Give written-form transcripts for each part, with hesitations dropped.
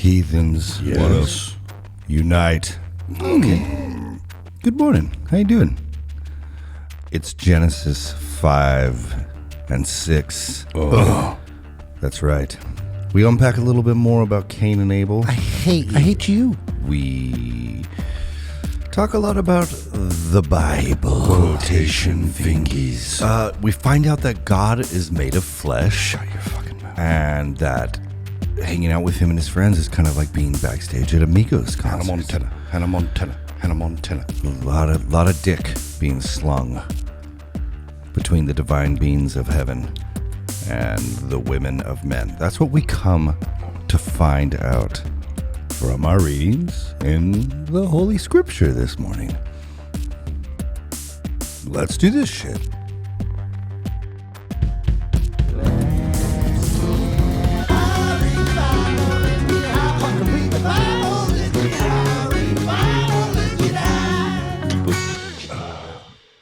Heathens, Yes. what else? Unite. Okay. Good morning. How you doing? It's Genesis 5 and 6. Oh. That's right. We unpack a little bit more about Cain and Abel. I hate you. We talk a lot about the Bible. Quotation fingies. We find out that God is made of flesh. Shut your fucking mouth. And that hanging out with him and his friends is kind of like being backstage at a Migos concert. Hannah Montana. A lot of dick being slung between the divine beings of heaven and the women of men. That's what we come to find out from our readings in the Holy Scripture this morning. Let's do this shit.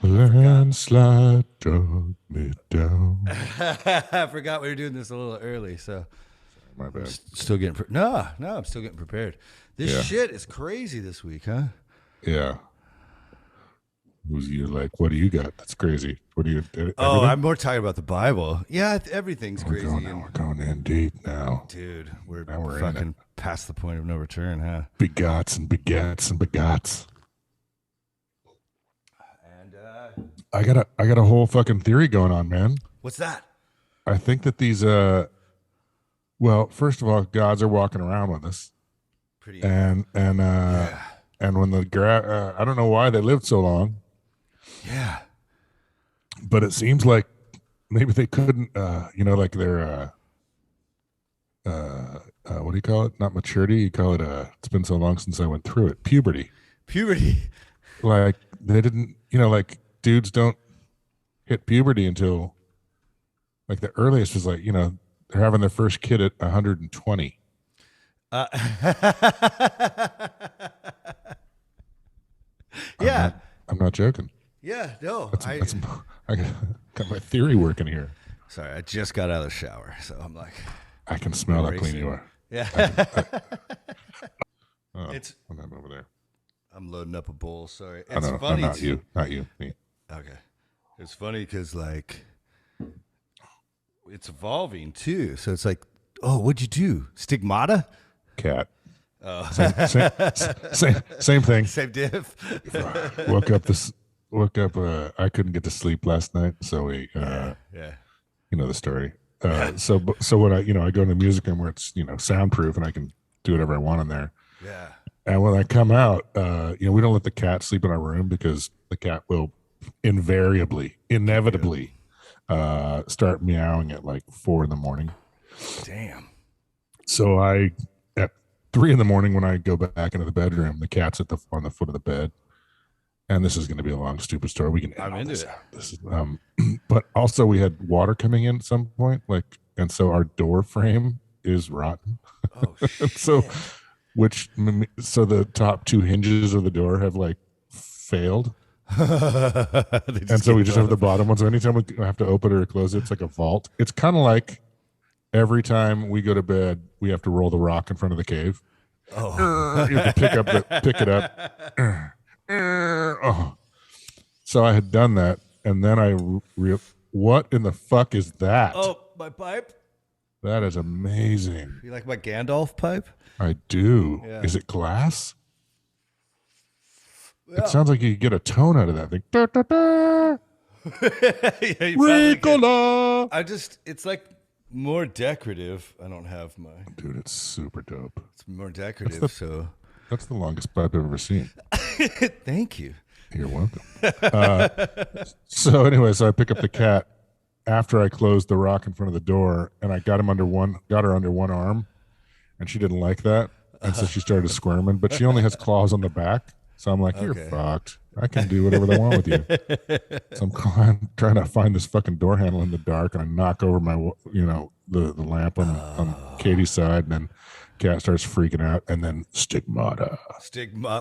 Landslide drug me down. I forgot we were doing this a little early, so My bad. still getting no, I'm still getting prepared. This Yeah. shit is crazy this week, huh? Yeah. Who's you like? What do you got? That's crazy. What do you? Everything? Oh, I'm more talking about the Bible. Yeah, everything's We're crazy. we're going in deep now. Dude, we're in fucking past the point of no return, huh? Begots and begats and begots. And I got a whole fucking theory going on, man. what's that? I think that these well, first of all, gods are walking around with us, Pretty. and when the I don't know why they lived so long, Yeah. but it seems like maybe they couldn't, like their what do you call it? Not maturity. You call it it's been so long since I went through it. Puberty. Like they didn't, like dudes don't hit puberty until like the earliest was like, they're having their first kid at 120. Yeah. I'm not joking. Yeah. No. I got my theory working here. Sorry, I just got out of the shower, so I'm like, I can smell how clean Racing. you are. yeah. Oh, It's- what happened over there? I'm loading up a bowl. Sorry. Oh, It's no, funny. not too. you, me. Okay. It's funny because, like, it's evolving, too. So it's like, oh, what'd you do? Stigmata? Cat. Oh. Same thing. Same diff. Woke up. I couldn't get to sleep last night, so we, Yeah. you know the story. So when I go in the music room where it's soundproof and I can do whatever I want in there. Yeah. And when I come out, we don't let the cat sleep in our room because the cat will inevitably start meowing at like 4 a.m. Damn. So at 3 a.m. when I go back into the bedroom, the cat's on the foot of the bed. And this is going to be a long, stupid story. We can end I'm all into this it. out. This is, but also we had water coming in at some point, and so our door frame is rotten. Oh, And so the top 2 hinges of the door have like failed. And so we just have the bottom one. So anytime we have to open it or close it, it's like a vault. It's kind of like every time we go to bed, we have to roll the rock in front of the cave. Oh. You have to pick it up. Oh. So I had done that, and then I what in the fuck is that? Oh, my pipe? That is amazing. You like my Gandalf pipe? I do. Yeah. Is it glass? Yeah. It sounds like you could get a tone out of that thing. Da, da, da. Yeah, you probably could. Ricola. It's like more decorative. I don't have my, Dude, it's super dope. it's more decorative, so That's the longest pipe I've ever seen. thank you. You're welcome. So anyway, so I pick up the cat after I closed the rock in front of the door, and I got her under one arm, and she didn't like that, and so she started squirming. But she only has claws on the back, so I'm like, "You're Okay. fucked. I can do whatever they want with you." So I'm trying to find this fucking door handle in the dark, and I knock over my, the lamp on Katie's side, and then cat starts freaking out, and then stigmata.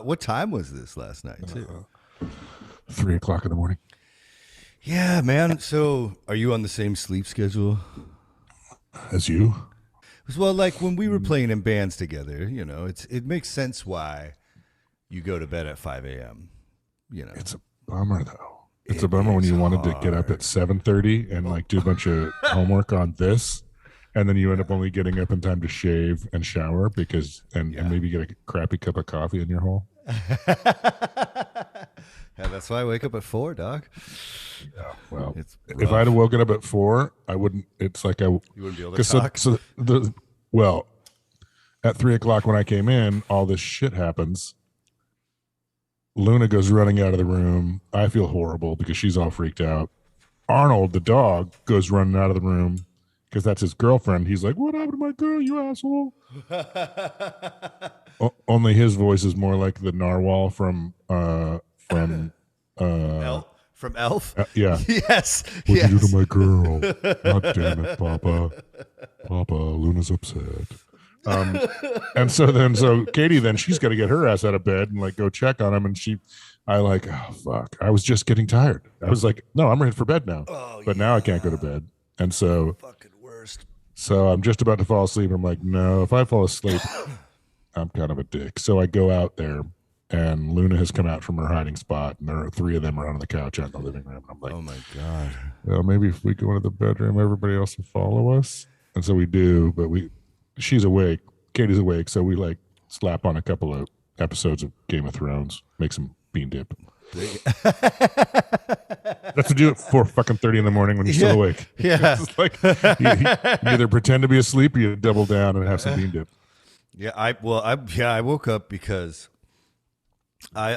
What time was this last night, too? 3 o'clock in the morning. Yeah, man. So, are you on the same sleep schedule? As you? Well, like when we were playing in bands together, you know, it makes sense why you go to bed at 5 a.m. You know, it's a bummer though. It's a bummer when you wanted to get up at 7:30 and like do a bunch of homework on this, and then you end up only getting up in time to shave and shower and maybe get a crappy cup of coffee in your hole. Yeah, that's why I wake up at 4, dog. Yeah, well, if I had woken up at 4, I wouldn't. It's like you wouldn't be able to talk. At 3 o'clock when I came in, all this shit happens. Luna goes running out of the room. I feel horrible because she's all freaked out. Arnold, the dog, goes running out of the room because that's his girlfriend. He's like, "What happened to my girl, you asshole?" Only his voice is more like the narwhal from Elf? Yeah. Yes. What'd you do to my girl? God damn it, Papa. Papa, Luna's upset. And so Katie, then she's got to get her ass out of bed and like go check on him. And oh fuck. I was just getting tired. I was like, no, I'm ready for bed now. But now I can't go to bed. And so fucking worst. So I'm just about to fall asleep. I'm like, no, if I fall asleep, I'm kind of a dick. So I go out there, and Luna has come out from her hiding spot, and there are 3 of them around on the couch out in the living room. And I'm like, oh my God. Well, maybe if we go into the bedroom, everybody else will follow us. And so we do, but she's awake. Katie's awake. So we like slap on a couple of episodes of Game of Thrones, make some bean dip. That's to do it 4:30 in the morning when you're still awake. Yeah. It's like you either pretend to be asleep or you double down and have some bean dip. Yeah, I woke up because I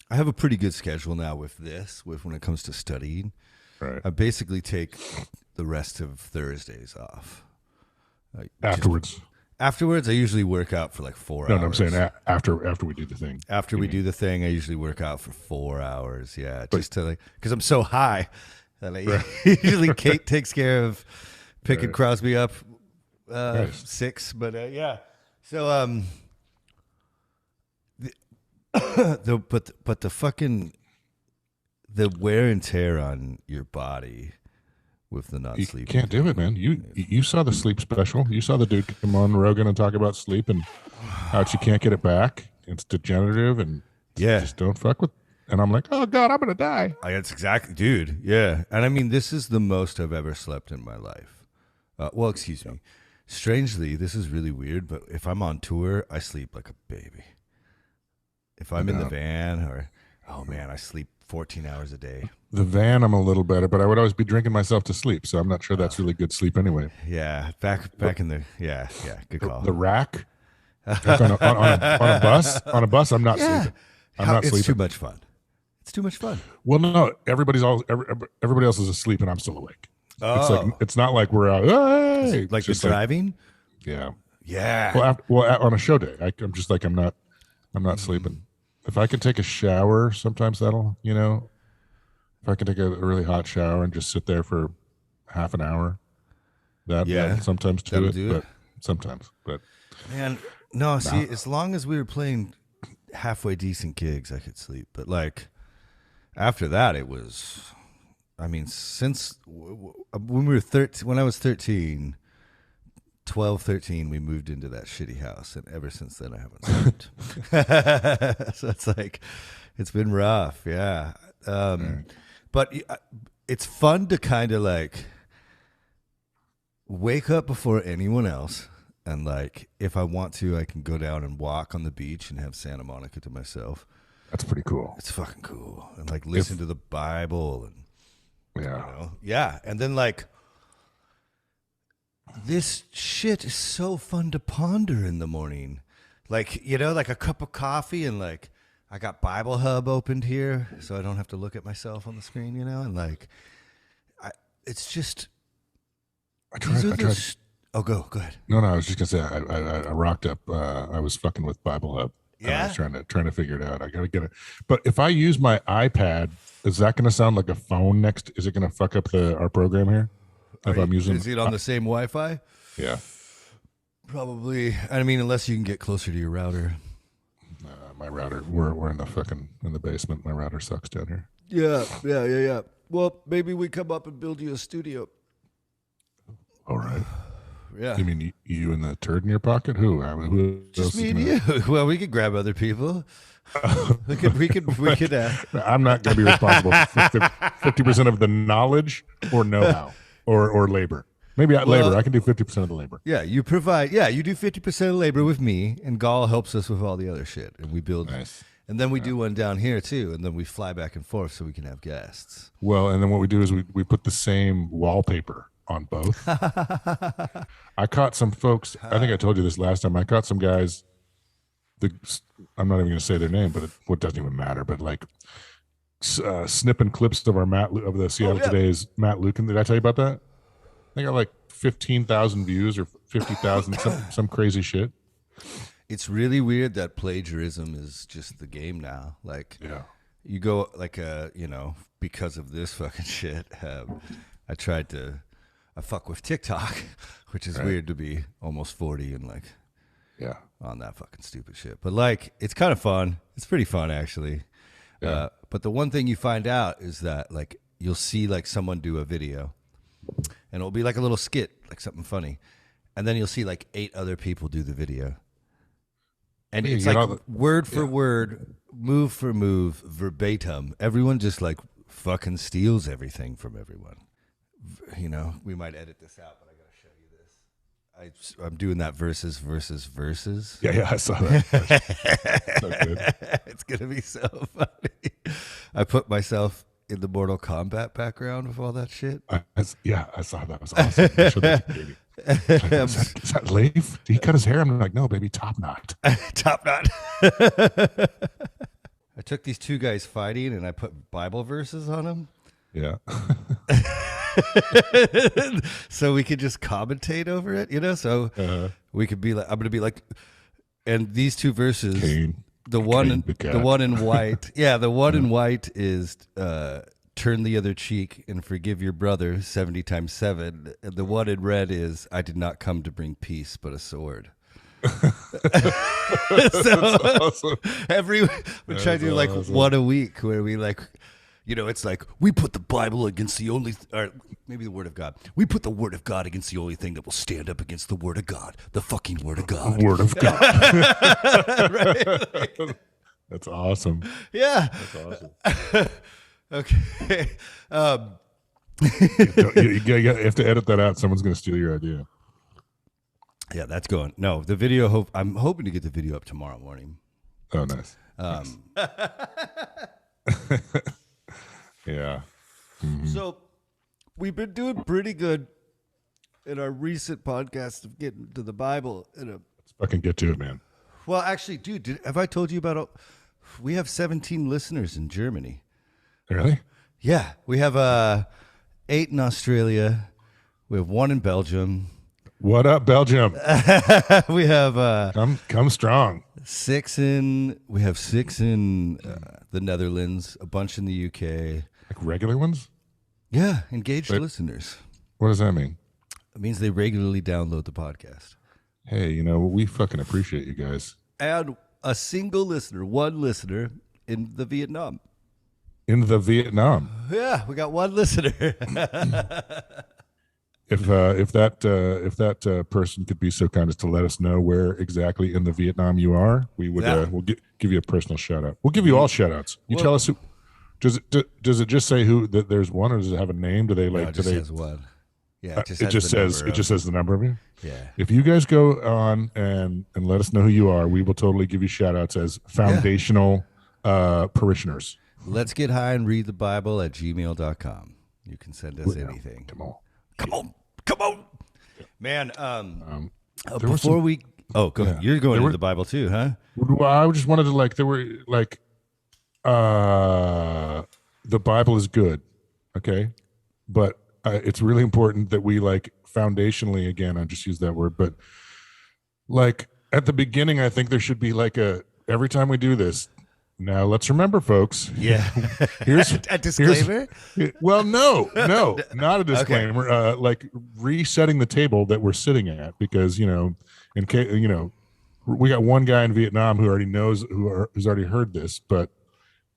have a pretty good schedule now with when it comes to studying. Right. I basically take the rest of Thursdays off. Afterwards, I usually work out for like 4 hours. No, I'm saying after we do the thing. After we do the thing, I usually work out for 4 hours. Yeah, just to like, because I'm so high that usually Kate takes care of picking Crosby up 6. But yeah, so the wear and tear on your body with the not sleeping. You can't do it, man. You saw the sleep special. You saw the dude come on Rogan and talk about sleep and how you can't get it back. It's degenerative and just don't fuck with. And I'm like, oh God, I'm gonna die. That's exactly, dude. Yeah, and I mean, this is the most I've ever slept in my life. Well, excuse me. Strangely, this is really weird, but if I'm on tour, I sleep like a baby. If I'm in the van I sleep 14 hours a day. The van, I'm a little better, but I would always be drinking myself to sleep, so I'm not sure that's really good sleep anyway. Yeah, back in the good call. The rack, like on a bus, I'm not sleeping. It's too much fun. It's too much fun. Well, no, everybody else is asleep and I'm still awake. Oh. It's not like we're out. Hey! Like the driving. Yeah. Well, on a show day, I'm just like I'm not sleeping. If I can take a shower, sometimes that'll, if I can take a really hot shower and just sit there for half an hour, that sometimes do it. But sometimes, but man, no. See, as long as we were playing halfway decent gigs, I could sleep. But like after that, it was. I mean, since when we were 13, when I was 13. 12, 13, we moved into that shitty house, and ever since then I haven't slept. So it's like, it's been rough, yeah. But it's fun to kind of like wake up before anyone else, and like if I want to, I can go down and walk on the beach and have Santa Monica to myself. That's pretty cool. It's fucking cool, and like listen to the Bible and and then like. This shit is so fun to ponder in the morning. Like, like a cup of coffee and like I got Bible Hub opened here so I don't have to look at myself on the screen, and like it's just I tried. Go ahead. No, I was just gonna say I rocked up. I was fucking with Bible Hub. Yeah, I was trying to figure it out. I gotta get it. But if I use my iPad, is that gonna sound like a phone next? Is it gonna fuck up our program here? Is it on the same Wi-Fi? Yeah, probably. I mean, unless you can get closer to your router. My router, we're in the basement. My router sucks down here. Yeah. Well, maybe we come up and build you a studio. All right. Yeah. You mean you and the turd in your pocket? Who? I mean, who Just else me is and gonna... you. Well, we could grab other people. We could. I'm not going to be responsible for 50% of the knowledge or know-how or labor. Maybe labor. I can do 50% of the labor. Yeah, you provide. Yeah, you do 50% of labor with me, and Gall helps us with all the other shit, and we build. Nice. And then we do one down here too, and then we fly back and forth so we can have guests. Well, and then what we do is we put the same wallpaper on both. I caught some folks. I think I told you this last time. I caught some guys. I'm not even going to say their name, but it doesn't even matter. But like snipping clips of of the Seattle Today's Matt Lucan. Did I tell you about that? They got like 15,000 views or 50,000, some crazy shit. It's really weird that plagiarism is just the game now. Like, you go like because of this fucking shit. I fuck with TikTok, which is weird to be almost 40 and like. Yeah. On that fucking stupid shit. But like, it's kind of fun. It's pretty fun actually. Yeah. But the one thing you find out is that like, you'll see like someone do a video and it'll be like a little skit, like something funny. And then you'll see like 8 other people do the video. And it's like word for word, move for move, verbatim. Everyone just like fucking steals everything from everyone. You know, we might edit this out, but I got to show you this. I'm doing that versus. Yeah, I saw that. So good. It's going to be so funny. I put myself in the Mortal Kombat background with all that shit. I saw that. It was awesome. I showed that to Katie. Like, is that Leif? Did he cut his hair? I'm like, no, baby, top knot. Top knot. I took these 2 guys fighting and I put Bible verses on them. Yeah. So we could just commentate over it, you know? So we could be like, I'm going to be like, and these 2 verses, Cain, the one in white. Yeah, the one in white is turn the other cheek and forgive your brother 70 times 7. And the one in red is I did not come to bring peace, but a sword. So awesome. We try to do like one a week where we like, you know, it's like we put the Bible against the only, or maybe the Word of God. We put the Word of God against the only thing that will stand up against the Word of God, the fucking Word of God. Word of God. Right? Like, that's awesome. Yeah. That's awesome. Okay. You have to edit that out. Someone's going to steal your idea. Yeah, that's going. No, the video. I'm hoping to get the video up tomorrow morning. Oh, nice. Yeah. Mm-hmm. So we've been doing pretty good in our recent podcast of getting to the Bible. Let's fucking get to it, man. Well, actually, dude, have I told you about? We have 17 listeners in Germany. Really? Yeah, we have 8 in Australia. We have 1 in Belgium. What up, Belgium? We have come strong. 6 in. We have 6 in the Netherlands. A bunch in the UK. Like regular ones? Yeah, engaged listeners. What does that mean? It means they regularly download the podcast. Hey, you know, we fucking appreciate you guys. And a single listener, 1 listener in the Vietnam. In the Vietnam. Yeah, we got 1 listener. If that person could be so kind as to let us know where exactly in the Vietnam you are, we would we'll give you a personal shout out. We'll give you all shout outs. You tell us who. Does it just say who that there's one, or does it have a name? Do they like? No, it just says 1. Yeah, it just says the number of you. Yeah. If you guys go on and let us know who you are, we will totally give you shout outs as foundational parishioners. Let's get high and read the Bible at gmail.com. You can send us anything. Come on. Man, before we... Oh, go ahead. You're going into the Bible too, huh? Well, I just wanted to there were the Bible is good, okay? But it's really important that we foundationally, again, I just use that word, but at the beginning, I think there should be every time we do this, now let's remember, folks. Yeah. Here's a disclaimer. Well, no, not a disclaimer. Okay. Resetting the table that we're sitting at, because in case we got one guy in Vietnam who already knows, who's already heard this, but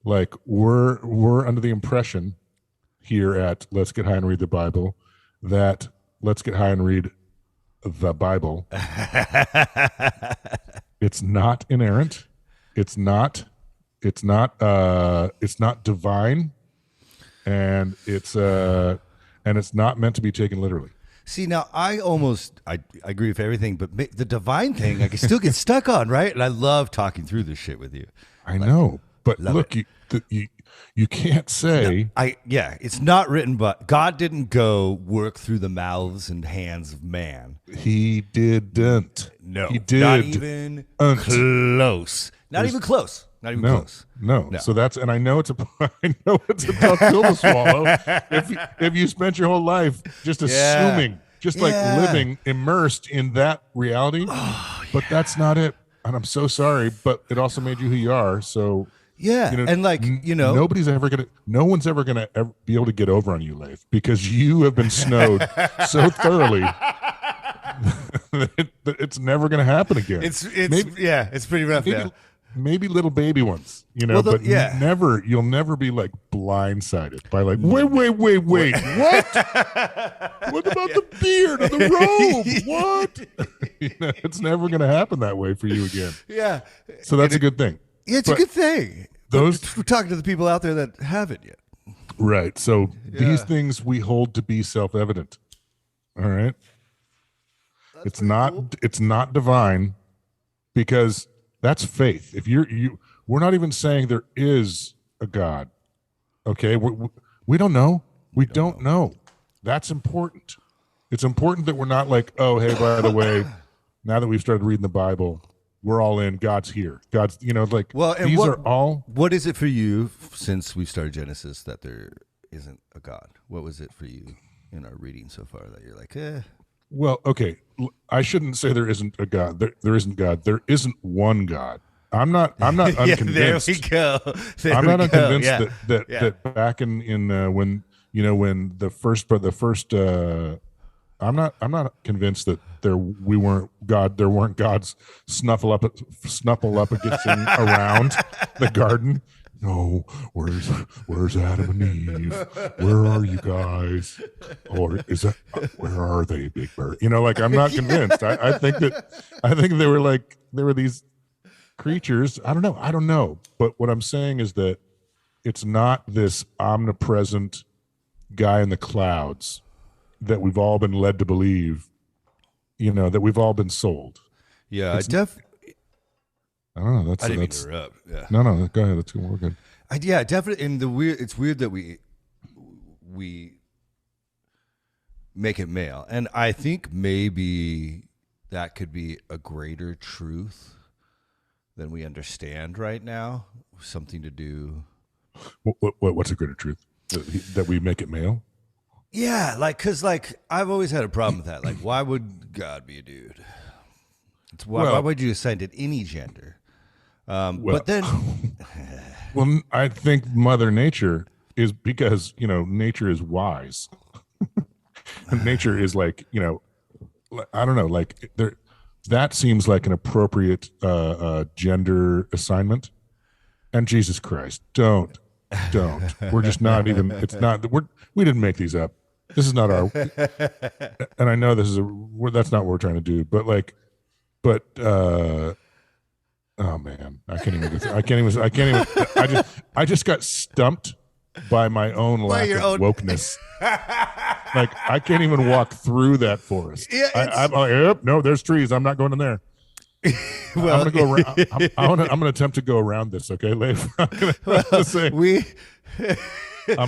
we're under the impression here at Let's Get High and Read the Bible that Let's Get High and Read the Bible. It's not inerrant. It's not divine, and it's not meant to be taken literally. See, now I agree with everything, but the divine thing I can still get stuck on, right? And I love talking through this shit with you. I know, but look, you can't say. It's not written, but God didn't go work through the mouths and hands of man. He didn't. No, he did. Not even close. Not even close. No. So that's, and I know it's a tough pill to swallow. If you spent your whole life just assuming, living immersed in that reality, but that's not it. And I'm so sorry, but it also made you who you are. So and no one's ever gonna be able to get over on you, Leif, because you have been snowed so thoroughly that it's never gonna happen again. It's pretty rough. Maybe little baby ones, you'll never be like blindsided by like, wait, what? What about the beard and the robe? What? It's never going to happen that way for you again. Yeah. So that's a good thing. Yeah, it's a good thing. We're talking to the people out there that haven't yet. Right. So these things we hold to be self-evident. All right. It's not divine, because that's faith. If we're not even saying there is a God. Okay, we don't know. We don't know. That's important. It's important that we're not like, oh, hey, by the way, now that we've started reading the Bible, we're all in. God's here. God's, like. Well, and these are all. What is it for you since we started Genesis that there isn't a God? What was it for you in our reading so far that you're like, eh? Well, okay, I shouldn't say there isn't a God. There isn't God. There isn't one God. I'm not unconvinced. There we go. I'm not unconvinced that back in when the first I'm not convinced that there weren't gods snuffle up against around the garden. No, where's Adam and Eve? Where are you guys? Or where are they, Big Bird? I'm not convinced. I think they were these creatures. I don't know. But what I'm saying is that it's not this omnipresent guy in the clouds that we've all been led to believe, that we've all been sold. Yeah, I don't know. I didn't mean to interrupt. Yeah. No. Go ahead. We're good. Definitely. And it's weird that we make it male, and I think maybe that could be a greater truth than we understand right now. Something to do. What's a greater truth? That we make it male? Yeah, because I've always had a problem with that. Like, why would God be a dude? Why would you assign it any gender? But then, well, I think Mother Nature is, because nature is wise. And nature is like, I don't know, like that seems like an appropriate gender assignment. And Jesus Christ, don't. We're just not even. It's not. We didn't make these up. This is not our. And I know this is that's not what we're trying to do. But oh man, I can't even. I just got stumped by my own lack of wokeness. Like, I can't even walk through that forest. Yeah, I'm like, yep, no, there's trees. I'm not going in there. Well, I'm gonna go around. I'm gonna attempt to go around this. Okay, Leif. I'm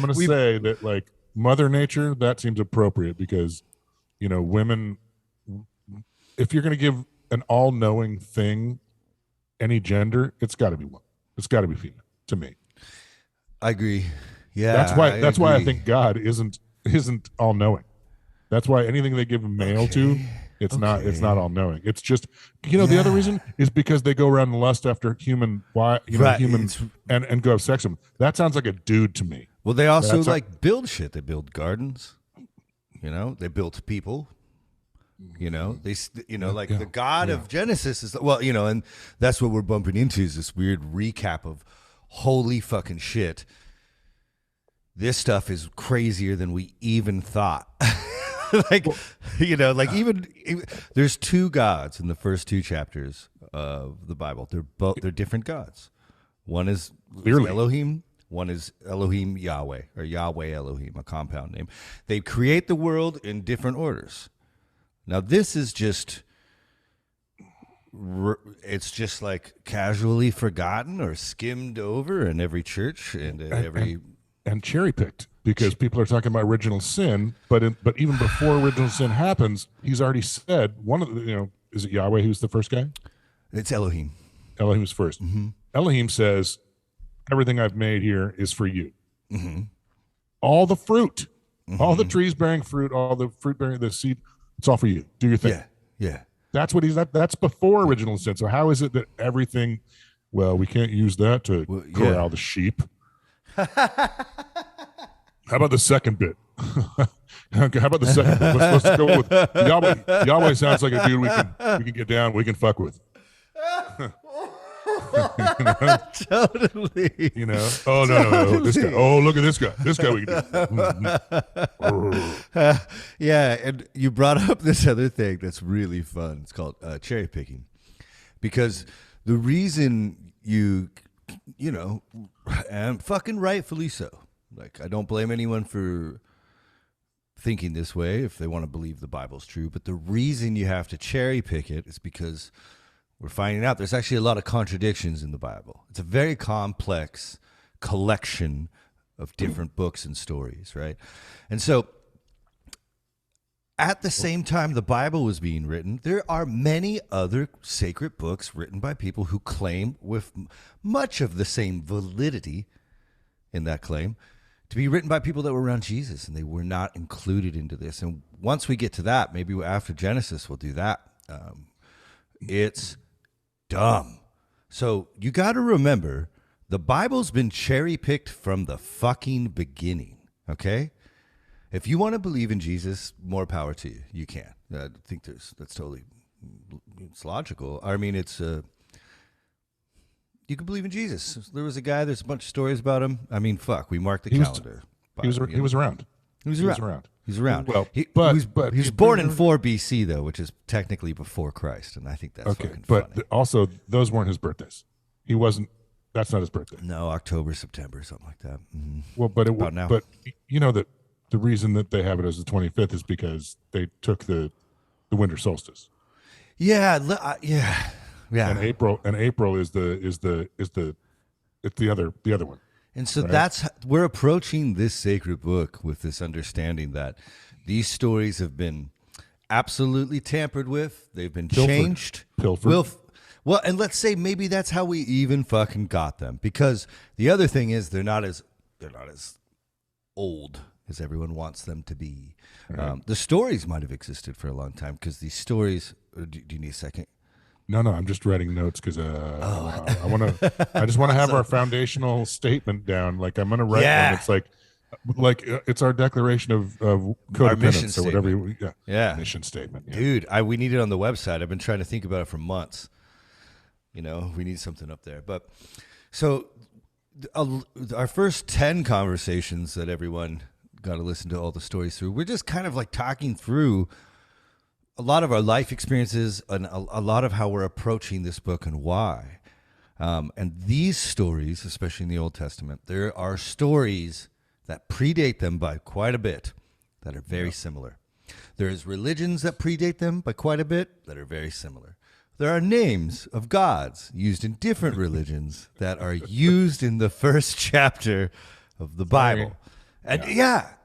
gonna say that, like, Mother Nature, that seems appropriate, because women. If you're gonna give an all-knowing thing any gender, it's got to be one. It's got to be female, to me. I agree. Yeah, that's why I think God isn't all-knowing. That's why anything they give a male to, it's not all-knowing. It's just, the other reason is because they go around and lust after humans and go have sex with them. That sounds like a dude to me. Well, they also build shit. They build gardens. They built people. The God of Genesis is, and that's what we're bumping into, is this weird recap of holy fucking shit. This stuff is crazier than we even thought. like, like even there's two gods in the first two chapters of the Bible. They're different gods. One is Elohim. One is Elohim Yahweh, or Yahweh Elohim, a compound name. They create the world in different orders. Now this is just, it's just like casually forgotten or skimmed over in every church and and cherry picked, because people are talking about original sin, but even before original sin happens, he's already said one of the, is it Yahweh who's the first guy? It's Elohim. Elohim's first. Mm-hmm. Elohim says, everything I've made here is for you. Mm-hmm. All the fruit, all the trees bearing fruit, all the fruit bearing the seed, it's all for you. Do your thing. Yeah. That's what that's before original sin. So how is it that everything, well, we can't use that to corral the sheep. How about the second bit? How about the second bit? Let's go with Yahweh. Yahweh sounds like a dude we can get down, we can fuck with. Totally. Oh no. This guy. Oh, look at this guy. This guy we can do. Yeah, and you brought up this other thing that's really fun. It's called cherry picking, because the reason and fucking rightfully so. Like, I don't blame anyone for thinking this way if they want to believe the Bible's true, but the reason you have to cherry pick it is because we're finding out there's actually a lot of contradictions in the Bible. It's a very complex collection of different books and stories, right? And so at the same time the Bible was being written, there are many other sacred books written by people who claim, with much of the same validity in that claim, to be written by people that were around Jesus, and they were not included into this. And once we get to that, maybe after Genesis, we'll do that. It's dumb. So you got to remember, the Bible's been cherry-picked from the fucking beginning, okay? If you want to believe in Jesus, more power to you. You can. I think that's totally, it's logical. I mean, it's, you can believe in Jesus. There was a guy, there's a bunch of stories about him. I mean, fuck, we marked the calendar. He was around. He's around. Well, he was born in 4 BC, though, which is technically before Christ, and I think that's fucking funny. But also, those weren't his birthdays. He wasn't. That's not his birthday. No, October, September, something like that. Mm-hmm. Well, but that the reason that they have it as the 25th is because they took the winter solstice. Yeah. And April is the other one. And so we're approaching this sacred book with this understanding that these stories have been absolutely tampered with. They've been changed. Pilfered. Well, and let's say maybe that's how we even fucking got them. Because the other thing is they're not as old as everyone wants them to be. Right. The stories might have existed for a long time, because these stories. Do you need a second? No, I'm just writing notes because I just want to have our foundational statement down. Like, I'm going to write one. It's like it's our declaration of code of penance or whatever. Mission statement. Yeah. Dude, we need it on the website. I've been trying to think about it for months. We need something up there. But so our first 10 conversations that everyone got to listen to all the stories through, we're just kind of like talking through a lot of our life experiences and a lot of how we're approaching this book and why. And these stories, especially in the Old Testament, there are stories that predate them by quite a bit that are very similar. There's religions that predate them by quite a bit that are very similar. There are names of gods used in different religions that are used in the first chapter of the Bible. And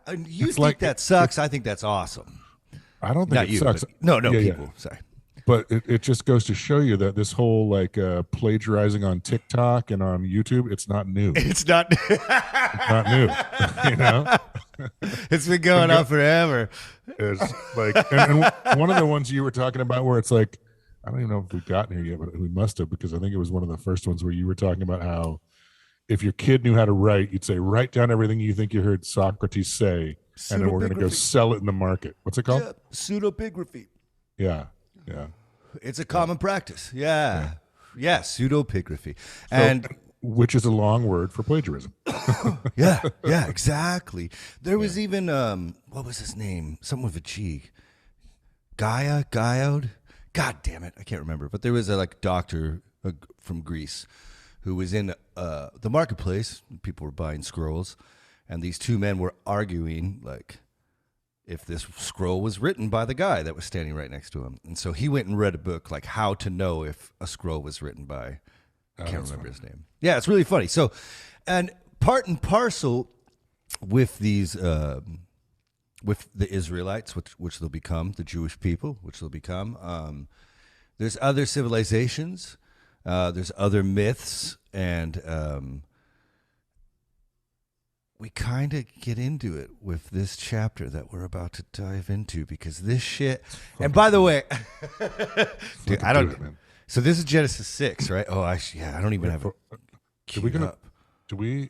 and you think that sucks. I think that's awesome. I don't think it sucks. No, people. Sorry. But it just goes to show you that this whole plagiarizing on TikTok and on YouTube, it's not new. It's not new. It's been going on forever. It's like, and one of the ones you were talking about where it's like, I don't even know if we've gotten here yet, but we must have, because I think it was one of the first ones where you were talking about how if your kid knew how to write, you'd say, write down everything you think you heard Socrates say, and then we're going to go sell it in the market. What's it called? Yeah, pseudepigraphy. Yeah. It's a common practice. Yeah, pseudepigraphy. And which is a long word for plagiarism. Yeah, exactly. There was even what was his name? Something with a G. Gaiod. God damn it, I can't remember. But there was a doctor from Greece who was in the marketplace. People were buying scrolls, and these two men were arguing if this scroll was written by the guy that was standing right next to him. And so he went and read a book how to know if a scroll was written by. I can't remember his name. Yeah, it's really funny. So, and part and parcel with these, with the Israelites, which they'll become, the Jewish people, which they'll become. There's other civilizations. There's other myths, and we kind of get into it with this chapter that we're about to dive into, because this shit. And by the way, dude, I don't. So this is Genesis 6, right? Oh, I don't even have it. Did we?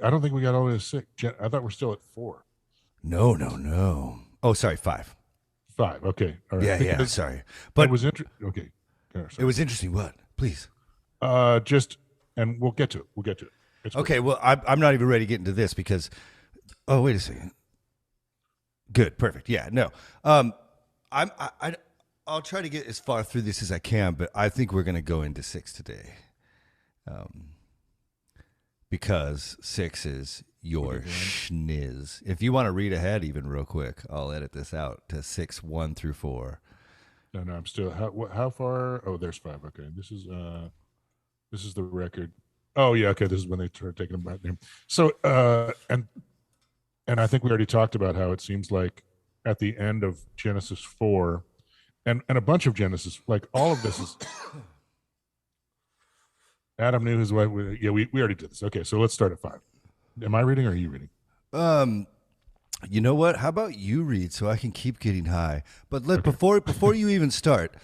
I don't think we got all the way to 6. I thought we're still at 4. No. Oh, sorry, 5. 5. Okay. All right. Yeah. Sorry, but it was interesting. Okay. It was interesting. What? Please. And we'll get to it. It's okay. Well, I'm not even ready to get into this because. Oh, wait a second. Good. Perfect. Yeah. No. I'll try to get as far through this as I can, but I think we're going to go into 6 today, because 6 is your schniz. If you want to read ahead, even real quick, I'll edit this out to 6, 1 through 4. No, I'm still. How far? Oh, there's 5. Okay, this is the record. Oh yeah, okay. This is when they started taking them back. So and I think we already talked about how it seems like at the end of Genesis 4. And a bunch of Genesis, all of this is Adam knew his wife. Yeah, we already did this. Okay, so let's start at 5. Am I reading or are you reading? You know what? How about you read so I can keep getting high? But before you even start,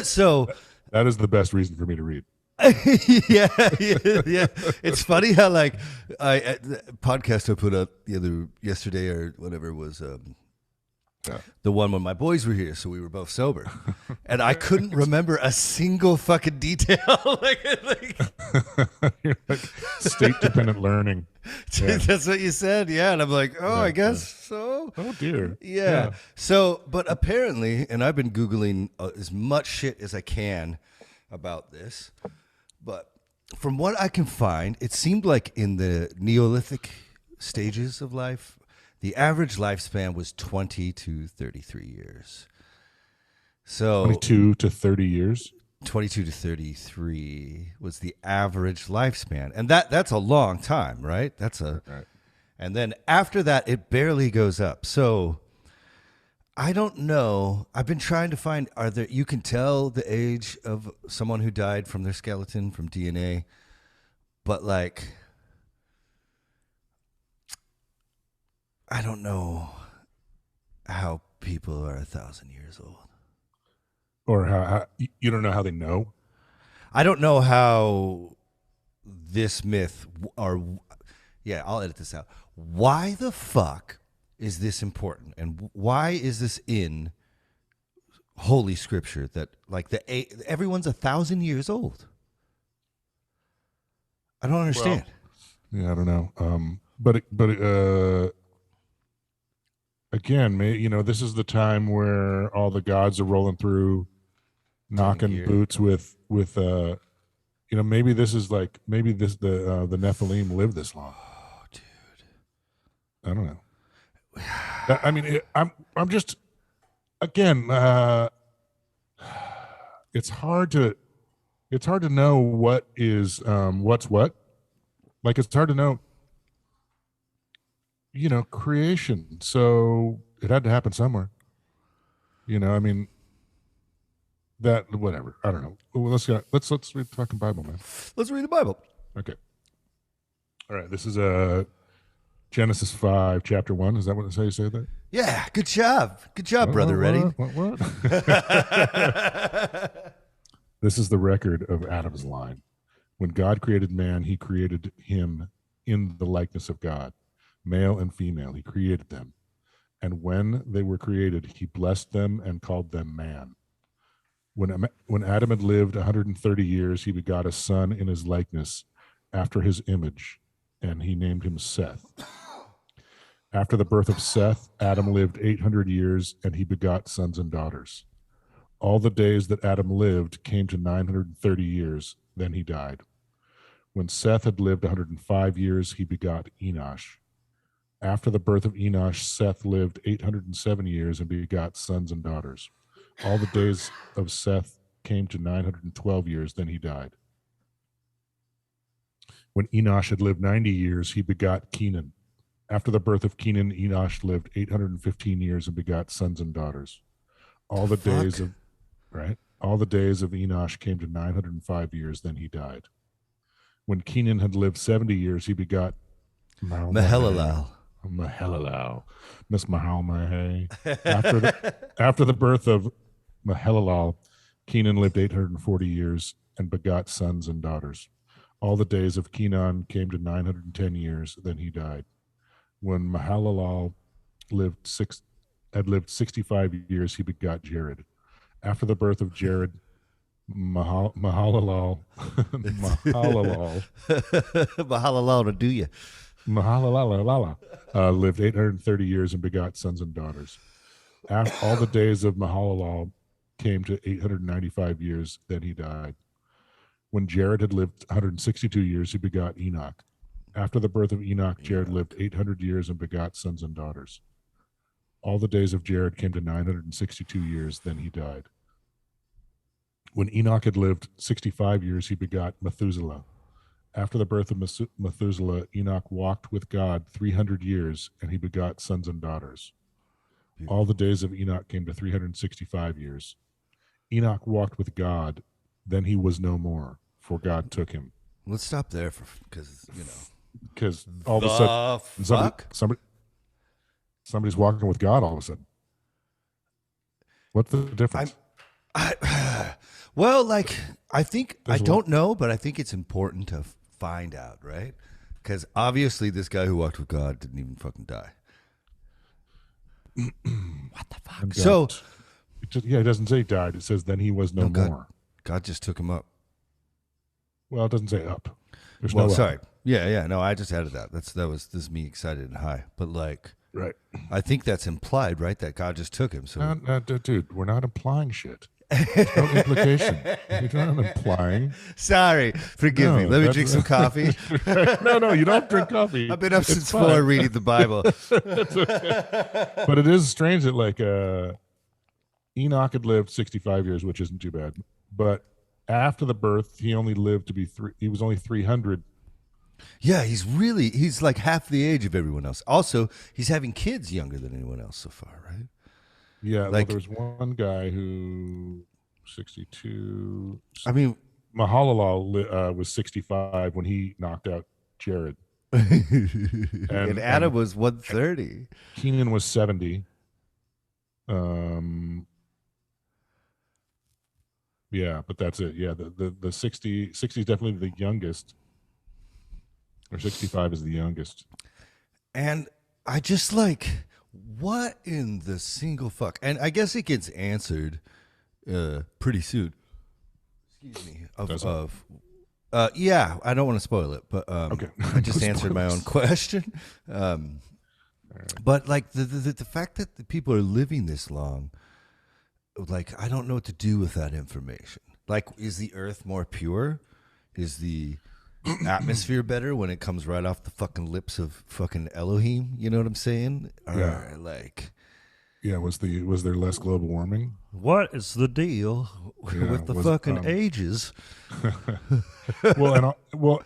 so that is the best reason for me to read. yeah. It's funny how the podcast I put up yesterday or whatever was. The one when my boys were here, so we were both sober, and I couldn't remember a single fucking detail. State-dependent learning. Yeah. That's what you said, yeah. And I'm like, I guess so. Oh dear. Yeah. So, but apparently, and I've been Googling as much shit as I can about this, but from what I can find, it seemed like in the Neolithic stages of life, the average lifespan was 20 to 33 years. So 22 to 30 years? 22 to 33 was the average lifespan. And that's a long time, right? Right. And then after that, it barely goes up. So I don't know. I've been trying to find, you can tell the age of someone who died from their skeleton, from DNA, but I don't know how people are 1,000 years old. Or how you don't know how they know? I don't know how this myth I'll edit this out. Why the fuck is this important? And why is this in Holy Scripture that everyone's 1,000 years old? I don't understand. Well, yeah, I don't know. But again, this is the time where all the gods are rolling through, knocking boots with maybe this is the Nephilim live this long. Oh, dude, I don't know. I mean, I'm just again. It's hard to know what is what's what. It's hard to know. Creation. So it had to happen somewhere. I mean, that whatever. I don't know. Well, let's read the fucking Bible, man. Let's read the Bible. Okay. All right. This is Genesis 5, chapter 1. Is that how you say that? Yeah. Good job. Good job, Brother Reddy. What? This is the record of Adam's line. When God created man, he created him in the likeness of God. Male and female, he created them. And when they were created, he blessed them and called them man. When Adam had lived 130 years, he begot a son in his likeness, after his image, and he named him Seth. After the birth of Seth, Adam lived 800 years, and he begot sons and daughters. All the days that Adam lived came to 930 years, then he died. When Seth had lived 105 years, he begot Enosh. After the birth of Enosh, Seth lived 807 years and begot sons and daughters. All the days of Seth came to 912 years, then he died. When Enosh had lived 90 years, he begot Kenan. After the birth of Kenan, Enosh lived 815 years and begot sons and daughters. All the days of Enosh came to 905 years, then he died. When Kenan had lived 70 years, he begot Mahalalel. Miss Mahalmahay. After the birth of Mahalalel, Kenan lived 840 years and begot sons and daughters. All the days of Kenan came to 910 years, then he died. When Mahalalel had lived 65 years, he begot Jared. After the birth of Jared, Mahalalel to do you. Lived 830 years and begot sons and daughters. All the days of Mahalalel came to 895 years, then he died. When Jared had lived 162 years, he begot Enoch. After the birth of Enoch, Jared lived 800 years and begot sons and daughters. All the days of Jared came to 962 years, then he died. When Enoch had lived 65 years, he begot Methuselah. After the birth of Methuselah, Enoch walked with God 300 years, and he begot sons and daughters. All the days of Enoch came to 365 years. Enoch walked with God, then he was no more, for God took him. Let's stop there because all of a sudden somebody's walking with God all of a sudden. What's the difference? Well, like, I don't know, but I think it's important to find out, right? Because obviously this guy who walked with God didn't even fucking die. What the fuck? It doesn't say he died. It says then he was no more. God just took him up. Well, it doesn't say up. There's well, no sorry. up. Yeah. No, I just added that. This is me excited and high. But like, right. I think that's implied, right? That God just took him. So, dude, we're not implying shit. There's no implication. You're not implying. Sorry, forgive me. Let me drink some coffee. No, you don't drink coffee. I've been up since 4 reading the Bible. That's okay. But it is strange that like Enoch had lived 65 years, which isn't too bad. But after the birth, he only lived to be he was only 300. Yeah, he's like half the age of everyone else. Also, he's having kids younger than anyone else so far, right? Yeah, like, there's one guy who 62. I mean, Mahalalel was 65 when he knocked out Jared. and Adam was 130. Kenan was 70. Yeah, but that's it. Yeah, the 60 is definitely the youngest. Or 65 is the youngest. And I just like, what in the single fuck? And I guess it gets answered pretty soon. Excuse me. Yeah, I don't want to spoil it, but okay. I just answered my own question. But like the fact that the people are living this long, like, I don't know what to do with that information. Like, is the earth more pure? Is the atmosphere better when it comes right off the fucking lips of fucking Elohim? You know what I'm saying? Yeah. Or like, yeah, was there less global warming? What is the deal with the fucking ages? Well,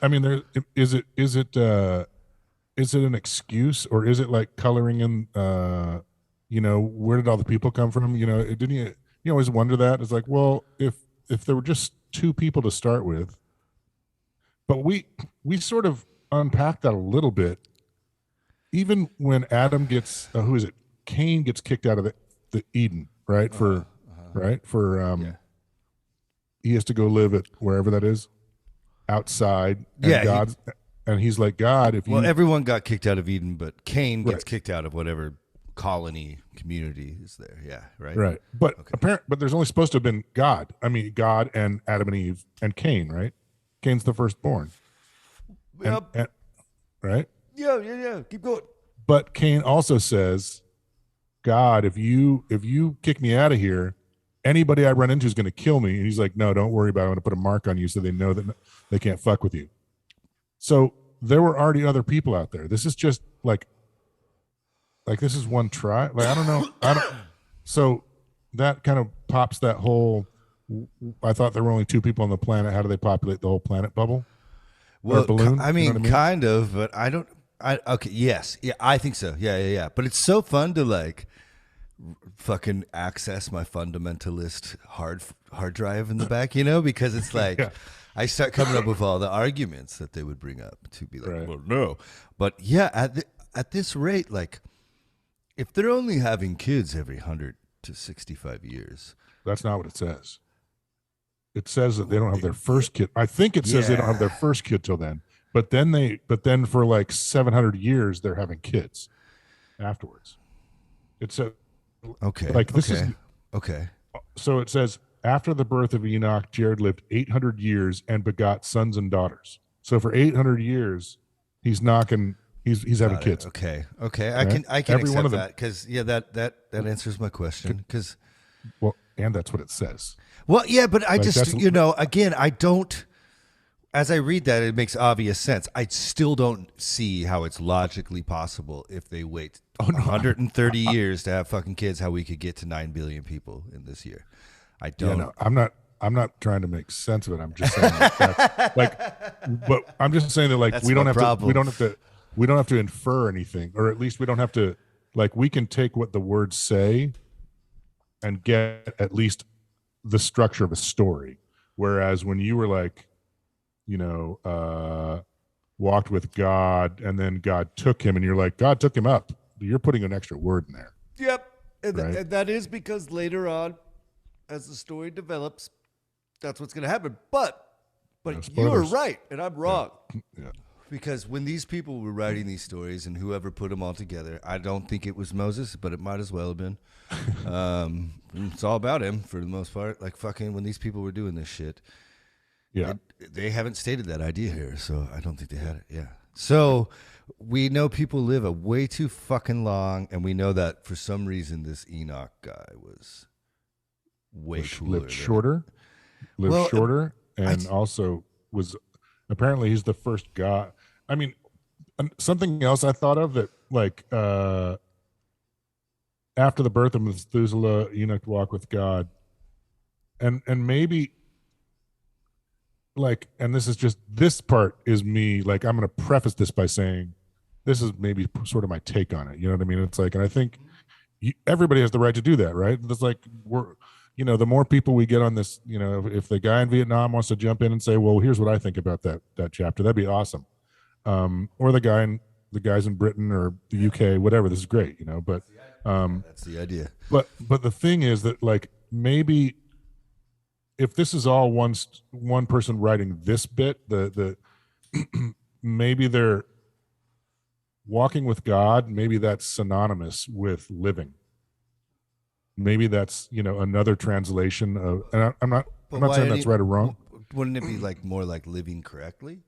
I mean, is it an excuse, or is it like coloring in? Where did all the people come from? Didn't you always wonder that? It's like, well, if there were just 2 people to start with. But we sort of unpacked that a little bit. Even when Adam gets, Cain gets kicked out of the Eden, right? He has to go live at wherever that is, outside. And he's like, God, if you... Well, everyone got kicked out of Eden, but Cain gets kicked out of whatever colony community is there. Yeah, right. Right. But but there's only supposed to have been God. I mean, God and Adam and Eve and Cain, right? Cain's the firstborn. Yep. And, right? Yeah. Keep going. But Cain also says, God, if you kick me out of here, anybody I run into is going to kill me. And he's like, no, don't worry about it. I'm going to put a mark on you so they know that they can't fuck with you. So there were already other people out there. This is just like this is one try. Like, I don't know. So that kind of pops that whole, I thought there were only 2 people on the planet. How do they populate the whole planet bubble? Well, or balloon? I mean, kind of, but I don't. Okay, yes, yeah, I think so. Yeah. But it's so fun to like fucking access my fundamentalist hard drive in the back, because it's like I start coming up with all the arguments that they would bring up to be like, well, no, but yeah, at this rate, like if they're only having kids every 100 to 65 years, that's not what it says. It says that they don't have their first kid. I think it says they don't have their first kid till then. But then for like 700 years, they're having kids afterwards. It's okay. Like this is okay. So it says after the birth of Enoch, Jared lived 800 years and begot sons and daughters. So for 800 years, he's having kids. Okay. Right? I can accept that because that answers my question because. Well, and that's what it says. Well, yeah, but I just again I don't. As I read that, it makes obvious sense. I still don't see how it's logically possible if they wait 130 years to have fucking kids, how we could get to 9 billion people in this year. I don't. Yeah, no, I'm not trying to make sense of it. I'm just saying but I'm just saying that like we don't have to infer anything, or at least we don't have to we can take what the words say and get at least the structure of a story. Whereas when you were like, walked with God and then God took him and you're like, God took him up. You're putting an extra word in there. Yep. And, right? And that is because later on, as the story develops, that's what's going to happen. But you were right and I'm wrong. Yeah. Because when these people were writing these stories and whoever put them all together, I don't think it was Moses, but it might as well have been. It's all about him for the most part. Like fucking when these people were doing this shit. Yeah. They haven't stated that idea here, so I don't think they had it. Yeah. So we know people live a way too fucking long, and we know that for some reason this Enoch guy was way cooler. Lived shorter, and also was apparently he's the first guy. I mean, something else I thought of that after the birth of Methuselah, Enoch walked with God, and maybe. And this part is me, I'm going to preface this by saying this is maybe sort of my take on it. You know what I mean? It's and I think everybody has the right to do that, right? It's the more people we get on this, if the guy in Vietnam wants to jump in and say, well, here's what I think about that chapter, that'd be awesome. Or the guys in Britain or the UK, whatever, this is great, but that's the idea. But the thing is that maybe if this is all one person writing this bit, the maybe they're walking with God. Maybe that's synonymous with living. Maybe that's another translation of. And I'm not saying that's right or wrong. Wouldn't it be more like living correctly?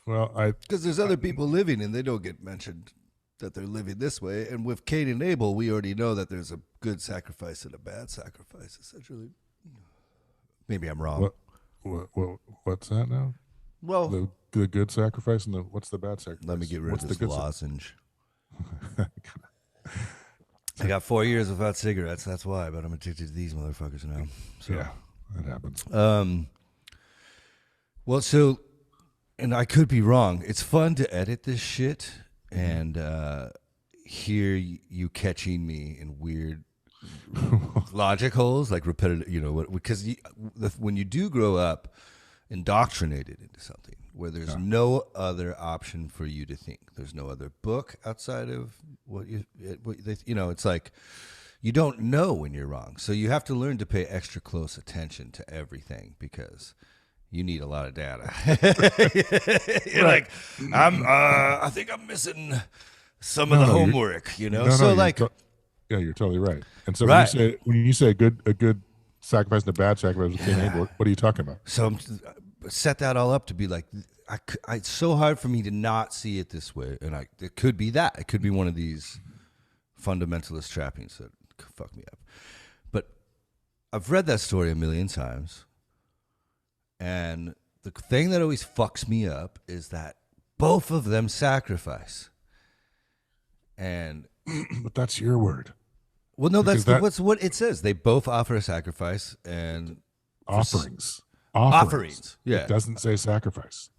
Well, because there's other people living and they don't get mentioned that they're living this way. And with Cain and Abel, we already know that there's a good sacrifice and a bad sacrifice, essentially. Maybe I'm wrong. What's that now? Well, the good sacrifice and what's the bad sacrifice? Let me get rid of this lozenge. I got 4 years without cigarettes. That's why, but I'm addicted to these motherfuckers now. So. Yeah, that happens. Well, and I could be wrong. It's fun to edit this shit and hear you catching me in weird logic holes, repetitive, because when you do grow up indoctrinated into something where there's no other option for you to think, there's no other book outside of it's like you don't know when you're wrong, so you have to learn to pay extra close attention to everything because you need a lot of data. You're right. I think I'm missing some of the homework, So like, yeah, you're totally right. And so right. when you say a good sacrifice and a bad sacrifice with Cain and Abel, what are you talking about? So I'm set that all up to be like, it's so hard for me to not see it this way, and it could be that. It could be one of these fundamentalist trappings that fuck me up. But I've read that story a million times, and the thing that always fucks me up is that both of them sacrifice. And but that's your word. Well, no, that's what it says. They both offer a sacrifice and offerings. Yeah, it doesn't say sacrifice.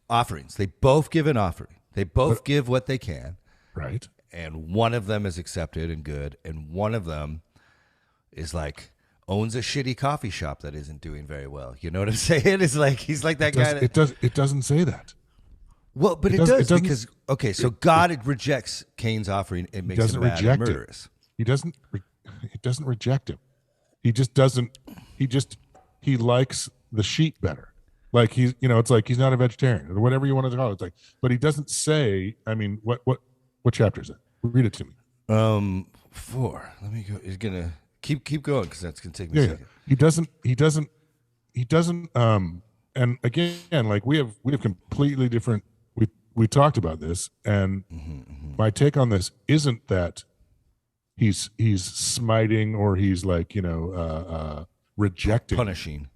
Offerings. They both give an offering. They both give what they can. Right. And one of them is accepted and good, and one of them is like owns a shitty coffee shop that isn't doing very well. You know what I'm saying? It's like he's like that guy. It doesn't say that. Well, but it does because so God rejects Cain's offering and makes him mad and murderous. It doesn't reject him. He just doesn't. He likes the sheep better. Like it's like he's not a vegetarian or whatever you want to call it. It's like, but he doesn't say. I mean, what chapter is it? Read it to me. 4. Let me go. He's gonna keep going because that's gonna take me a second. Yeah. He doesn't. And again, like we have completely different. We talked about this, and my take on this isn't that he's smiting or he's like rejecting,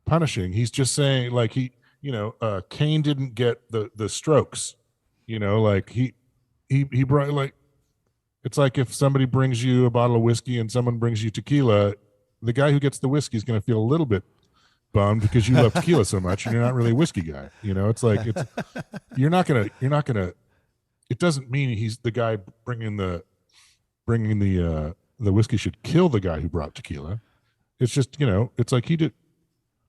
punishing. He's just saying like Cain didn't get the strokes. Like he brought, like, it's like if somebody brings you a bottle of whiskey and someone brings you tequila, the guy who gets the whiskey is going to feel a little bit bummed because you love tequila so much and you're not really a whiskey guy. It's like you're not gonna. It doesn't mean he's the guy bringing the whiskey should kill the guy who brought tequila. It's just it's like he did.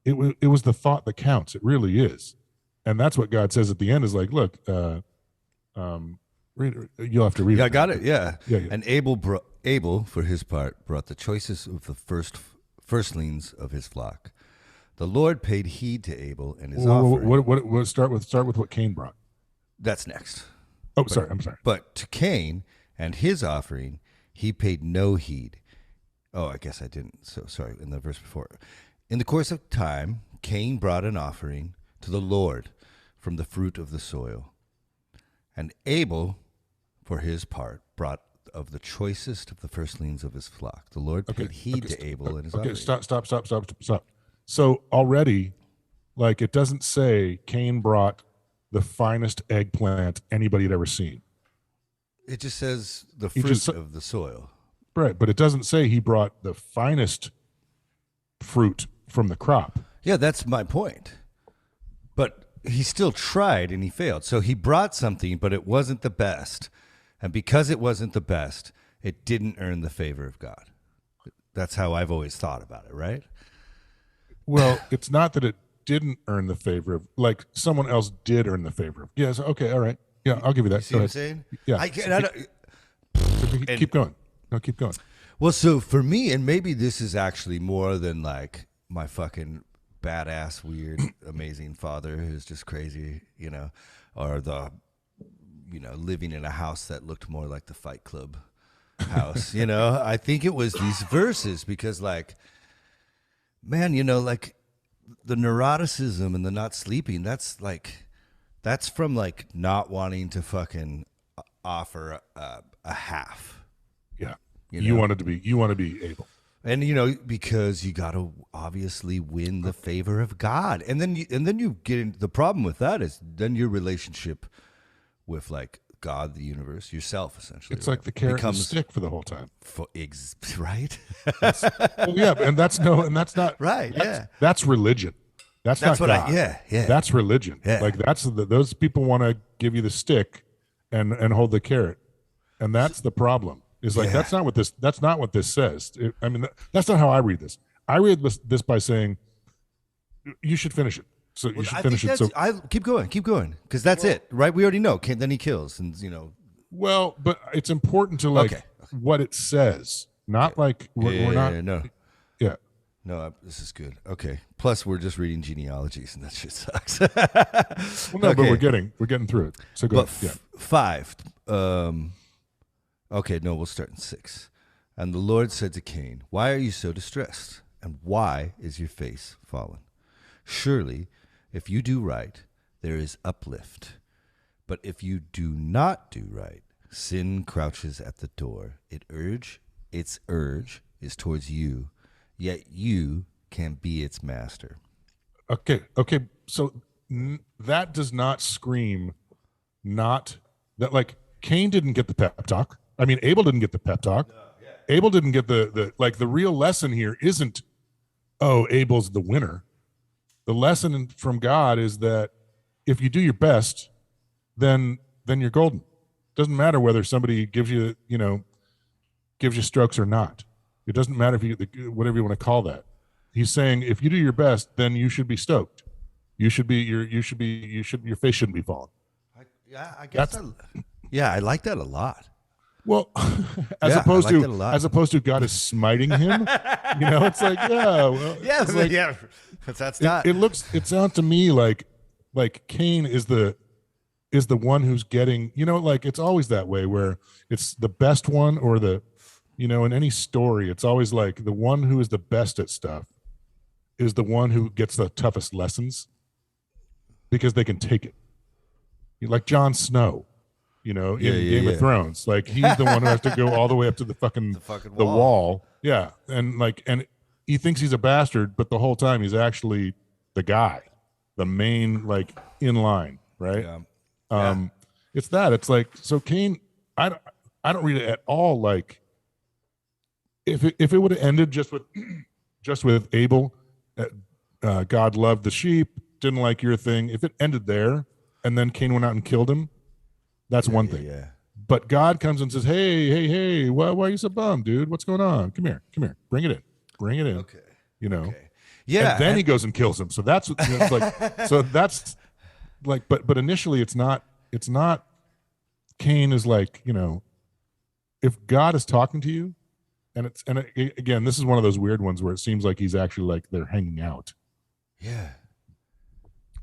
It was the thought that counts. It really is, and that's what God says at the end is like, look, you'll have to read. Yeah, I got it. Yeah. And Abel, for his part, brought the choicest of the firstlings of his flock. The Lord paid heed to Abel and his offering. What start with what Cain brought. That's next. Oh, sorry. I'm sorry. But to Cain and his offering, he paid no heed. Oh, I guess I didn't. So sorry. In the verse before, in the course of time, Cain brought an offering to the Lord from the fruit of the soil, and Abel, for his part, brought of the choicest of the firstlings of his flock. The Lord paid heed to Abel and his offering. Stop. So already, like, it doesn't say Cain brought the finest eggplant anybody had ever seen. It just says the fruit of the soil. Right, but it doesn't say he brought the finest fruit from the crop. Yeah, that's my point. But he still tried and he failed. So he brought something, but it wasn't the best. And because it wasn't the best, it didn't earn the favor of God. That's how I've always thought about it, right? Well, it's not that it didn't earn the favor of, like, someone else did earn the favor of. Yes, okay, all right. Yeah, I'll give you that. You see what I'm saying? Yeah. Keep going. No, keep going. Well, so for me, and maybe this is actually more than like my fucking badass, weird, amazing father who's just crazy, or the, living in a house that looked more like the Fight Club house, I think it was these verses because, like, man, like the neuroticism and the not sleeping, that's from like not wanting to fucking offer a half. Yeah. You want to be able. And because you got to obviously win the favor of God. And then you get in, the problem with that is then your relationship with like God, the universe, yourself, essentially. It's like the carrot and stick for the whole time. Right? Well, yeah, and that's not right. That's religion. That's not God. Yeah. That's religion. Yeah. Like those people want to give you the stick and hold the carrot, and that's the problem. Is like that's not what this says. That's not how I read this. I read this by saying you should finish it. So you should finish it. So I keep going, because that's it, right? We already know. Then he kills, and Well, but it's important to like what it says, not like we're not. No. Yeah. No, this is good. Okay. Plus, we're just reading genealogies, and that shit sucks. Well, no, but we're getting through it. So go. But 5. Okay, no, we'll start in 6. And the Lord said to Cain, "Why are you so distressed? And why is your face fallen? Surely, if you do right, there is uplift. But if you do not do right, sin crouches at the door. Its urge is towards you, yet you can be its master." Okay. So that does not scream not that like Cain didn't get the pep talk. I mean, Abel didn't get the pep talk. No, yeah. Abel didn't get the like the real lesson here isn't, oh, Abel's the winner. The lesson from God is that if you do your best, then you're golden. Doesn't matter whether somebody gives you strokes or not. It doesn't matter if you whatever you want to call that. He's saying if you do your best, then you should be stoked. Your face shouldn't be falling. I guess. I like that a lot. Well, as opposed to God is smiting him, it's like, that's not. It sounds to me like Cain is the one who's getting, like it's always that way where it's the best one or in any story, it's always like the one who is the best at stuff is the one who gets the toughest lessons because they can take it. Like Jon Snow. In Game of Thrones, like he's the one who has to go all the way up to the fucking wall. Yeah, and he thinks he's a bastard, but the whole time he's actually the guy, the main in line, right? Yeah. It's that. It's like so Cain. I don't read it at all. Like if it would have ended just with Abel, God loved the sheep, didn't like your thing. If it ended there, and then Cain went out and killed him. That's one thing. Yeah. But God comes and says, hey, why are you so bummed, dude? What's going on? Come here. Bring it in. Okay. Okay. Yeah. And then he goes and kills him. So that's but initially it's not Cain is like, if God is talking to you again, this is one of those weird ones where it seems like he's actually like they're hanging out. Yeah.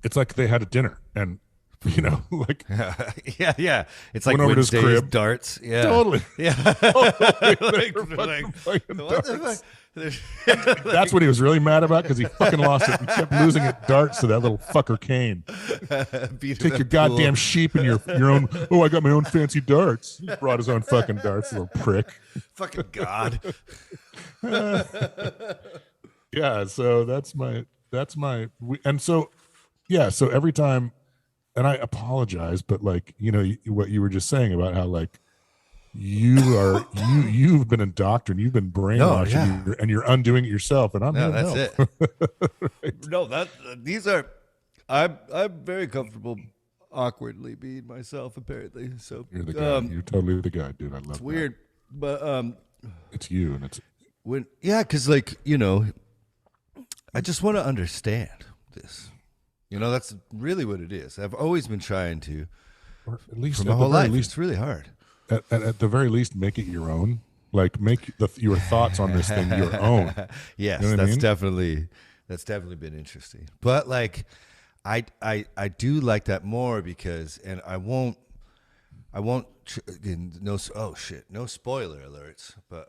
It's like they had a dinner and like yeah. It's like Wednesday's darts. Yeah, totally. Yeah, totally. What the fuck? That's what he was really mad about because he fucking lost it and kept losing at darts to that little fucker Cain. Take your goddamn sheep and your own. Oh, I got my own fancy darts. He brought his own fucking darts, little prick. Fucking God. Yeah. So that's my. And so, yeah. So every time. And I apologize, but what you were just saying about how you've been indoctrinated, you've been brainwashed, and you're undoing it yourself. And I'm that's it. Right. No, these are. I'm very comfortable awkwardly being myself. Apparently, so you're the guy. You're totally the guy, dude. I love. It's weird, but it's you, and it's because I just want to understand this. That's really what it is. I've always been trying to, or at least for my whole life. It's really hard. At the very least, make it your own. Like make your thoughts on this thing your own. Yes, that's definitely been interesting. But I do like that more because, and I won't. No, oh shit, no spoiler alerts. But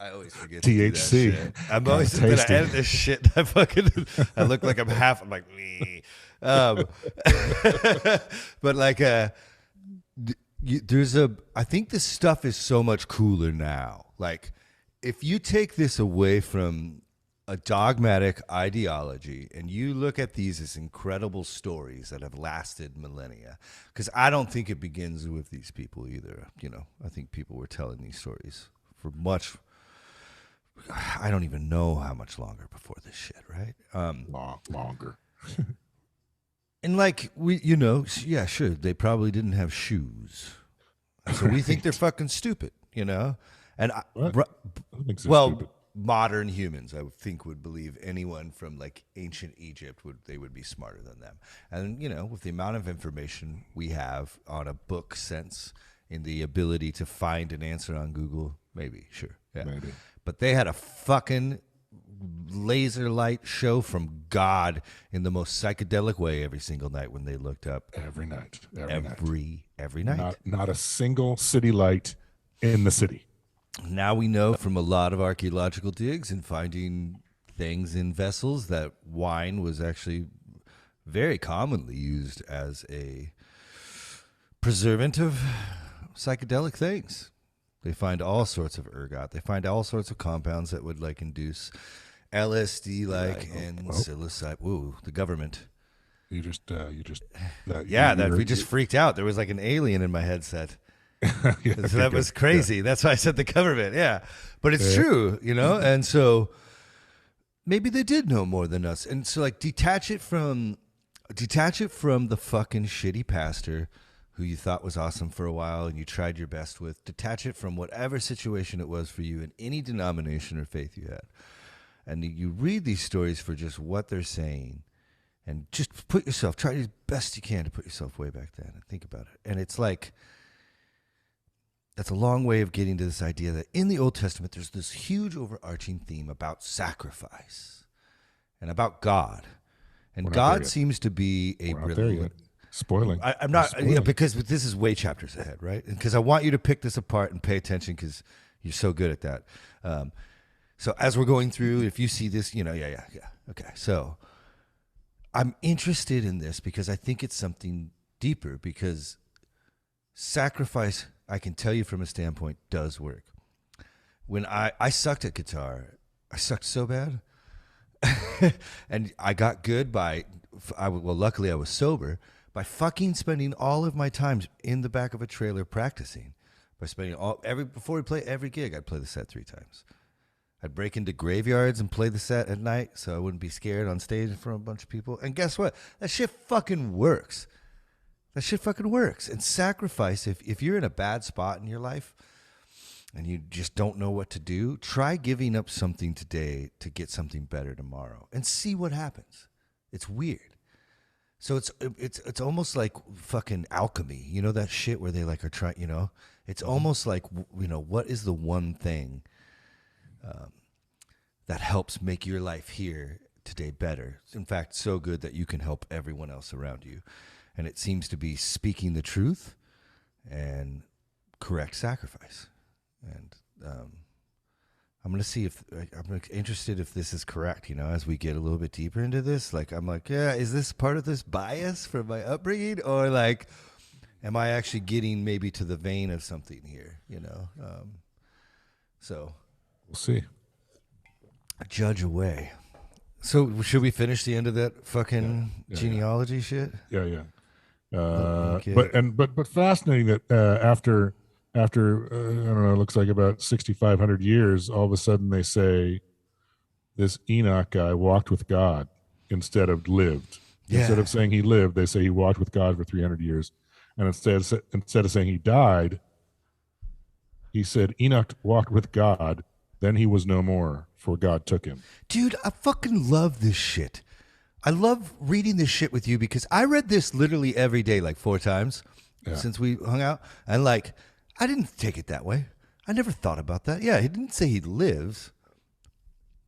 I always forget THC. To do that shit. I'm always going to edit this shit. I look like I'm half. I'm like me. But I think this stuff is so much cooler now. Like, if you take this away from a dogmatic ideology and you look at these as incredible stories that have lasted millennia, because I don't think it begins with these people either. I think people were telling these stories for much. I don't even know how much longer before this shit, right? Longer. And yeah, sure, they probably didn't have shoes, so we think they're fucking stupid, And I don't think so. Stupid. Modern humans, I would think, would believe anyone from ancient Egypt would be smarter than them, and with the amount of information we have on a book sense, in the ability to find an answer on Google, maybe, sure, yeah. Maybe. But they had a fucking laser light show from God in the most psychedelic way every single night when they looked up. Every night. Every night. Not a single city light in the city. Now we know from a lot of archaeological digs and finding things in vessels that wine was actually very commonly used as a preservant of psychedelic things. They find all sorts of ergot. They find all sorts of compounds that would like induce LSD and psilocybin. Ooh, the government. You just we just freaked out. There was like an alien in my headset. Yeah, So that was crazy. Yeah. That's why I said the government. Yeah. But it's true, you know? And so maybe they did know more than us. And so like detach it from the fucking shitty pastor who you thought was awesome for a while and you tried your best with. Detach it from whatever situation it was for you in any denomination or faith you had. And you read these stories for just what they're saying and just try as best you can to put yourself way back then and think about it. And it's like, that's a long way of getting to this idea that in the Old Testament, there's this huge overarching theme about sacrifice and about God. And God seems to be a brilliant. Spoiling. I'm not, because this is way chapters ahead, right? Because I want you to pick this apart and pay attention because you're so good at that. So as we're going through, if you see this, Okay. So I'm interested in this because I think it's something deeper because sacrifice, I can tell you from a standpoint, does work. When I sucked at guitar, I sucked so bad. And I got good luckily I was sober, by fucking spending all of my time in the back of a trailer practicing. By spending before we play every gig, I'd play the set 3 times. I'd break into graveyards and play the set at night so I wouldn't be scared on stage in front of a bunch of people. And guess what? That shit fucking works. And sacrifice, if you're in a bad spot in your life and you just don't know what to do, try giving up something today to get something better tomorrow and see what happens. It's weird. So it's almost like fucking alchemy. You know that shit where they like are trying, it's almost like, what is the one thing that helps make your life here today better? In fact, so good that you can help everyone else around you. And it seems to be speaking the truth and correct sacrifice. And I'm going to see I'm interested if this is correct, as we get a little bit deeper into this. Like, I'm like, yeah, is this part of this bias from my upbringing? Or like, am I actually getting maybe to the vein of something here, So. We'll see. Judge away. So should we finish the end of that fucking genealogy shit? Yeah. Okay. But fascinating that after I don't know, it looks like about 6,500 years, all of a sudden they say this Enoch guy walked with God instead of lived. Yeah. Instead of saying he lived, they say he walked with God for 300 years. And instead of saying he died, he said Enoch walked with God, then he was no more, for God took him. Dude, I fucking love this shit. I love reading this shit with you because I read this literally every day, like 4 times since we hung out. And like, I didn't take it that way. I never thought about that. Yeah, he didn't say he lives.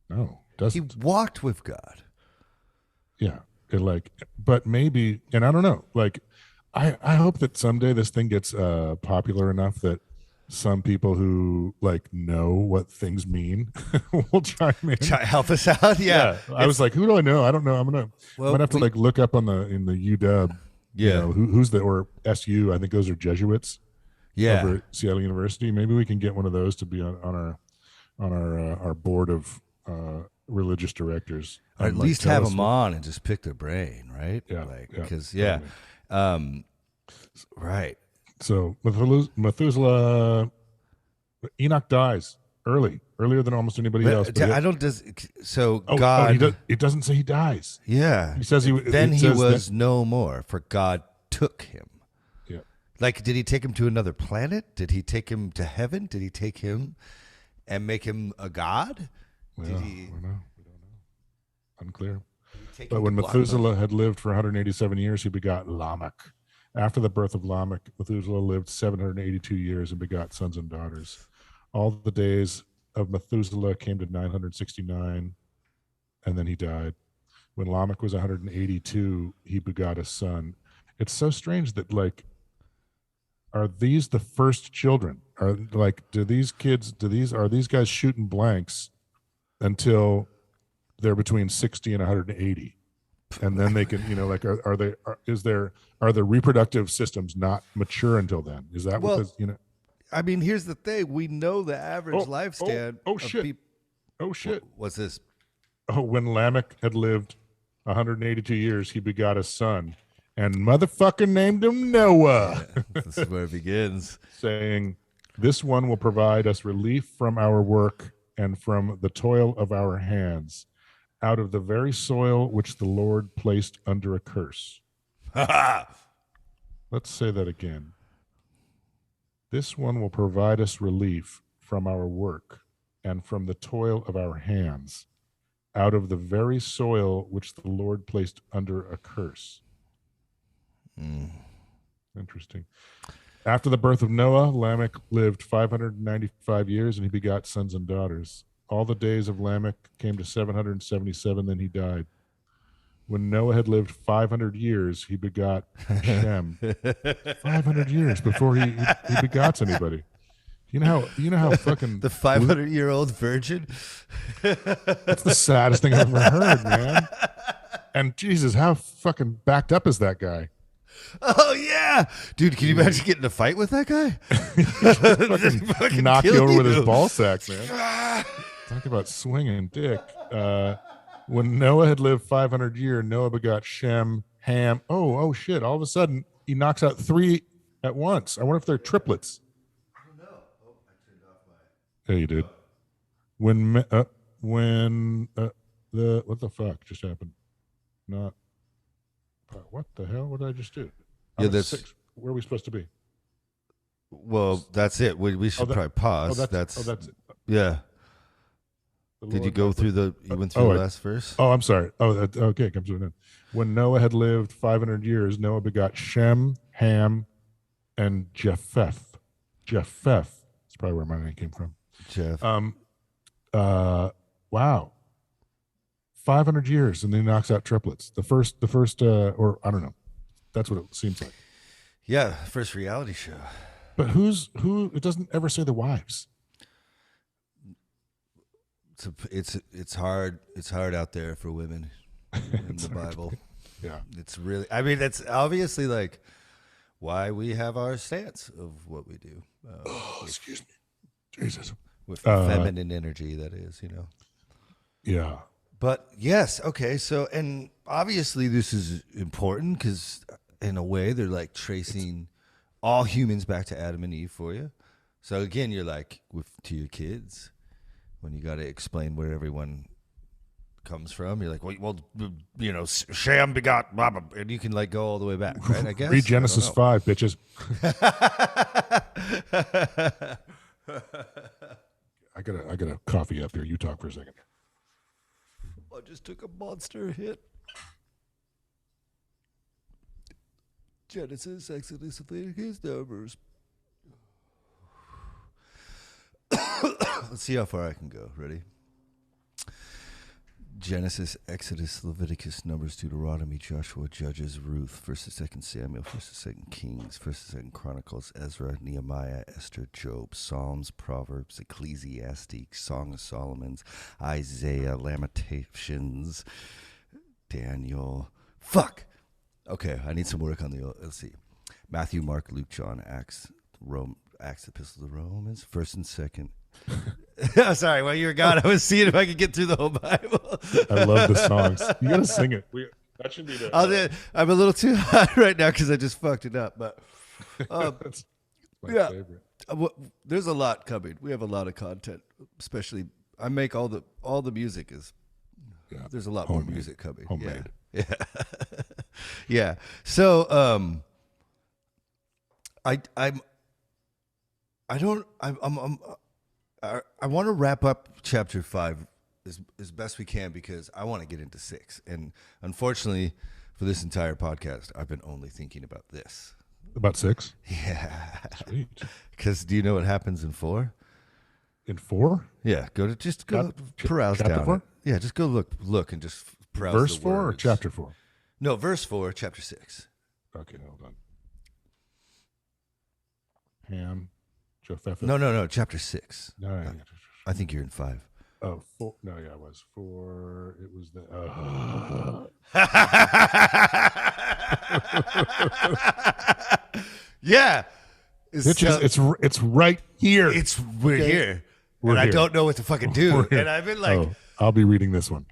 No, doesn't. He walked with God. Yeah. But maybe, and I don't know, like, I hope that someday this thing gets popular enough that some people who like know what things mean will chime in. Help us out. Yeah. I was like, who do I know? I don't know. I'm gonna have to like look up in the UW. Yeah. Who's or SU? I think those are Jesuits. Yeah. Over at Seattle University. Maybe we can get one of those to be on our board of religious directors. Or at least have them on and just pick their brain, right? Yeah. Because right. So Methuselah, Enoch dies earlier than almost anybody else. God. It doesn't say he dies. Yeah. He says he was no more, for God took him. Yeah. Like, did he take him to another planet? Did he take him to heaven? Did he take him and make him a god? Well, we don't know. Unclear. But when Methuselah had lived for 187 years, he begot Lamech. After the birth of Lamech, Methuselah lived 782 years and begot sons and daughters. All the days of Methuselah came to 969, and then he died. When Lamech was 182, he begot a son. It's so strange that, like, are these the first children? Are like, are these guys shooting blanks until they're between 60 and 180? And then they can, like, are the reproductive systems not mature until then? Is that what this, I mean, here's the thing. We know the average lifespan. Oh shit. What's this? Oh, when Lamech had lived 182 years, he begot a son, and motherfucker named him Noah. Yeah, this is where it begins. Saying, this one will provide us relief from our work and from the toil of our hands, out of the very soil which the Lord placed under a curse. Let's say that again. This one will provide us relief from our work and from the toil of our hands, out of the very soil which the Lord placed under a curse. Interesting. After the birth of Noah, Lamech lived 595 years, and he begot sons and daughters. All the days of Lamech came to 777, then he died. When Noah had lived 500 years, he begot Shem. 500 years before he begots anybody. You know how fucking the 500-year-old virgin. That's the saddest thing I've ever heard, man. And Jesus, how fucking backed up is that guy? Oh yeah, dude! Can you imagine getting in a fight with that guy? fucking knock you over with his ball sack, man. Talk about swinging dick. When Noah had lived 500 years, Noah begot Shem, Ham. Oh shit! All of a sudden, he knocks out 3 at once. I wonder if they're triplets. I don't know. Oh, I turned off my. Yeah, you did. What the fuck just happened? What the hell? What did I just do? Yeah, that's 6. Where are we supposed to be? Well, that's it. We should probably pause. That's it. Yeah. Did you go through you went through the last verse? Oh, I'm sorry. Okay, comes to an end. When Noah had lived 500 years, Noah begot Shem, Ham, and Japheth. Japheth. That's probably where my name came from. Jeff. Wow. 500 years, and then he knocks out triplets. The first, or I don't know. That's what it seems like. Yeah, first reality show. But who? It doesn't ever say the wives. It's hard. It's hard out there for women in the Bible. Yeah, it's really. I mean, that's obviously like why we have our stance of what we do. Excuse me, Jesus. With feminine energy, that is, Yeah. But yes, okay. So, and obviously this is important because in a way they're like tracing all humans back to Adam and Eve for you. So again, you're like to your kids when you got to explain where everyone comes from. You're like, well, Shem begot blah, blah, and you can like go all the way back, right? I guess. Read Genesis 5, bitches. I got a coffee up here. You talk for a second. I just took a monster hit. Genesis, Exodus, Leviticus, Numbers. Let's see how far I can go. Ready? Genesis, Exodus, Leviticus, Numbers, Deuteronomy, Joshua, Judges, Ruth, 1st and 2nd Samuel, 1st and 2nd Kings, 1st and 2nd Chronicles, Ezra, Nehemiah, Esther, Job, Psalms, Proverbs, Ecclesiastes, Song of Solomon, Isaiah, Lamentations, Daniel. Fuck! Okay, I need some work on the, let's see. Matthew, Mark, Luke, John, Acts, Epistles of the Romans, 1st and 2nd. Sorry, while you were gone, I was seeing if I could get through the whole Bible. I love the songs. You gotta sing it. That should be the. I'm a little too hot right now because I just fucked it up. But that's my favorite. There's a lot coming. We have a lot of content, especially. I make all the music is. Yeah, there's a lot more music coming. Homemade. Yeah. Yeah. So I want to wrap up chapter 5 as best we can because I want to get into 6. And unfortunately, for this entire podcast, I've been only thinking about this. About 6? Yeah. Sweet. Because do you know what happens in 4? In 4? Yeah, go peruse chapter down 4? it. Yeah, just go look and just peruse Verse the 4 or words. chapter 4? No, verse 4, chapter 6. Okay, hold on. Ham, Japheth. No, chapter 6. No, I think you're in 5. Oh, 4. No, yeah, it was 4. It was the. Yeah. It's right here. We're here. And I don't know what to fucking do. And I've been like, I'll be reading this one.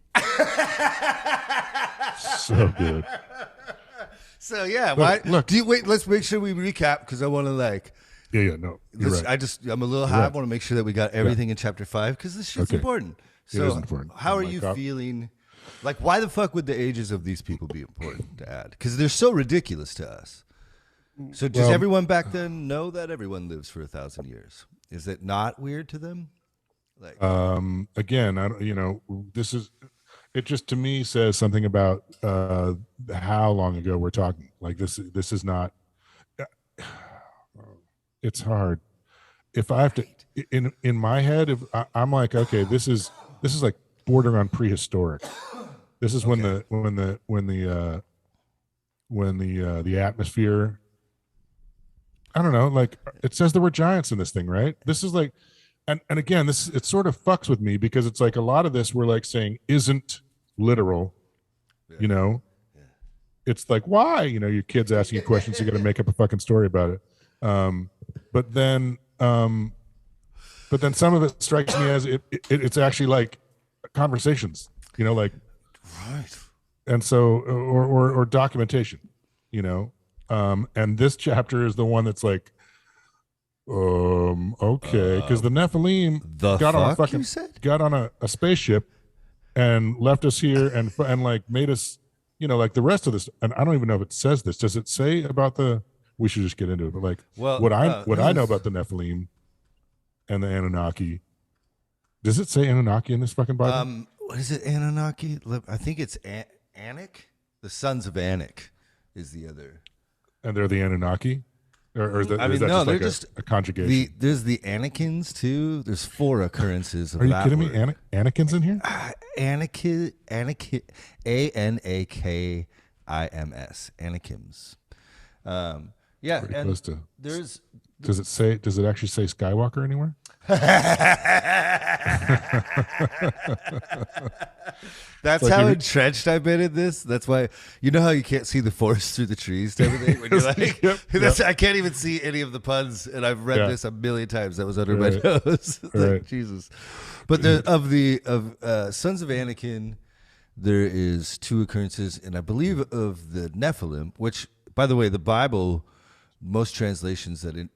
So good. So yeah, Look. let's make sure we recap because I want to like. Yeah, no, you're right. I'm a little high. I want to make sure that we got everything in chapter 5 because this shit's important. So it is important. How are you feeling? Like, why the fuck would the ages of these people be important to add? Because they're so ridiculous to us. So does everyone back then know that everyone lives for 1,000 years? Is it not weird to them? Like, again, this is. It just to me says something about how long ago we're talking. Like this is not. It's hard. If I have to, in my head, if I'm like, okay, this is like bordering on prehistoric. This is when the atmosphere. I don't know. Like it says there were giants in this thing, right? This is like, and again, it sort of fucks with me because it's like a lot of this we're like saying isn't literal. Yeah. It's like why your kids asking you questions, you got to make up a fucking story about it. But then some of it strikes me as it's actually like conversations, like right. And so or documentation, and this chapter is the one that's like, okay, because the Nephilim got on a spaceship and left us here and like made us, like the rest of this. And I don't even know if it says this. Does it say about we should just get into it. But like what I know about the Nephilim and the Anunnaki. Does it say Anunnaki in this fucking Bible? What is it? Anunnaki? I think it's Anak. The sons of Anak is the other. And they're the Anunnaki? Or is that they're just a conjugation? There's the Anakins too. There's 4 occurrences of that. Are you kidding me? Anakin's in here? Anakin, Anakims. Anakims. Yeah, pretty and close to. Does it actually say Skywalker anywhere? That's like how entrenched I've been in this. That's why how you can't see the forest through the trees type of thing. When you're like, I can't even see any of the puns, and I've read this a million times. That was under my nose. Like, Jesus. But of Sons of Anakin, there is 2 occurrences, and I believe of the Nephilim, which, by the way, the Bible, most translations that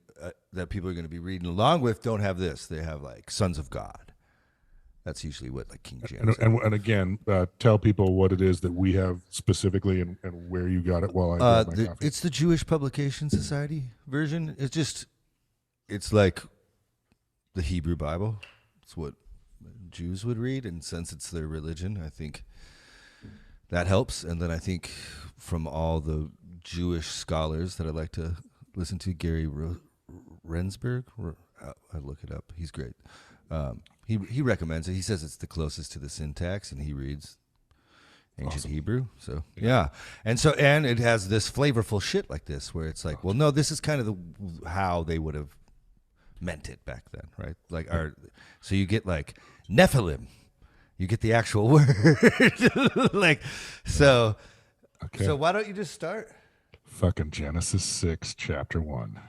people are going to be reading along with don't have this. They have like sons of God. That's usually what like King James. And again, tell people what it is that we have specifically and where you got it while I grab my coffee. It's the Jewish Publication Society version. It's like the Hebrew Bible. It's what Jews would read, and since it's their religion, I think that helps. And then I think from all the Jewish scholars that I like to listen to, Gary Rensburg, I look it up. He's great. He recommends it. He says it's the closest to the syntax, and he reads ancient Hebrew. So yeah, and it has this flavorful shit like this, where it's like, well, no, this is kind of how they would have meant it back then, right? Like so you get like Nephilim, you get the actual word, like so. Okay. So why don't you just start? Fucking Genesis 6, chapter 1.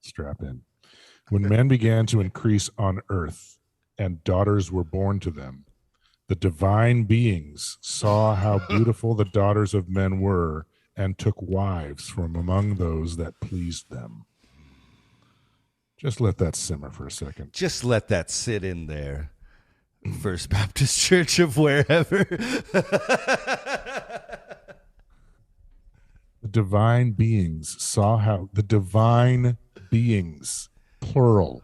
Strap in. When men began to increase on earth and daughters were born to them, the divine beings saw how beautiful the daughters of men were and took wives from among those that pleased them. Just let that simmer for a second. Just let that sit in there. First Baptist Church of wherever. The divine beings saw how the divine beings, plural.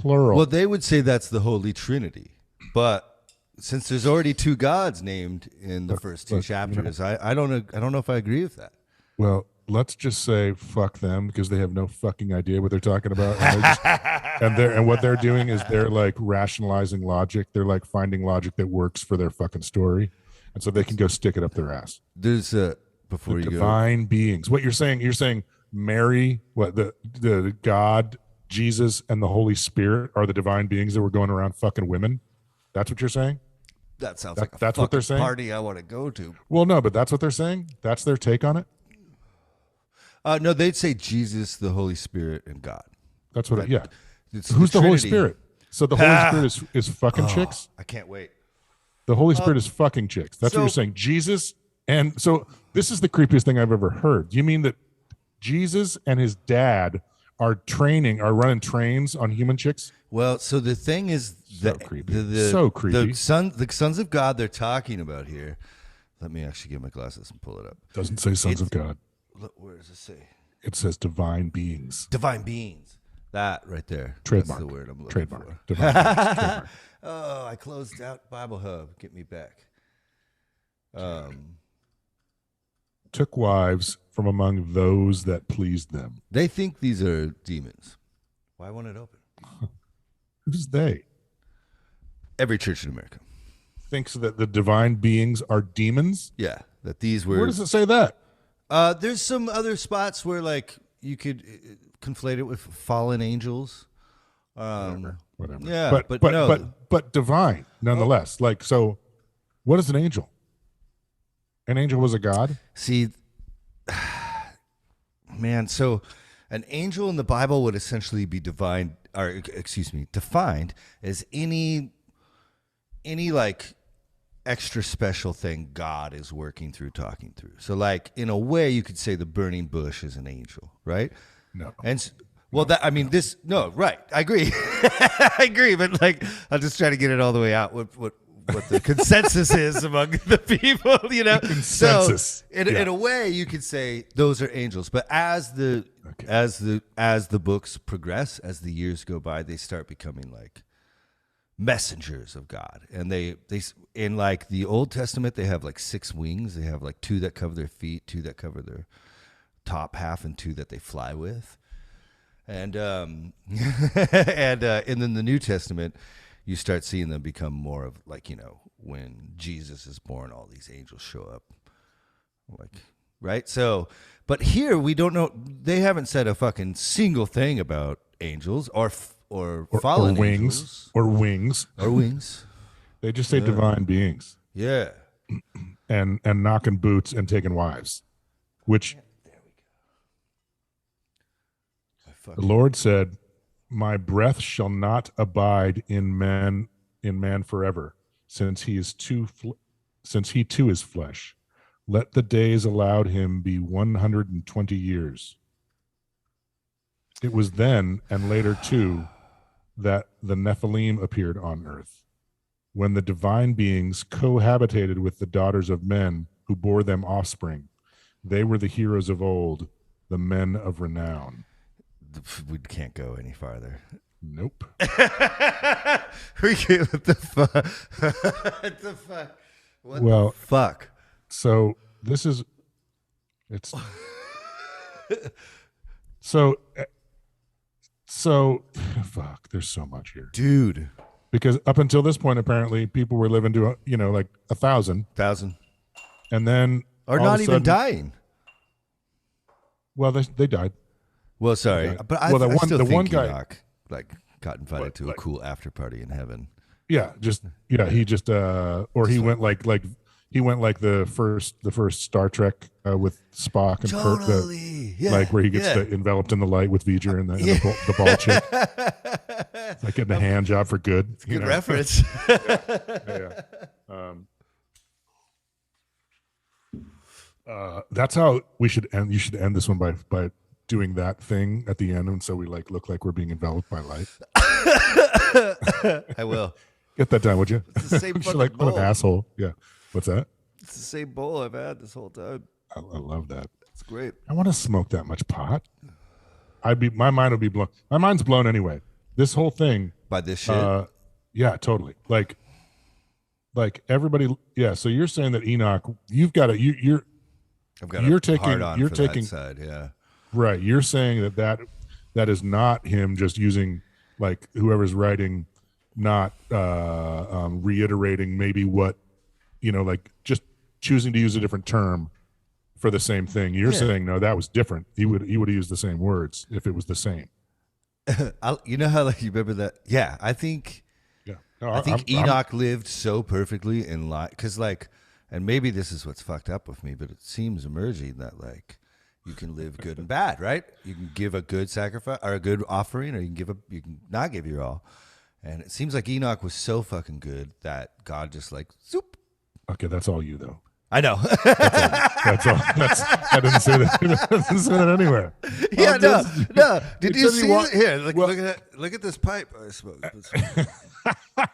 Well, they would say that's the Holy Trinity, but since there's already 2 gods named in the first 2 chapters, I don't know if I agree with that. Well, let's just say fuck them because they have no fucking idea what they're talking about, and what they're doing is they're like rationalizing logic. They're like finding logic that works for their fucking story, and so they can go stick it up their ass. There's before you divine beings. What you're saying Mary, what the God, Jesus, and the Holy Spirit are the divine beings that were going around fucking women. That's what you're saying? That sounds that's what they're saying. Party I want to go to. Well, no, but that's what they're saying. That's their take on it. No, they'd say Jesus, the Holy Spirit, and God. That's what. Who's the Holy Spirit? So the Holy Spirit is fucking chicks. I can't wait. The Holy Spirit is fucking chicks. That's what you're saying. Jesus, and so this is the creepiest thing I've ever heard. You mean that Jesus and his dad are running trains on human chicks? Well, so the thing is that so creepy. The sons of God they're talking about here. Let me actually get my glasses and pull it up. Doesn't say sons of God. Look, where does it say? It says divine beings. Divine beings. That right there. Trademark. That's the word I'm looking Trademark. for. Divine beings. Trademark. Oh, I closed out Bible Hub. Get me back. Took wives from among those that pleased them. They think these are demons. Why won't it open? Who's they? Every church in America thinks that the divine beings are demons. Yeah, that these were. Where does it say that? There's some other spots where like you could conflate it with fallen angels. Whatever. Yeah, but divine nonetheless. Like, so what is an angel? An angel was a god? See, man, so an angel in the Bible would essentially be defined as any like extra special thing God is working through, talking through. So like in a way you could say the burning bush is an angel, right? No. And right. I agree. I agree, but like I'll just try to get it all the way out. What the consensus is among the people, you know. Consensus. So in a way, you could say those are angels. But as the books progress, as the years go by, they start becoming like messengers of God. And they in like the Old Testament, they have like 6 wings. They have like 2 that cover their feet, 2 that cover their top half, and 2 that they fly with. And and in the New Testament, you start seeing them become more of like, you know, when Jesus is born, all these angels show up. Like, right? So, but here we don't know. They haven't said a fucking single thing about angels or fallen wings angels. Or wings. They just say divine beings. Yeah. And knocking boots and taking wives, which the Lord said, my breath shall not abide in man forever, since he too is flesh. Let the days allowed him be 120 years. It was then and later too that the Nephilim appeared on earth, when the divine beings cohabitated with the daughters of men who bore them offspring. They were the heroes of old, the men of renown. We can't go any farther. Nope. What the fuck? What the fuck? What the fuck? So this is, it's, so fuck, there's so much here. Dude. Because up until this point, apparently people were living to, like 1,000. And then. Or not even dying. Well, they died. Well, sorry, but I still think one guy Enoch, like got invited to a cool after party in heaven. Yeah, he just he went like the first Star Trek with Spock and Kirk, like where he gets enveloped in the light with V'ger and the ball chick. It's like getting a hand job for good. It's a good reference. That's how we should end. You should end this one by doing that thing at the end, and so we like look like we're being enveloped by light. I will. Get that done, would you? It's the same fucking like, bowl. What an asshole. Yeah. What's that? It's the same bowl I've had this whole time. I love that. It's great. I want to smoke that much pot. My mind would be blown. My mind's blown anyway. This whole thing. By this shit? Yeah, totally. Like everybody. Yeah. So you're saying that Enoch, you've got to, you're I've got you're a taking hard on you're for taking that side, yeah. right. You're saying that is not him just using, like, whoever's writing, not reiterating maybe what, like just choosing to use a different term for the same thing. You're saying no, that was different. He would have used the same words if it was the same. You know how, like, you remember that? Yeah, I think. Yeah, no, I think Enoch lived so perfectly in line, because, like, and maybe this is what's fucked up with me, but it seems emerging that, like, you can live good and bad, right? You can give a good sacrifice or a good offering, or you can not give your all. And it seems like Enoch was so fucking good that God just, like, zoop. Okay, that's all you though. I know. That's all. I didn't say that. I didn't say that anywhere. Yeah, no. Did you see it? Here, look at this pipe I smoked. But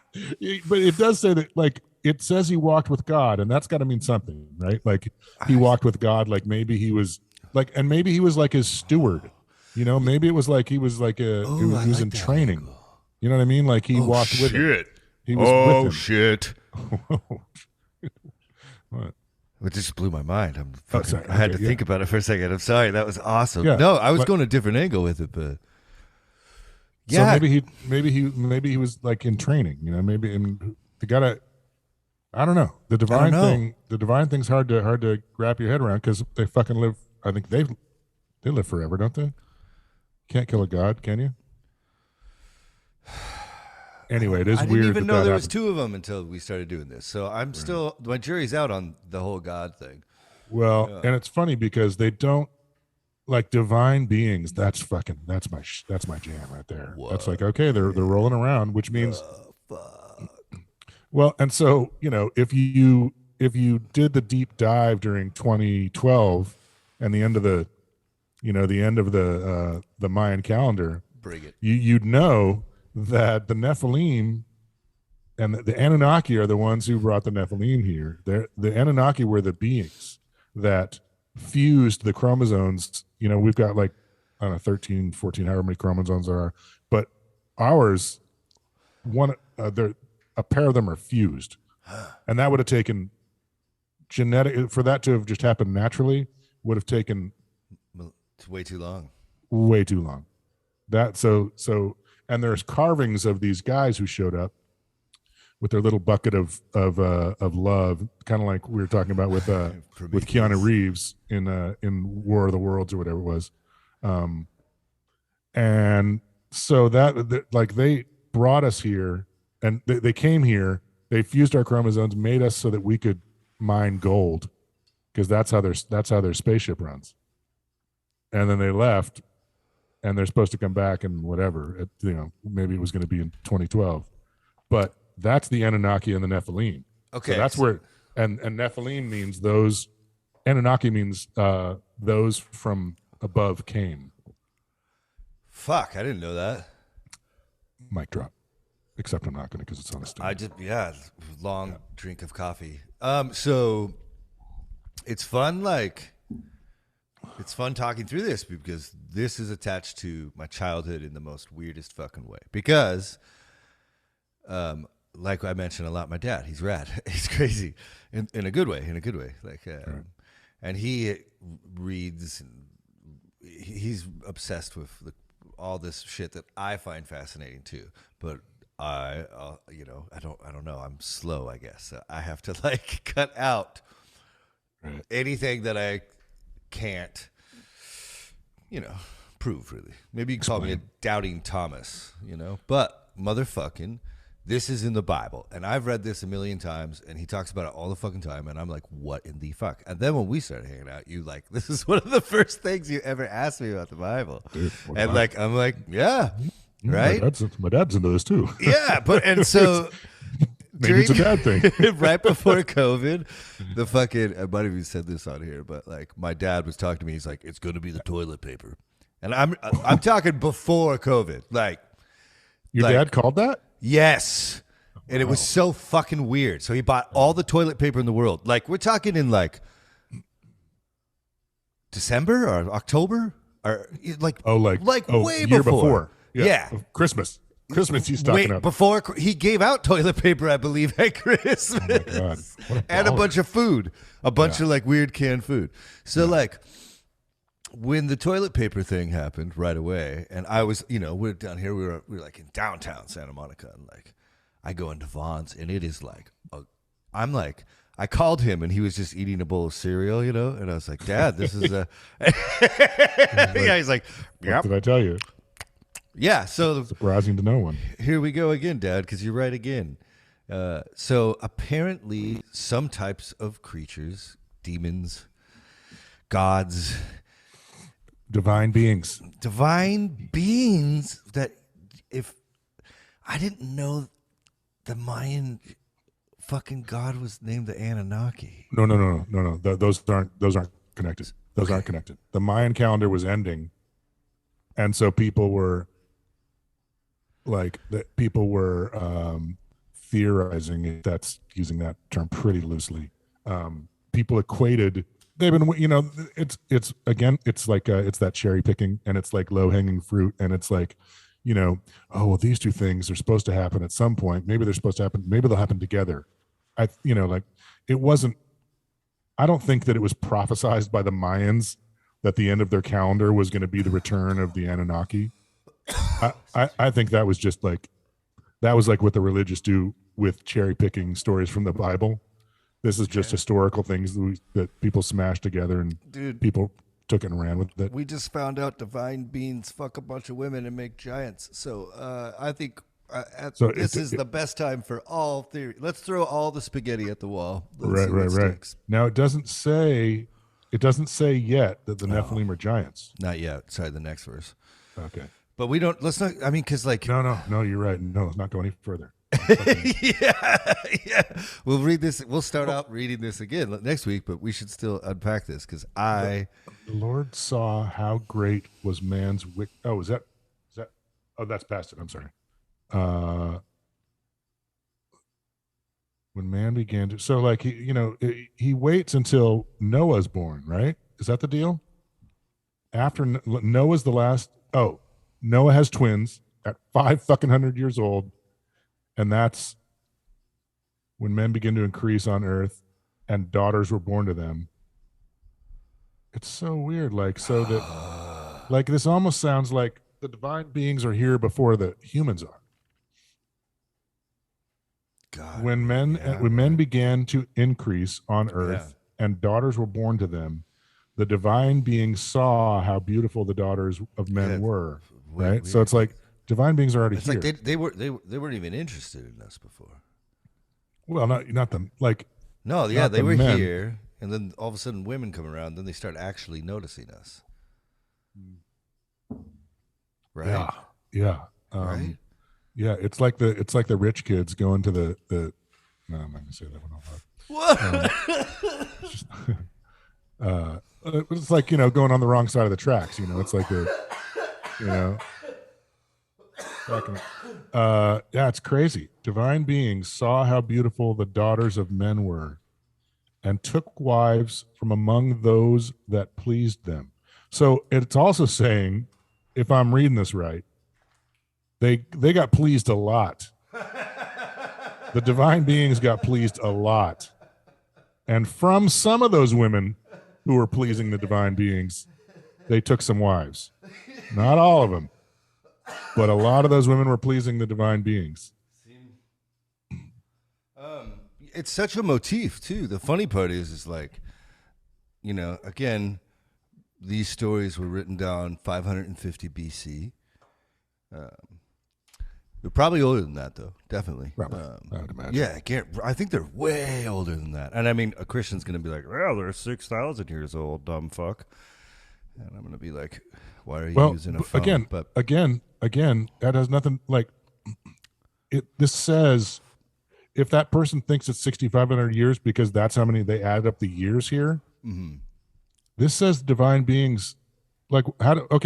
it does say that, like, it says he walked with God, and that's got to mean something, right? Like, he walked with God, like maybe he was like, and maybe he was like his steward. Maybe it was like he was like he was in training. Angle. You know what I mean? Like he walked with him. He was with him. Shit. What? It just blew my mind. Sorry. I had to think about it for a second. I'm sorry. That was awesome. Yeah, no, I was going a different angle with it, but yeah. So maybe he was like in training. Maybe they gotta. I don't know. The divine thing's hard to wrap your head around, because they fucking live. I think they live forever, don't they? Can't kill a god, can you? Anyway, it is weird. I didn't even know there was two of them until we started doing this. So I'm still, my jury's out on the whole God thing. Well, and it's funny because they don't, like, divine beings. That's my jam right there. What? That's like, okay, they're rolling around, which means. Well, and so if you did the deep dive during 2012 and the end of the Mayan calendar, bring it. You'd know that the Nephilim and the Anunnaki are the ones who brought the Nephilim here. The Anunnaki were the beings that fused the chromosomes. We've got, like, I don't know, 13, 14, however many chromosomes there are, but ours, a pair of them are fused, and that would have taken for that to have just happened naturally would have taken way too long. Way too long. And there's carvings of these guys who showed up with their little bucket of love, kind of like we were talking about with Keanu Reeves in War of the Worlds or whatever it was, and so that like they brought us here, and they came here, they fused our chromosomes, made us so that we could mine gold, because that's how their spaceship runs, and then they left. And they're supposed to come back and whatever, maybe it was going to be in 2012, but that's the Anunnaki and the Nephilim. Okay, so that's where, and Nephilim means those. Anunnaki means those from above came. Fuck, I didn't know that. Mic drop. Except I'm not going to, because it's on a stand. Long drink of coffee. So it's fun, like. It's fun talking through this, because this is attached to my childhood in the most weirdest fucking way. Because, like I mentioned a lot, my dad, he's rad. He's crazy in a good way, Like, right. And he reads, and he's obsessed with all this shit that I find fascinating too. But I don't know. I'm slow, I guess. So I have to, like, cut out anything that I can't, prove, really. Maybe you can call me a doubting Thomas, but motherfucking, this is in the Bible, and I've read this a million times, and he talks about it all the fucking time, and I'm like, what in the fuck? And then when we started hanging out, this is one of the first things you ever asked me about the Bible. Dude, and like, I'm like, yeah, right? My dad's into this too. Yeah, and so maybe it's a bad thing. Right before COVID, the fucking, I might have even said this on here, but like, my dad was talking to me. He's like, it's going to be the toilet paper. And I'm talking before COVID. Like, your dad called that? Yes. And it was so fucking weird. So he bought all the toilet paper in the world. Like, we're talking in like December or October, or like way year before. Yeah. Christmas. Christmas he's stocking Wait, up. before he gave out toilet paper, I believe, at Christmas. Oh my God. What And a bunch of food, a bunch of like weird canned food. So like when the toilet paper thing happened right away, and I was, we're down here, we were like in downtown Santa Monica, and like I go into Vaughn's, and it is like, I called him, and he was just eating a bowl of cereal, and I was like, Dad, this is a. Yeah, he's like, What did I tell you? Yeah, so Surprising to no one. here we go again, Dad, because you're right again. So apparently, some types of creatures, demons, gods, Divine beings. that if I didn't know the Mayan fucking god was named the Anunnaki. No. Those aren't connected. Those aren't connected. The Mayan calendar was ending, and so people were theorizing, if that's using that term pretty loosely. People equated. They've been, it's again, it's like it's that cherry picking, and it's like low hanging fruit, and it's like, oh well, these two things are supposed to happen at some point. Maybe they're supposed to happen. Maybe they'll happen together. Like it wasn't. I don't think that it was prophesized by the Mayans that the end of their calendar was going to be the return of the Anunnaki. I think that was just like, that was like what the religious do with cherry picking stories from the Bible. This is just historical things that people smashed together, and people took it and ran with it. We just found out divine beings fuck a bunch of women and make giants. So I think this is the best time for all theory. Let's throw all the spaghetti at the wall. Right. Now it doesn't say yet that the Nephilim are giants. Not yet. Sorry, the next verse. Okay. But we don't. Let's not. I mean, because like. No. You're right. No, let's not go any further. Yeah. We'll read this. We'll start out reading this again next week, but we should still unpack this because the Lord saw how great was man's wick. Oh, is that? Oh, that's past it. I'm sorry. When man began to, so like he waits until Noah's born, right? Is that the deal? After Noah's the last. Oh, Noah has twins at 500 years old. And that's when men begin to increase on earth and daughters were born to them. It's so weird. Like, so that, like, this almost sounds like the divine beings are here before the humans are. God, when men began to increase on earth and daughters were born to them, the divine beings saw how beautiful the daughters of men were. Right. Weird. So it's like, divine beings are already here. Like they weren't even interested in us before. Well, not them. Like no, yeah, they were here, and then all of a sudden, women come around. Then they start actually noticing us. Right. Yeah. Right. Yeah. It's like the rich kids going to the. No, I'm not gonna say that one out loud. It's like going on the wrong side of the tracks. It's like it's crazy. Divine beings saw how beautiful the daughters of men were and took wives from among those that pleased them. So it's also saying, if I'm reading this right, they got pleased a lot. The divine beings got pleased a lot. And from some of those women who were pleasing the divine beings, they took some wives. Not all of them. But a lot of those women were pleasing the divine beings. It's such a motif, too. The funny part is like, again, these stories were written down 550 BC. They're probably older than that, though. Definitely. Probably, I would imagine. Yeah, I think they're way older than that. And I mean, a Christian's going to be like, well, they're 6,000 years old, dumb fuck. And I'm going to be like, why are you using a phone? Again, that has nothing, like, this says, if that person thinks it's 6,500 years because that's how many they added up the years here, this says divine beings, like,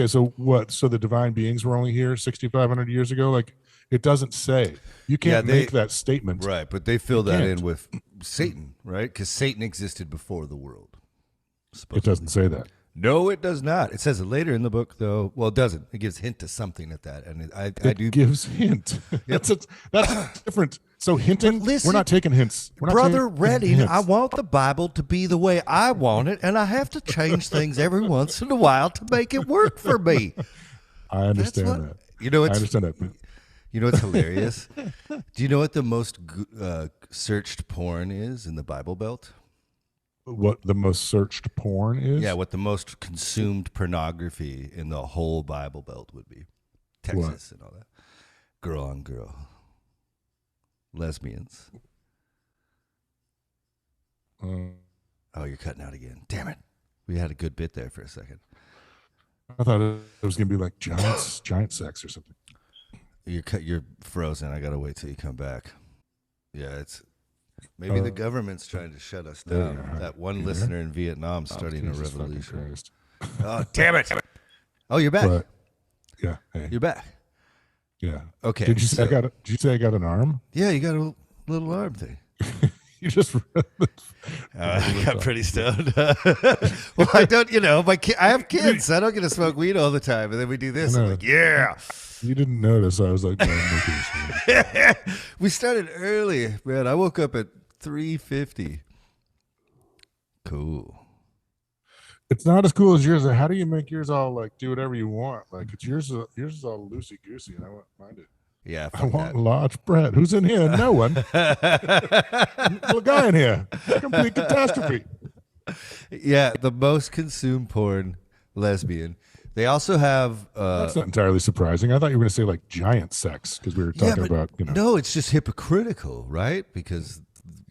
so what? So the divine beings were only here 6,500 years ago? Like, it doesn't say. You can't make that statement. Right, but they fill that in with Satan, right? Because Satan existed before the world. It doesn't say that. No, it does not. It says it later in the book, though. Well, it doesn't. It gives hint to something at that, and I do. Gives hint. Yep. That's different. So hinting, listen, we're not taking hints. Brother Redding, I want the Bible to be the way I want it, and I have to change things every once in a while to make it work for me. I understand that. I understand that. You know what's hilarious? Do you know what the most searched porn is in the Bible Belt? What the most searched porn is? Yeah, what the most consumed pornography in the whole Bible Belt would be. Texas and all that. Girl on girl. Lesbians. Oh, you're cutting out again. Damn it. We had a good bit there for a second. I thought it was going to be like giant sex or something. You're frozen. I got to wait till you come back. Yeah, it's... Maybe the government's trying to shut us down. That one listener in Vietnam starting a revolution. Oh, damn it. Oh, you're back. But, yeah. Hey. You're back. Yeah. Okay. Did you say I got an arm? Yeah, you got a little arm thing. You just I got pretty stoned. Well, I don't, I have kids. I don't get to smoke weed all the time. And then we do this. I'm like, yeah. You didn't notice. I was like, we started early, man. I woke up at 3:50. Cool. It's not as cool as yours. How do you make yours all like do whatever you want? Like it's yours is all loosey goosey, and I want mine to. Yeah, I want large bread. Who's in here? No one. Little guy in here. Complete catastrophe. Yeah, the most consumed porn lesbian. They also have. That's not entirely surprising. I thought you were going to say like giant sex because we were talking about. No, it's just hypocritical, right? Because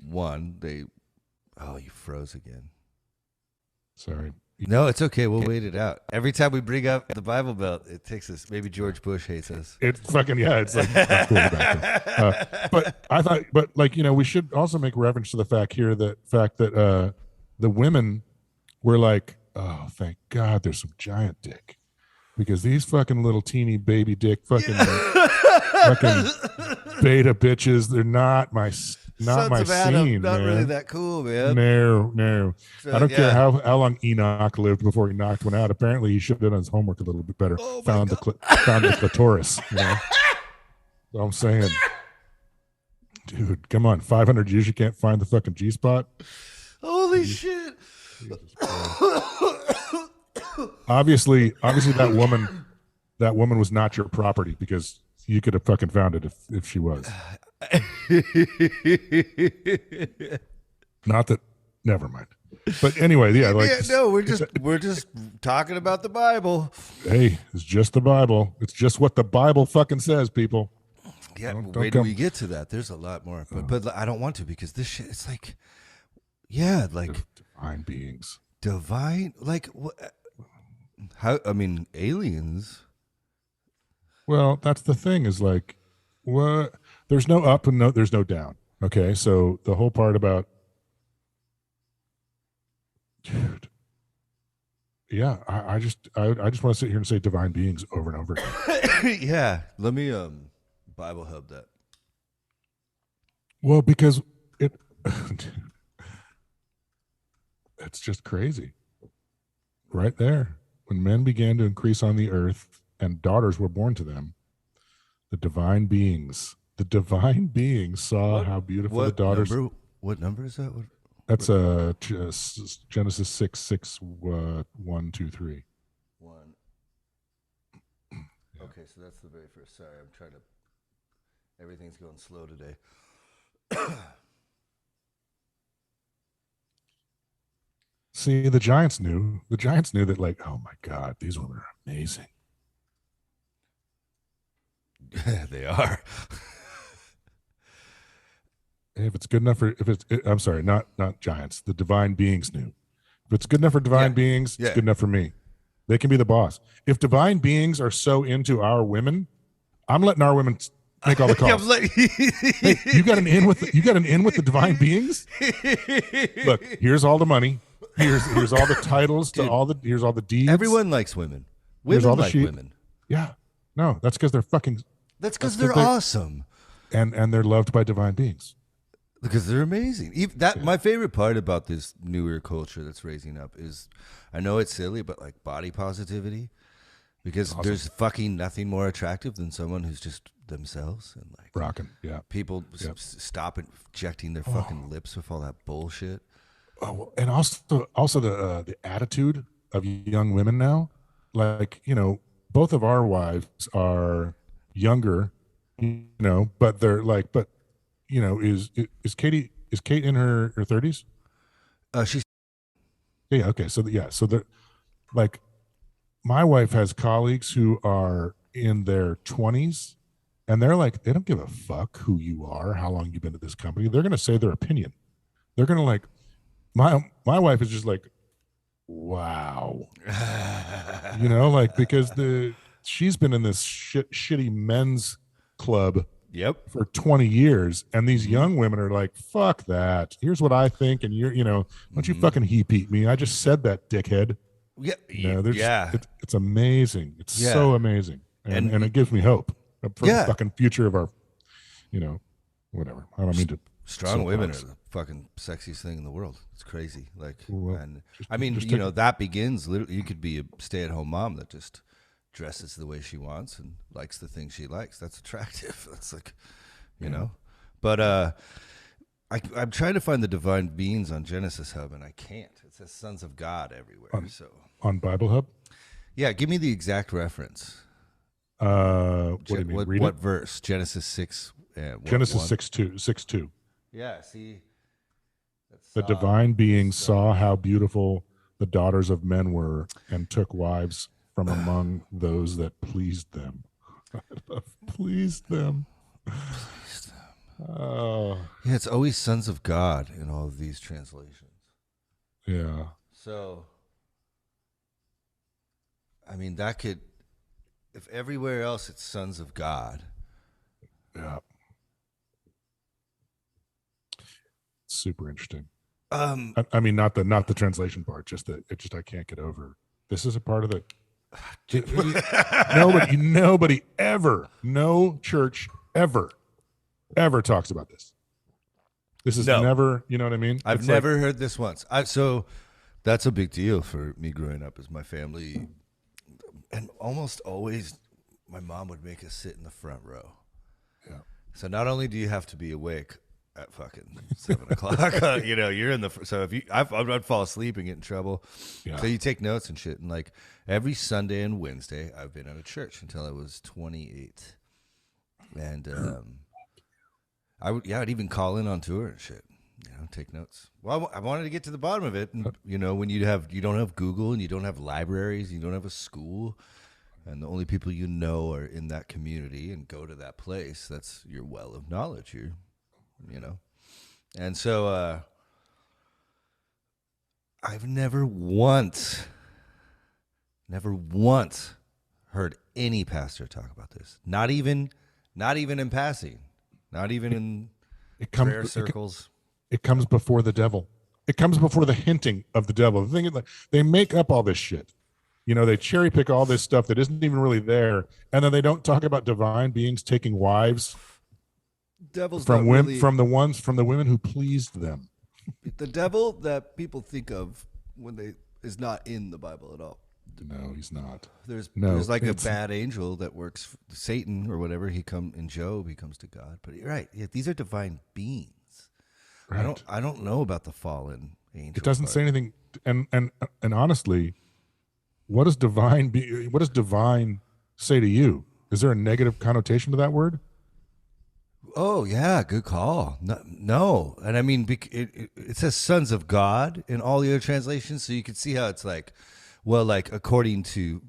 one, Oh, you froze again. Sorry. No, it's okay. We'll wait it out. Every time we bring up the Bible Belt, it takes us. Maybe George Bush hates us. It's fucking It's like not cool but I thought, we should also make reference to the fact that the women were like, oh, thank God, there's some giant dick, because these fucking little teeny baby dick fucking beta bitches, they're not my scene, not man. really that cool, man. No. So, I don't care how long Enoch lived before he knocked one out. Apparently, he should have done his homework a little bit better. Found the clitoris. So I'm saying, dude, come on, 500 years you can't find the fucking G spot. Holy shit! Obviously, that woman was not your property, because you could have fucking found it if she was. Not that. Never mind. But anyway, we're just talking about the Bible. Hey, it's just the Bible. It's just what the Bible fucking says, people. Yeah, wait till we get to that. There's a lot more, but I don't want to, because this shit. It's like, yeah, like divine beings. Divine, like what? How? I mean, aliens. Well, that's the thing. Is like, what? There's no up and there's no down. Okay, so the whole part about, dude, yeah, I just want to sit here and say divine beings over and over again. Yeah, let me Bible Hub that. Well, because it's just crazy. Right there, when men began to increase on the earth and daughters were born to them, the divine beings saw how beautiful the daughters. What number is that? That's Genesis 6, 1, 2, 3. 1. Okay, so that's the very first. Sorry, I'm trying to. Everything's going slow today. See, the giants knew. The giants knew that, like, oh my God, these women are amazing. They are. If it's good enough for, I'm sorry, not giants. The divine beings knew. If it's good enough for divine beings, it's good enough for me. They can be the boss. If divine beings are so into our women, I'm letting our women make all the calls. Hey, you got an in with the divine beings. Look, here's all the money. Here's all the titles to here's all the deeds. Everyone likes women. Women like women. Yeah. No, that's because they're fucking. That's because they're awesome. And they're loved by divine beings. Because they're amazing. My favorite part about this newer culture that's raising up is, I know it's silly, but like body positivity, because there's fucking nothing more attractive than someone who's just themselves and like rocking. Yeah, people stop injecting their fucking lips with all that bullshit. Oh, and also the attitude of young women now, like, both of our wives are younger, but they're like, is Kate in her 30s? She's Yeah, okay. So they're like, my wife has colleagues who are in their 20s, and they're like, they don't give a fuck who you are, how long you've been at this company. They're going to say their opinion. They're going to like, my wife is just like, wow, like, because she's been in this shitty men's club for 20 years, and these young women are like, fuck that, here's what I think, and don't you fucking heat me, I just said that, dickhead. It's amazing. It's so amazing, and it gives me hope for the fucking future of our whatever. I don't mean to. Strong women are the fucking sexiest thing in the world. It's crazy. Like, that begins literally. You could be a stay-at-home mom that just dresses the way she wants and likes the things she likes. That's attractive. That's like, But I'm trying to find the divine beings on Genesis Hub, and I can't. It says sons of God everywhere. On Bible Hub. Yeah, give me the exact reference. What do you mean? What verse? Genesis 6. Genesis 6:2. Yeah, see, the divine beings saw how beautiful the daughters of men were, and took wives from among those that pleased them. Pleased them. Oh, yeah, it's always sons of God in all of these translations. Yeah. So, I mean, that could, if everywhere else it's sons of God. Yeah. Super interesting. I mean, not the translation part, just I can't get over. This is a part of the nobody ever, no church ever talks about this. This is never, you know what I mean? I've never heard this once. So that's a big deal for me growing up, is my family, and almost always my mom would make us sit in the front row. Yeah. So not only do you have to be awake at fucking 7 o'clock, you're in the, so if I'd fall asleep and get in trouble. Yeah. So you take notes and shit. And like every Sunday and Wednesday, I've been at a church until I was 28. And I'd even call in on tour and shit, take notes. Well, I wanted to get to the bottom of it. And, when you don't have Google, and you don't have libraries, you don't have a school, and the only people are in that community and go to that place, that's your well of knowledge. And so I've never once heard any pastor talk about this. Not even in passing. Not even in prayer circles. It comes before the devil. It comes before the hinting of the devil. The thing is, like, they make up all this shit. They cherry pick all this stuff that isn't even really there, and then they don't talk about divine beings taking wives from the women who pleased them. The devil that people think of is not in the Bible at all. No, he's not. There's like a bad angel that works, Satan or whatever. In Job, he comes to God. But you're right. Yeah, these are divine beings. Right. I don't know about the fallen angel. It doesn't say anything. And honestly, what does divine say to you? Is there a negative connotation to that word? Oh yeah, good call. No. And I mean, it says sons of God in all the other translations, so you can see how it's like, well, like according to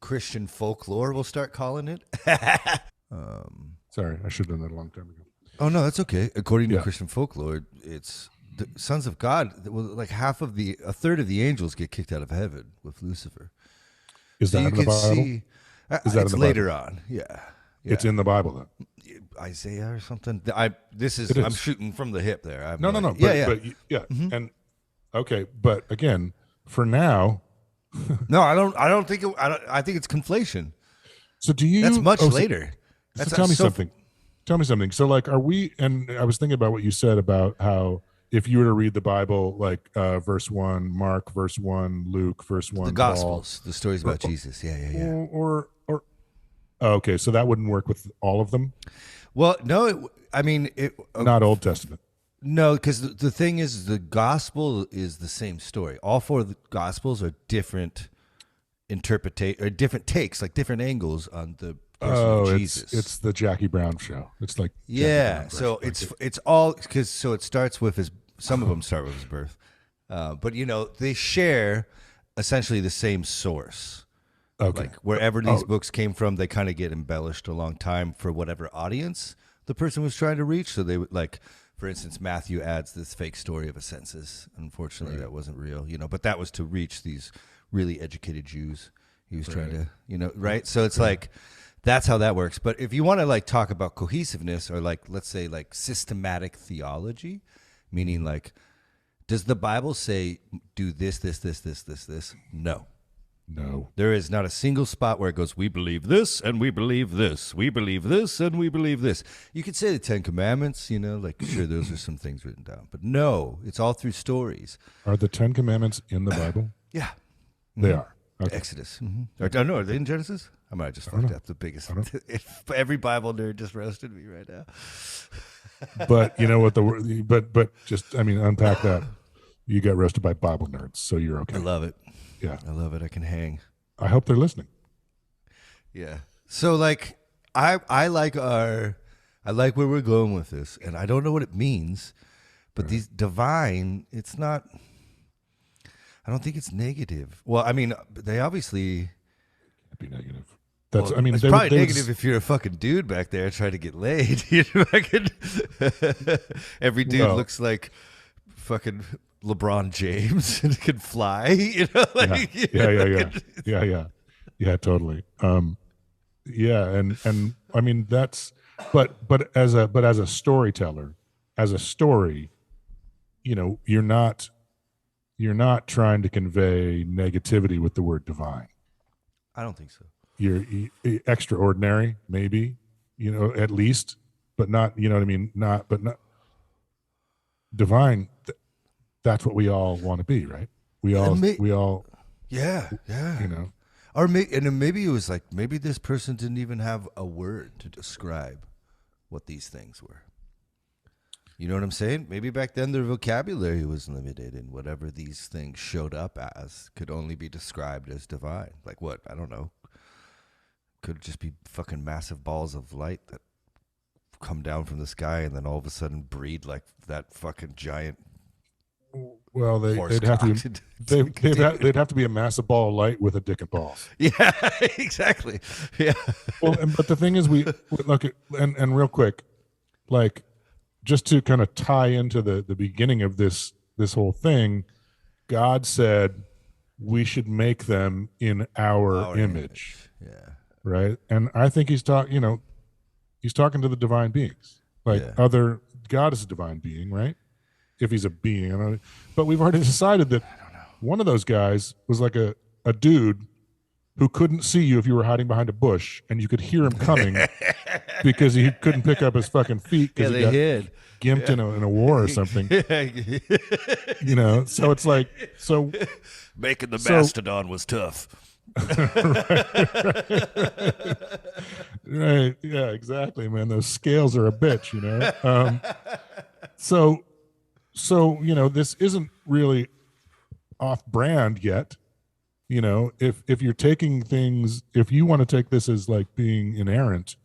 Christian folklore, we'll start calling it. Sorry, I should have done that a long time ago. Oh no, that's okay. According to Christian folklore, it's the sons of God. Well, like a third of the angels get kicked out of heaven with Lucifer. Is that in the Bible? It's later on. Yeah. It's in the Bible then. Isaiah or something. I'm shooting from the hip there. No. But, mm-hmm. And okay, but again, for now. No, I think it's conflation. So do you? That's much later. So tell me something. tell me something. So like, are we? And I was thinking about what you said about how if you were to read the Bible, like verse 1, Mark, verse 1, Luke, verse The 1, Paul, Gospels, the stories about Jesus. Yeah, yeah, yeah. oh, okay, so that wouldn't work with all of them. Well, no, I mean, Not Old Testament. no, because the thing is, the gospel is the same story. All four of the gospels are different or different takes, like different angles on the person of Jesus. It's the Jackie Brown show. It's like yeah. So it's all because it starts with his. Some of them start with his birth, but they share essentially the same source. Okay. Like wherever these books came from, they kind of get embellished a long time for whatever audience the person was trying to reach. So they would like. For instance, Matthew adds this fake story of a census. Unfortunately, that wasn't real, but that was to reach these really educated Jews. He was trying to, right? So it's like, that's how that works. But if you want to like talk about cohesiveness or like, let's say like systematic theology, meaning like, does the Bible say do this, this, this, this, this, this? No. No. There is not a single spot where it goes, we believe this and we believe this. We believe this and we believe this. You could say the Ten Commandments, like sure, those are some things written down. But no, it's all through stories. Are the Ten Commandments in the Bible? Yeah. They are. Okay. Exodus. Or no, are they in Genesis? I might have just fucked up the biggest. Every Bible nerd just roasted me right now. But you know what but just, I mean, unpack that. You got roasted by Bible nerds, so you're okay. I love it. Yeah. I love it. I can hang. I hope they're listening. Yeah. So like I like where we're going with this, and I don't know what it means, but these divine, it's not, I don't think it's negative. Well, I mean, they obviously Can't be negative. That's well, I mean, it's probably negative if you're a fucking dude back there trying to get laid. Every dude looks like fucking LeBron James and can fly, yeah, totally. And I mean that's, but as a storyteller, as a story, you're not trying to convey negativity with the word divine. I don't think so. You're extraordinary, maybe, at least, but not, you know what I mean? Not divine. That's what we all want to be, right? We all, yeah. Or maybe it was like, maybe this person didn't even have a word to describe what these things were. You know what I'm saying? Maybe back then their vocabulary was limited, and whatever these things showed up as could only be described as divine. Like what? I don't know. Could just be fucking massive balls of light that come down from the sky and then all of a sudden breed like that fucking giant. Well, they'd have to be a massive ball of light with a dick and balls. Yeah, exactly. Yeah. Well, but the thing is, we look at, and real quick, like, just to kind of tie into the beginning of this whole thing, God said we should make them in our image. Yeah. Right. And I think he's talking to the divine beings, like God is a divine being, right? If he's a being, but we've already decided that one of those guys was like a dude who couldn't see you if you were hiding behind a bush, and you could hear him coming because he couldn't pick up his fucking feet because he got gimped in a war or something. So it's like, making the mastodon was tough. Right. Yeah, exactly, man. Those scales are a bitch, So, this isn't really off brand yet. If you're taking things, if you want to take this as like being inerrant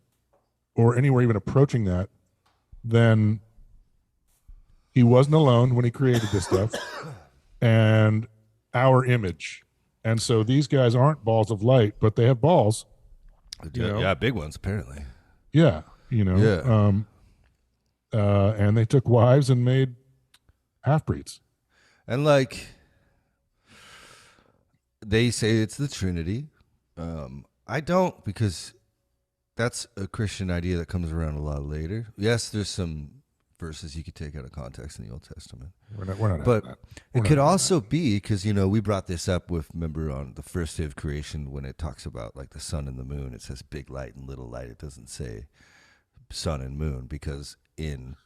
or anywhere even approaching that, then he wasn't alone when he created this stuff and our image. And so these guys aren't balls of light, but they have balls. Yeah, big ones, apparently. Yeah. And they took wives and made half-breeds. And like they say it's the Trinity. I don't, because that's a Christian idea that comes around a lot later. Yes, there's some verses you could take out of context in the Old Testament. We're not but it could also be because, we brought this up remember on the first day of creation when it talks about like the sun and the moon, it says big light and little light. It doesn't say sun and moon, because in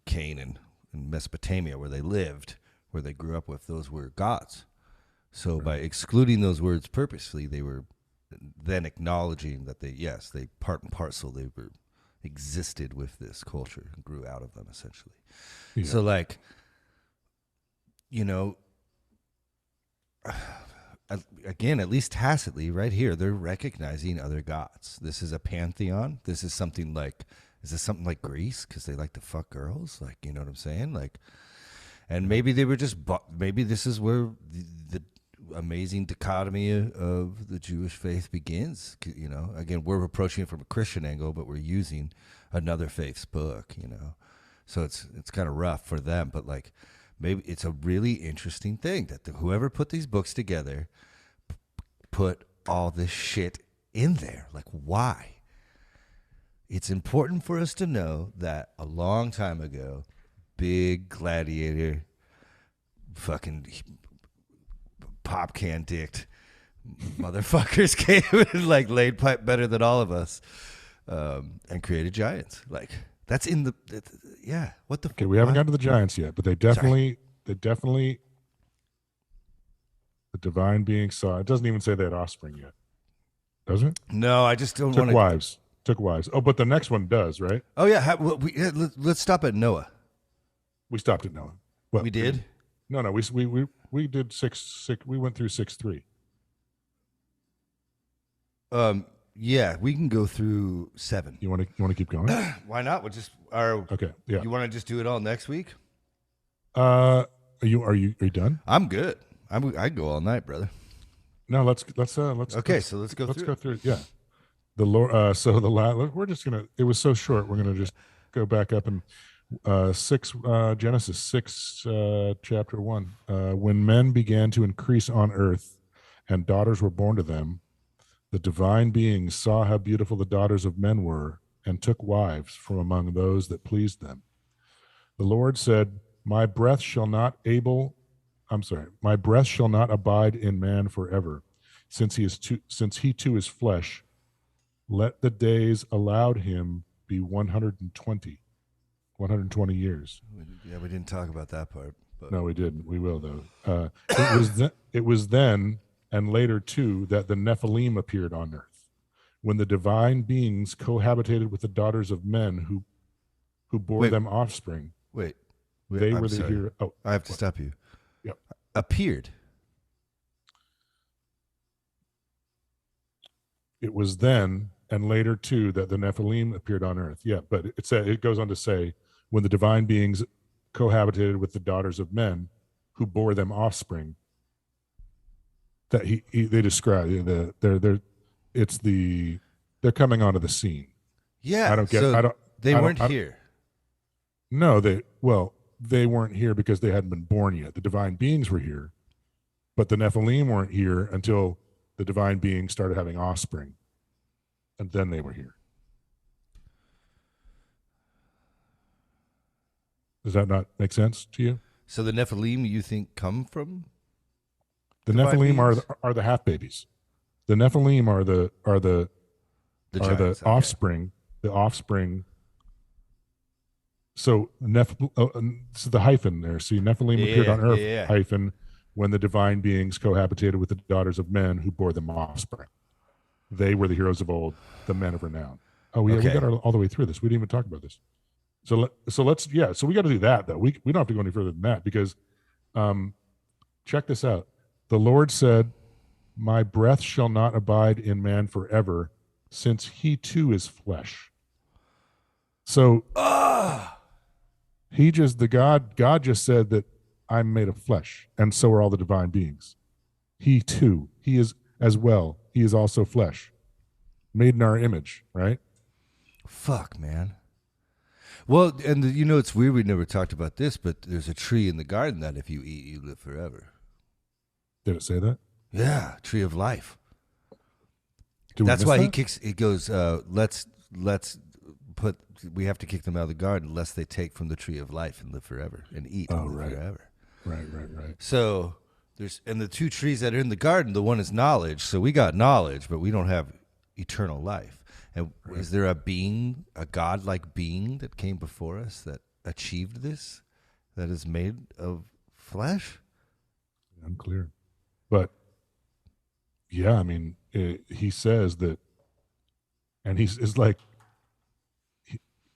Canaan and Mesopotamia, where they lived, where they grew up with, those were gods. So by excluding those words purposely, they were then acknowledging that they part and parcel, they were existed with this culture and grew out of them, essentially. Yeah. So like, you know, again, at least tacitly right here, they're recognizing other gods. This is a pantheon. Is this something like Greece? Because they like to fuck girls? Like, you know what I'm saying? Like, and maybe they were just, maybe this is where the amazing dichotomy of the Jewish faith begins. You know, again, we're approaching it from a Christian angle, but we're using another faith's book, you know. So it's kind of rough for them, but like, maybe it's a really interesting thing that whoever put these books together put all this shit in there. Like, why? It's important for us to know that a long time ago, big gladiator, fucking pop can dicked motherfuckers came and like laid pipe better than all of us, and created giants. Like, that's in the yeah. What the? Okay, we haven't gotten to the giants yet, but the divine being saw. It doesn't even say they had offspring yet, does it? No, I just don't want to. Took wives. Oh, but the next one does, right? Oh yeah. Let's stop at Noah. We stopped at Noah. Well, we did. No. We did six. We went through 6:3. Yeah, we can go through 7. You want to keep going? Why not? We'll just okay. Yeah. You want to just do it all next week? Are you done? I'm good. I can go all night, brother. No, let's. Okay, so let's go through it. Yeah. The Lord. We're just gonna. It was so short. We're gonna just go back up and Genesis 6, chapter 1. When men began to increase on earth, and daughters were born to them, the divine beings saw how beautiful the daughters of men were, and took wives from among those that pleased them. The Lord said, My breath shall not abide in man forever, since he too is flesh. Let the days allowed him be 120 years. Yeah, we didn't talk about that part. But. No, we didn't. We will, though. It was then and later, too, that the Nephilim appeared on earth, when the divine beings cohabitated with the daughters of men who bore them offspring. Wait. They were the hero. Oh, I have to stop you. Yep. Appeared. It was then and later, too, that the Nephilim appeared on earth. Yeah, but it goes on to say, when the divine beings cohabitated with the daughters of men who bore them offspring, that they describe they're coming onto the scene. Yeah, they weren't here. No, they weren't here because they hadn't been born yet. The divine beings were here, but the Nephilim weren't here until the divine beings started having offspring, and then they were here. Does that not make sense to you? So the Nephilim, you think, come from? The Nephilim are the half babies. The Nephilim are the giants, offspring. Okay. The offspring. So so the hyphen there. See, Nephilim appeared on earth. Hyphen, when the divine beings cohabitated with the daughters of men who bore them offspring. They were the heroes of old, the men of renown. Oh yeah, we got all the way through this. We didn't even talk about this. So let's So we got to do that though. We don't have to go any further than that because, check this out. The Lord said, My breath shall not abide in man forever, since he too is flesh. So God just said that I'm made of flesh, and so are all the divine beings. He too, he is as well. He is also flesh, made in our image, right? Fuck, man. Well, and it's weird we never talked about this, but there's a tree in the garden that if you eat, you live forever. Did it say that? Yeah, tree of life. That's why he goes, we have to kick them out of the garden lest they take from the tree of life and live forever and eat forever. Right. So and the two trees that are in the garden, the one is knowledge. So we got knowledge, but we don't have eternal life. And is there a being, a godlike being that came before us that achieved this, that is made of flesh? Unclear. But yeah, I mean, he says that, and he's like,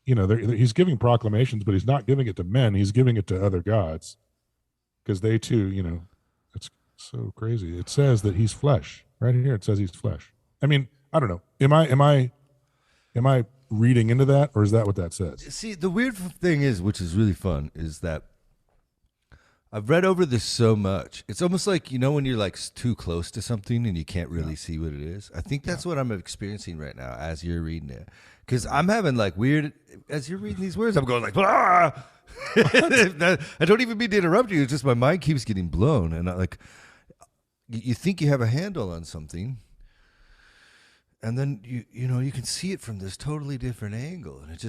he's giving proclamations, but he's not giving it to men. He's giving it to other gods, because they too, it's so crazy. It says that he's flesh right here. It says he's flesh. I mean, I don't know. Am I reading into that, or is that what that says? See, the weird thing is, which is really fun, is that I've read over this so much. It's almost like, when you're like too close to something and you can't really see what it is. I think that's what I'm experiencing right now as you're reading it. Because I'm having like weird, as you're reading these words, I'm going like, ah! I don't even mean to interrupt you. It's just my mind keeps getting blown. And you think you have a handle on something, and then you can see it from this totally different angle, and it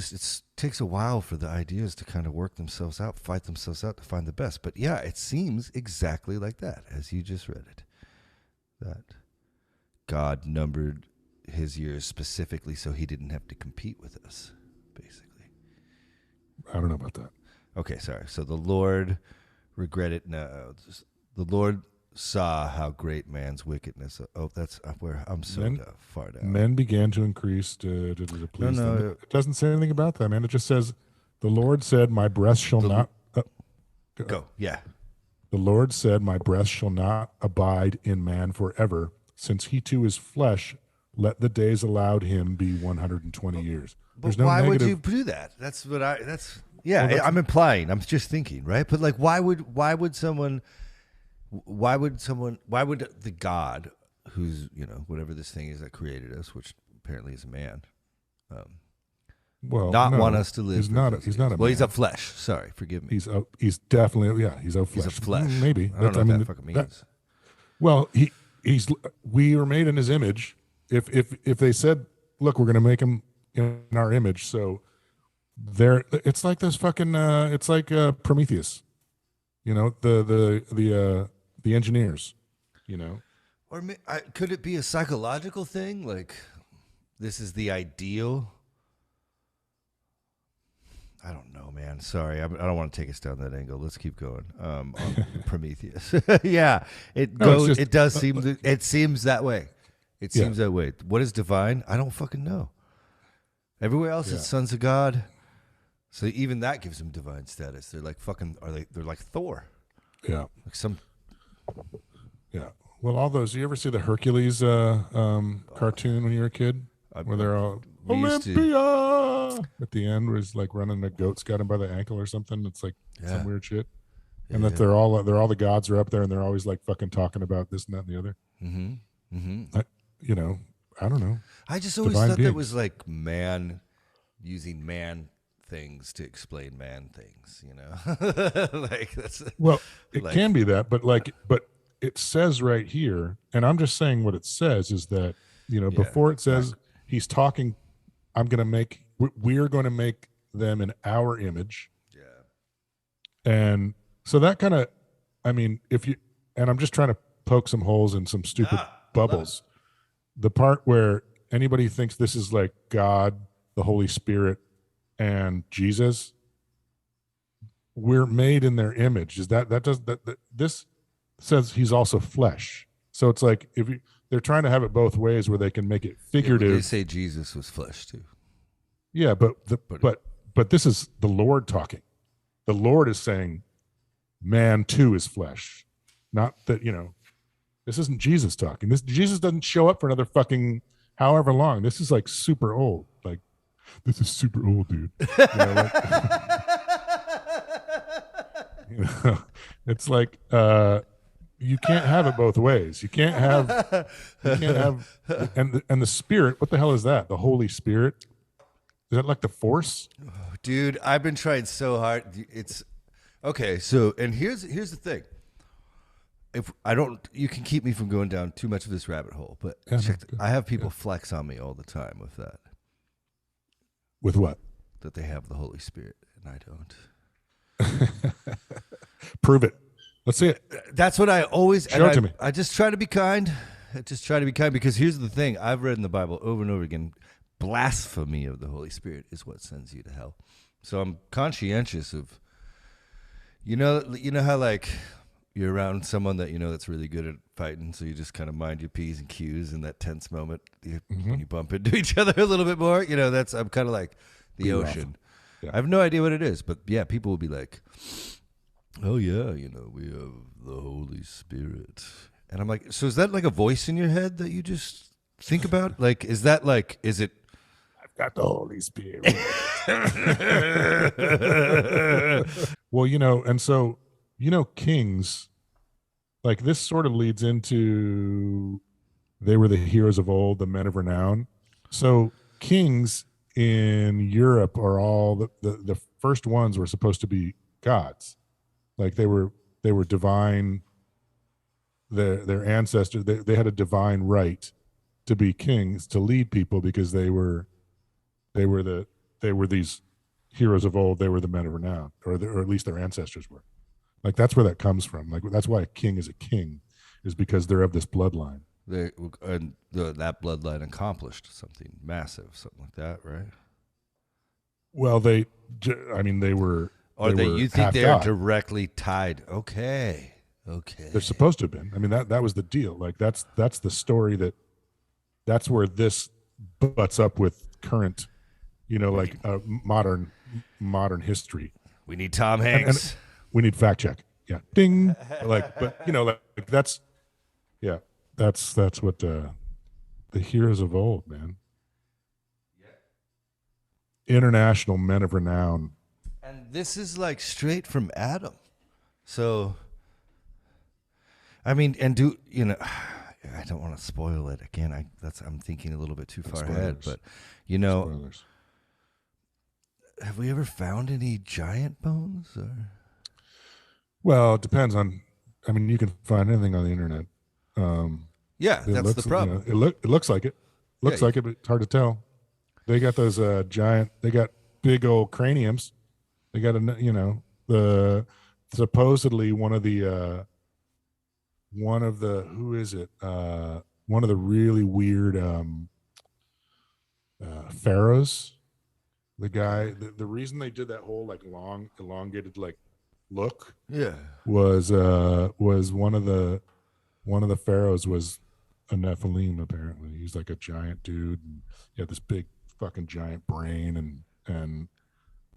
takes a while for the ideas to kind of work themselves out, fight themselves out to find the best. But yeah, it seems exactly like that as you just read it, that God numbered his years specifically so he didn't have to compete with us, basically. I don't know about that. Okay, sorry. So the Lord regretted. No, the Lord saw how great man's wickedness. Oh, that's where I'm so far down. Men began to increase to please them. It doesn't say anything about that, man. It just says, the Lord said, my breast shall not... Go, yeah. The Lord said, my breast shall not abide in man forever. Since he too is flesh, let the days allowed him be 120 years. But why would you do that? I'm implying. I'm just thinking, right? But like, why would the God who's, whatever this thing is that created us, which apparently is a man, want us to live? He's not a man. He's a flesh. Sorry, forgive me. He's definitely, he's a flesh. He's a flesh. Maybe. I don't know what that fucking means. We were made in his image. If they said, look, we're going to make him in our image, so it's like this fucking, it's like Prometheus, the engineers, Or could it be a psychological thing? Like, this is the ideal? I don't know, man. Sorry, I don't want to take us down that angle. Let's keep going. On Prometheus. Yeah, it does seem. It seems that way. It seems that way. What is divine? I don't fucking know. Everywhere else, it's sons of God. So even that gives them divine status. They're like fucking. They're like Thor. Yeah. Like some. Yeah. Well, all those. You ever see the Hercules cartoon when you were a kid, where they're all Olympia at the end, where he's like running, a goat's got him by the ankle or something. It's like some weird shit, and that they're all the gods are up there, and they're always like fucking talking about this and that and the other. Mm-hmm. Mm-hmm. I don't know. I just always thought that was like man using man things to explain man things. Like that's it can be that, but it says right here, and I'm just saying what it says is that before it says he's talking, we're going to make them in our image. Yeah. And so that kind of, and I'm just trying to poke some holes in some stupid bubbles. The part where anybody thinks this is like God, the Holy Spirit, and Jesus, we're made in their image. Is that this says he's also flesh. So it's like they're trying to have it both ways, where they can make it figurative. They say Jesus was flesh too. Yeah, but this is the Lord talking. The Lord is saying, man too is flesh. Not that, this isn't Jesus talking. Jesus doesn't show up for another fucking however long. This is like super old. Like, this is super old, dude. It's like you can't have it both ways. You can't have and the Spirit. What the hell is that? The Holy Spirit? Is that like the Force? Oh, dude, I've been trying so hard. It's okay. So, and here's the thing. If I don't, you can keep me from going down too much of this rabbit hole. But I have people flex on me all the time with that. With what? That they have the Holy Spirit and I don't. Prove it. Let's see it. That's what I always. Show it to me. I just try to be kind. Because here's the thing: I've read in the Bible over and over again blasphemy of the Holy Spirit is what sends you to hell. So I'm conscientious of, you know how like you're around someone that you know that's really good at fighting, so you just kind of mind your P's and Q's in that tense moment when you bump into each other a little bit more. You know, I'm kind of like the ocean. Yeah. I have no idea what it is, but yeah, people will be like, oh yeah, you know, we have the Holy Spirit. And I'm like, so is that like a voice in your head that you just think about? Like, is it? I've got the Holy Spirit. Well, you know, and so, you know, kings, like this sort of leads into, they were the heroes of old, the men of renown. So kings in Europe are all, the first ones were supposed to be gods. Like they were divine. Their ancestors, they had a divine right to be kings, to lead people, because they were these heroes of old. They were the men of renown, or at least their ancestors were. Like that's where that comes from. Like that's why a king is a king, is because they're of this bloodline. That bloodline accomplished something massive, something like that, right? Well, they were. You think they're directly tied? Okay. They're supposed to have been. I mean, that was the deal. Like that's the story, that's where this butts up with current, you know, like modern history. We need Tom Hanks. And we need fact check. Yeah. Ding. But you know, like that's what the heroes of old, man. International men of renown. And this is like straight from Adam. So, I mean, and I don't want to spoil it again. I'm thinking a little bit too far ahead, but you know, spoilers. Have we ever found any giant bones? Or? Well, it depends on. I mean, you can find anything on the internet. That's the problem. You know, it looks like it. Looks like it, but it's hard to tell. They got those giant. They got big old craniums. They got supposedly one of the who is it? One of the really weird pharaohs. The guy. The reason they did that whole like long elongated like look. Yeah. Was one of the pharaohs was a Nephilim, apparently. He's like a giant dude, and he had this big fucking giant brain, and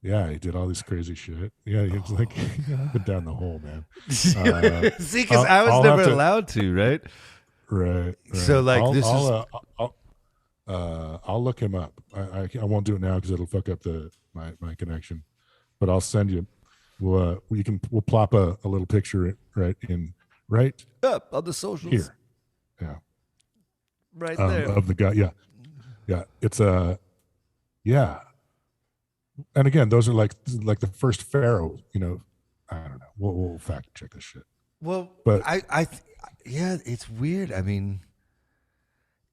yeah, he did all this crazy shit. Yeah, he was like I've been down the hole, man. See, because I was never allowed to, right? Right. So like I'll look him up. I won't do it now because it'll fuck up my connection, but I'll send you. We'll plop a little picture right up on the socials here. Yeah. Right there. Of the guy. Yeah. Yeah. It's yeah. And again, those are like the first pharaoh, you know, I don't know. We'll fact check this shit. Well, but yeah, it's weird. I mean,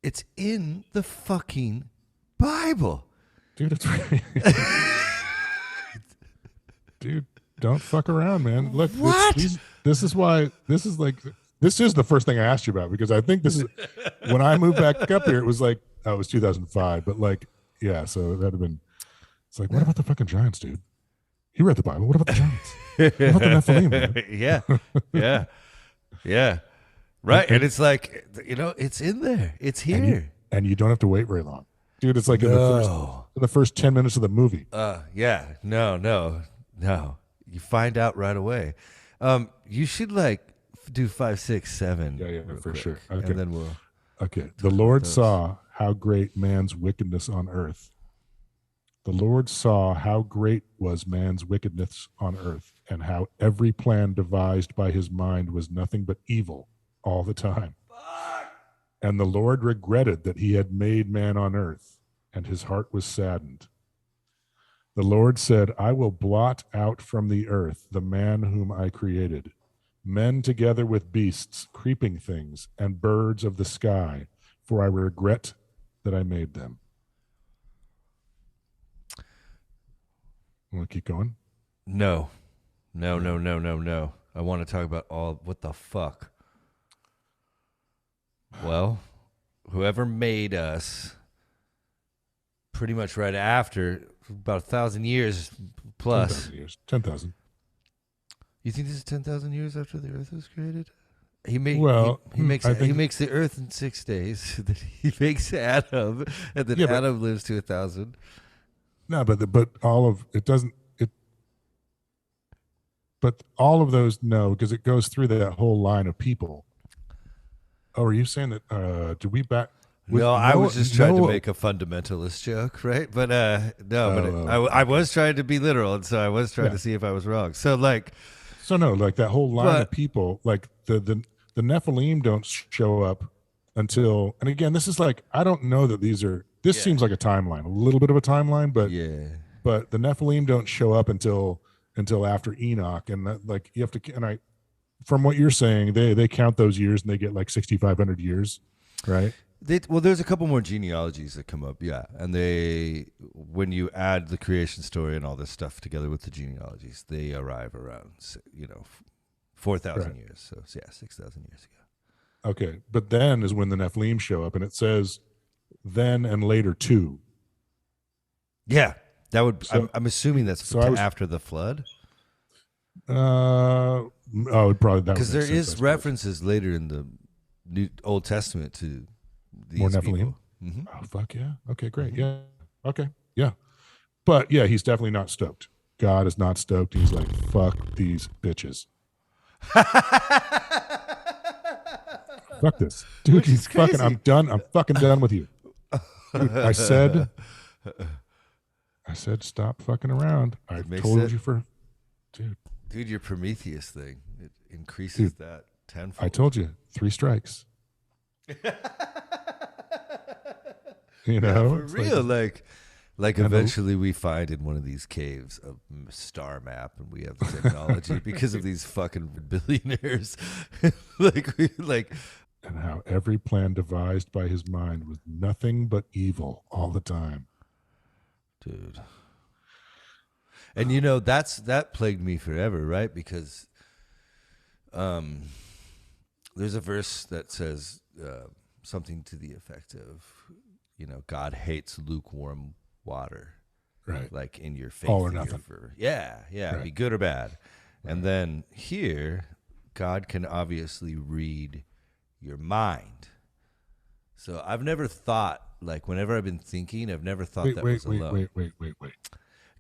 it's in the fucking Bible. Dude, it's really dude, don't fuck around, man. Look, this is the first thing I asked you about, because I think this is when I moved back up here, it was like, it was 2005, but like, yeah, so that'd have been, it's like, what about the fucking giants, dude? You read the Bible. What about the giants? What about the Nephilim, man? Yeah. Right. And it's like, you know, it's in there. It's here. And you don't have to wait very long. Dude, it's like in the first 10 minutes of the movie. Yeah. No. You find out right away. You should like do 5, 6, 7. Yeah, for quick, sure. Okay. And then we'll. Okay. The Lord saw how great man's wickedness on earth. The Lord saw how great was man's wickedness on earth, and how every plan devised by his mind was nothing but evil all the time. And the Lord regretted that he had made man on earth, and his heart was saddened. The Lord said, I will blot out from the earth the man whom I created, men together with beasts, creeping things, and birds of the sky, for I regret that I made them. Want to keep going? No. I want to talk about what the fuck. Well, whoever made us pretty much right after, about 1,000 years plus. 10,000 years. 10,000. You think this is 10,000 years after the Earth was created? He makes the Earth in 6 days. Then he makes Adam, and then Adam lives to 1,000. No, but all of it doesn't. But all of those, no, because it goes through that whole line of people. Oh, are you saying that? Do we back? No, I was just trying to make a fundamentalist joke, right? But I was trying to be literal, and so I was trying to see if I was wrong. So that whole line of people, like the Nephilim don't show up until, and again, this is like, I don't know that these are. This seems like a timeline, a little bit of a timeline, but the Nephilim don't show up until after Enoch, and that, like, you have to, and I, from what you're saying, they count those years and they get like 6,500 years, right? There's a couple more genealogies that come up, and when you add the creation story and all this stuff together with the genealogies, they arrive around 4,000 years. So 6,000 years ago. Okay, but then is when the Nephilim show up, and it says then and later too. Yeah, that would. So, I'm assuming that's after the flood. Probably that, because there is references later in the Old Testament to these more Nephilim. Mm-hmm. Oh fuck yeah! Okay, great. Yeah. Okay. Yeah. But yeah, he's definitely not stoked. God is not stoked. He's like, fuck these bitches. Fuck this, dude. He's fucking. I'm done. I'm fucking done with you. Dude, I said, stop fucking around. I told you dude, your Prometheus thing, it increases that tenfold. I told you, 3 strikes. You know, for real. Like eventually we find in one of these caves a star map, and we have the technology because of these fucking billionaires. And how every plan devised by his mind was nothing but evil all the time, dude. And that plagued me forever, right? Because there's a verse that says something to the effect of, God hates lukewarm water, right? Like in your faith, all or nothing. Right. Be good or bad. Right. And then here, God can obviously read your mind. So I've never thought, like, whenever I've been thinking, I've never thought was alone. Wait.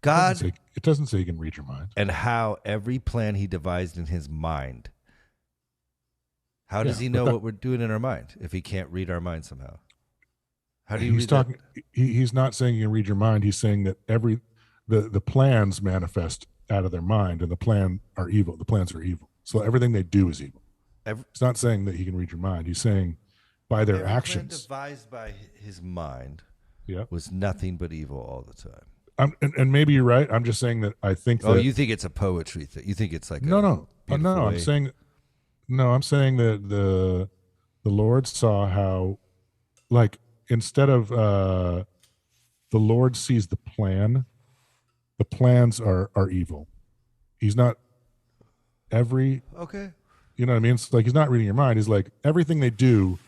God, it doesn't say he can read your mind. And how every plan he devised in his mind. How does he know what we're doing in our mind if he can't read our mind somehow? How do you read that? He's not saying you can read your mind. He's saying that the plans manifest out of their mind, and the plans are evil. So everything they do is evil. It's not saying that he can read your mind. He's saying by their actions. Plan devised by his mind was nothing but evil all the time. And maybe you're right. I'm just saying that I think that. Oh, you think it's a poetry thing? You think it's like no. I'm saying that the Lord saw how, like, instead of the Lord sees the plan, the plans are evil. He's not okay. You know what I mean? It's like he's not reading your mind. He's like, everything they do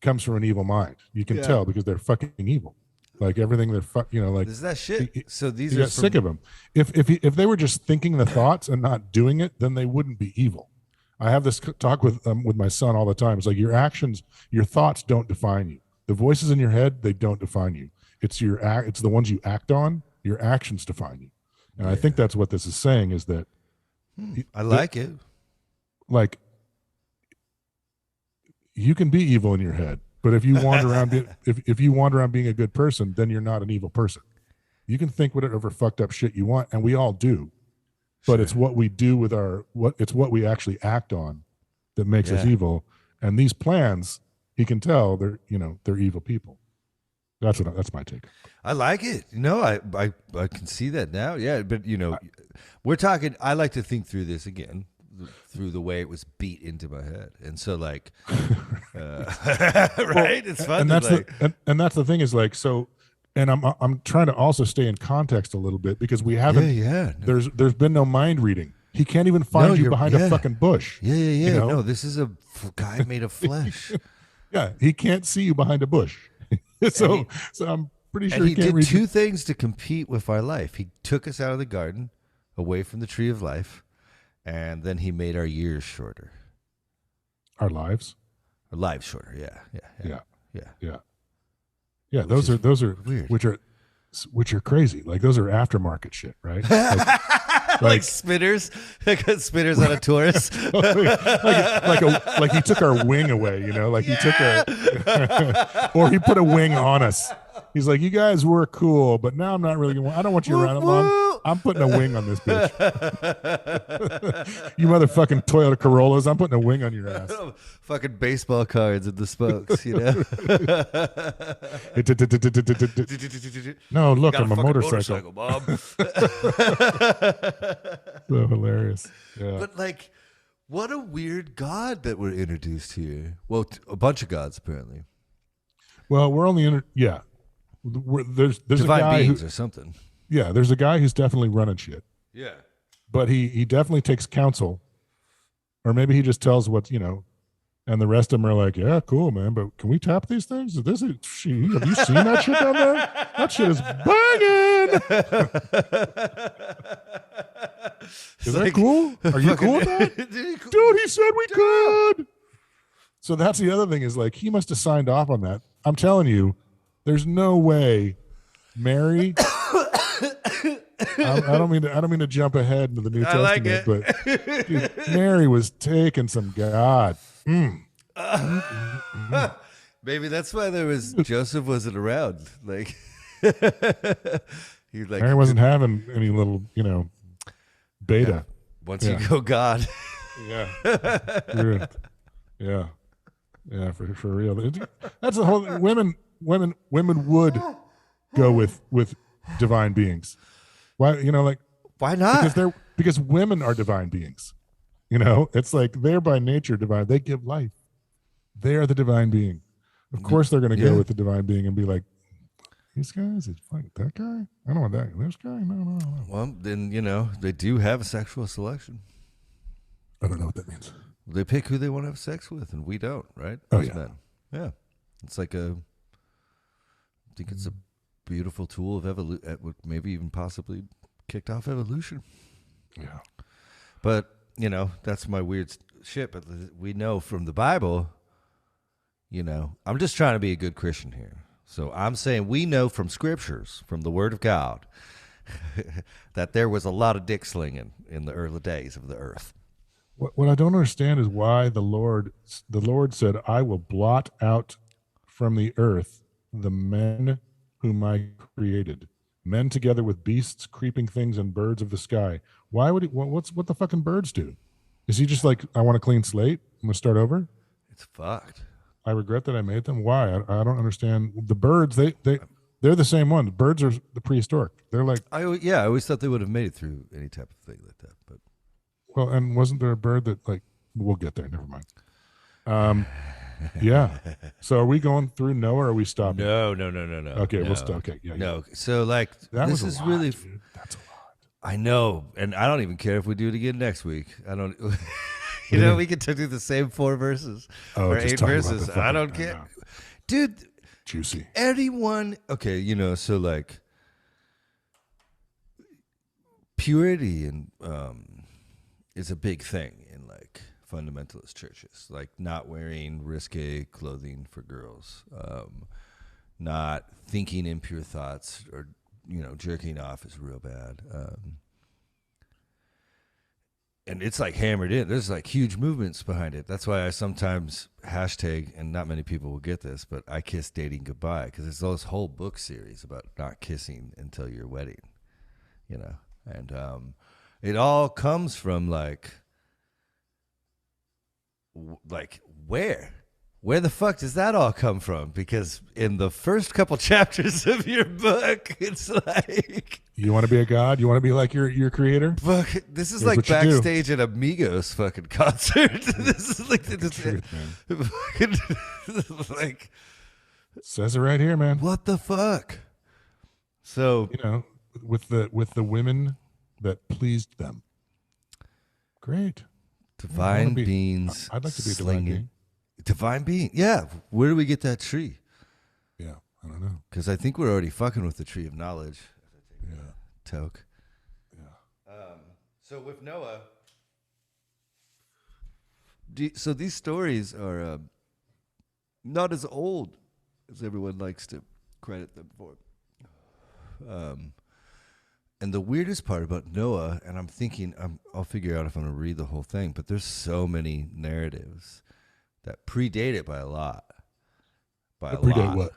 comes from an evil mind. You can tell because they're fucking evil. Like everything they're like. Is that shit? So these are sick of them. If they were just thinking the thoughts and not doing it, then they wouldn't be evil. I have this talk with my son all the time. It's like your actions, your thoughts don't define you. The voices in your head, they don't define you. It's it's the ones you act on. Your actions define you. And I think that's what this is saying is that. I like it. Like, you can be evil in your head, but if you wander around, if you wander around being a good person, then you're not an evil person. You can think whatever fucked up shit you want, and we all do. But it's what we do with it's what we actually act on that makes us evil. And these plans, he can tell they're evil people. That's my take. I like it. I can see that now. Yeah, but we're talking. I like to think through this again through the way it was beat into my head, and so like, right? It's fun. And that's the thing is like so. And I'm trying to also stay in context a little bit because we haven't. There's been no mind reading. He can't even find you behind a fucking bush. Yeah. No, this is a guy made of flesh. Yeah, he can't see you behind a bush. So pretty sure And he can't did read two things to compete with our life. He took us out of the garden, away from the tree of life, and then he made our years shorter. our lives. Our lives shorter, yeah. Yeah, those are weird. which are crazy. Like those are aftermarket shit, right? Like spinners, like spinners on a Taurus. like he took our wing away, you know, like he took or he put a wing on us. He's like, you guys were cool, but now I'm not really I don't want you around it long. I'm putting a wing on this bitch. You motherfucking Toyota Corollas, I'm putting a wing on your ass. Fucking baseball cards and the spokes, you know. No, look, I'm a motorcycle. Bob. So hilarious. Yeah. But like, what a weird God that we're introduced here. Well, a bunch of gods apparently. Well, we're only there's divine a guy beings or something. Yeah, there's a guy who's definitely running shit. Yeah. But he definitely takes counsel, or maybe he just tells what, you know, and the rest of them are like, yeah, cool, man, but can we tap these things? Have you seen that shit down there? That shit is banging. Is that cool? Are you cool with that? Dude, he said we could. So that's the other thing is like, he must have signed off on that. I'm telling you, there's no way Mary... I don't mean to jump ahead into the New Testament, but dude, Mary was taking some God. Maybe that's why Joseph wasn't around. Like, Mary wasn't having any little, you know, beta. Yeah. Once you go God. Yeah. Yeah, for real. That's the whole women would go with divine beings. Why, you know, like, why not? Because women are divine beings. You know, it's like they're by nature divine. They give life. They are the divine being. Of course, they're going to go with the divine being and be like, these guys, it's like that guy. I don't want that. This guy, no. Well, then, you know, they do have a sexual selection. I don't know what that means. They pick who they want to have sex with, and we don't, right? Oh, As yeah. men. Yeah. It's like I think it's a beautiful tool of evolution, maybe even possibly kicked off evolution. Yeah. But, you know, that's my weird shit. But we know from the Bible, you know, I'm just trying to be a good Christian here. So I'm saying we know from scriptures, from the Word of God, that there was a lot of dick slinging in the early days of the earth. What I don't understand is why the Lord said, I will blot out from the earth the men whom I created, men together with beasts, creeping things, and birds of the sky. Why would he? What the fucking birds do? Is he just like, I want a clean slate? I'm gonna start over. It's fucked. I regret that I made them. Why? I don't understand. The birds, they're the same one. The birds are the prehistoric. They're like, I always thought they would have made it through any type of thing like that. But well, and wasn't there a bird that like? We'll get there. Never mind. Yeah. So are we going through Noah or are we stopping? No. Okay, we'll stop. Okay, yeah. No. So like this is really dude. That's a lot. I know, and I don't even care if we do it again next week. I don't you know, we can do the same 4 verses or 8 verses. I don't care. Dude, juicy. Anyone, okay, you know, so like purity and is a big thing in like fundamentalist churches, like not wearing risque clothing for girls, not thinking impure thoughts, or, you know, jerking off is real bad. And it's like hammered in. There's like huge movements behind it. That's why I sometimes hashtag, and not many people will get this, but I kiss dating goodbye, because there's this whole book series about not kissing until your wedding, you know, and it all comes from like where the fuck does that all come from? Because in the first couple chapters of your book, it's like, you want to be a god? You want to be like your creator? Fuck, this is like backstage at Amigos fucking concert. This is like the truth, man. Fucking, like, it says it right here, man. What the fuck? So, you know, with the women that pleased them. Great. Divine beings. I'd like to be a divine being. Divine being. Yeah. Where do we get that tree? Yeah. I don't know. Because I think we're already fucking with the tree of knowledge. Yeah. Toke. Yeah. So with Noah, so these stories are not as old as everyone likes to credit them for. And the weirdest part about Noah, and I'm thinking, I'll figure out if I'm going to read the whole thing, but there's so many narratives that predate it by a lot. Predate what?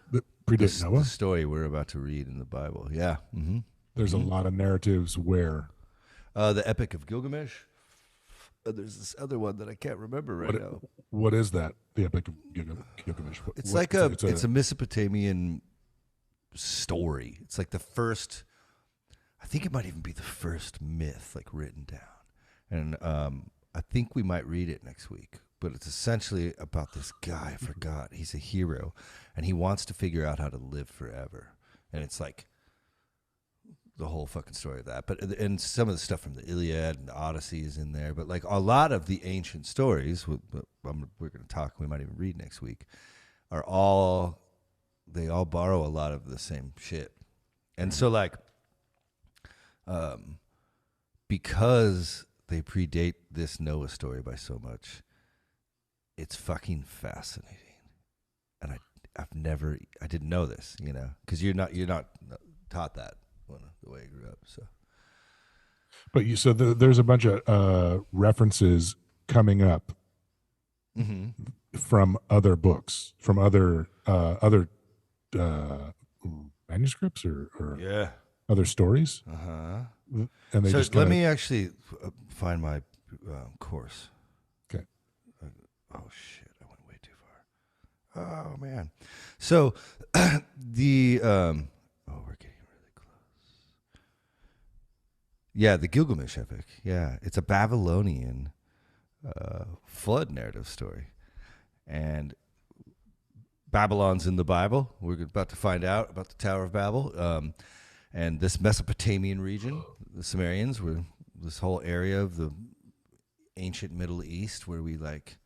Predate Noah? The story we're about to read in the Bible. Yeah. Mm-hmm. There's a lot of narratives where. The Epic of Gilgamesh. There's this other one that I can't remember now. What is that? The Epic of Gilgamesh? It's a Mesopotamian story. It's like the first, I think it might even be the first myth like written down. And I think we might read it next week. But it's essentially about this guy, I forgot. He's a hero, and he wants to figure out how to live forever. And it's like the whole fucking story of that. But and some of the stuff from the Iliad and the Odyssey is in there. But like a lot of the ancient stories, we're going to talk, we might even read next week, they all borrow a lot of the same shit. And so like, because they predate this Noah story by so much, it's fucking fascinating. And I didn't know this, because you're not taught that the way I grew up. So, but there's a bunch of references coming up from other books, from other manuscripts or other stories. And they let me actually find my course. Okay. Oh shit! I went way too far. Oh man. So we're getting really close. Yeah, the Gilgamesh epic. Yeah, it's a Babylonian flood narrative story, and Babylon's in the Bible. We're about to find out about the Tower of Babel, and this Mesopotamian region, the Sumerians, were this whole area of the ancient Middle East where we like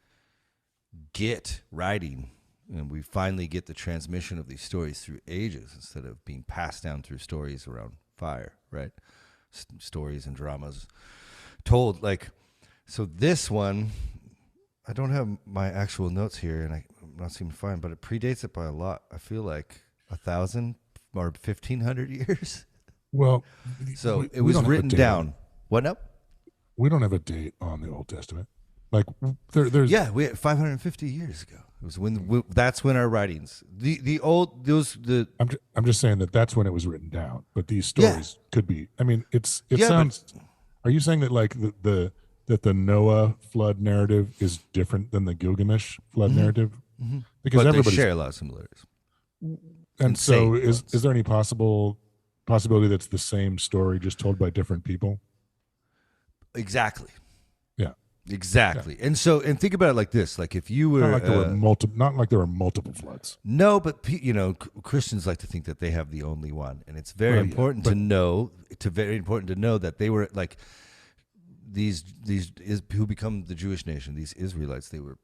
get writing, and we finally get the transmission of these stories through ages instead of being passed down through stories around fire, right? Stories and dramas told like, so this one, I don't have my actual notes here and I'm not seeming to find, but it predates it by a lot. I feel like 1,000 or 1,500 years. Well, so it was written down. What up? We don't have a date on the Old Testament. Like there's we had 550 years ago. It was that's when our writings I'm just saying that's when it was written down. But these stories could be. I mean, it sounds. Are you saying that like that the Noah flood narrative is different than the Gilgamesh flood narrative? Mm-hmm. Because they share a lot of similarities. And so, is there any possibility that's the same story just told by different people? Exactly. Yeah. Exactly. Yeah. And think about it like this: like if you were not like there were multiple floods. No, but Christians like to think that they have the only one, and it's very important to know. Very important to know that they were like these who become the Jewish nation. These Israelites, they were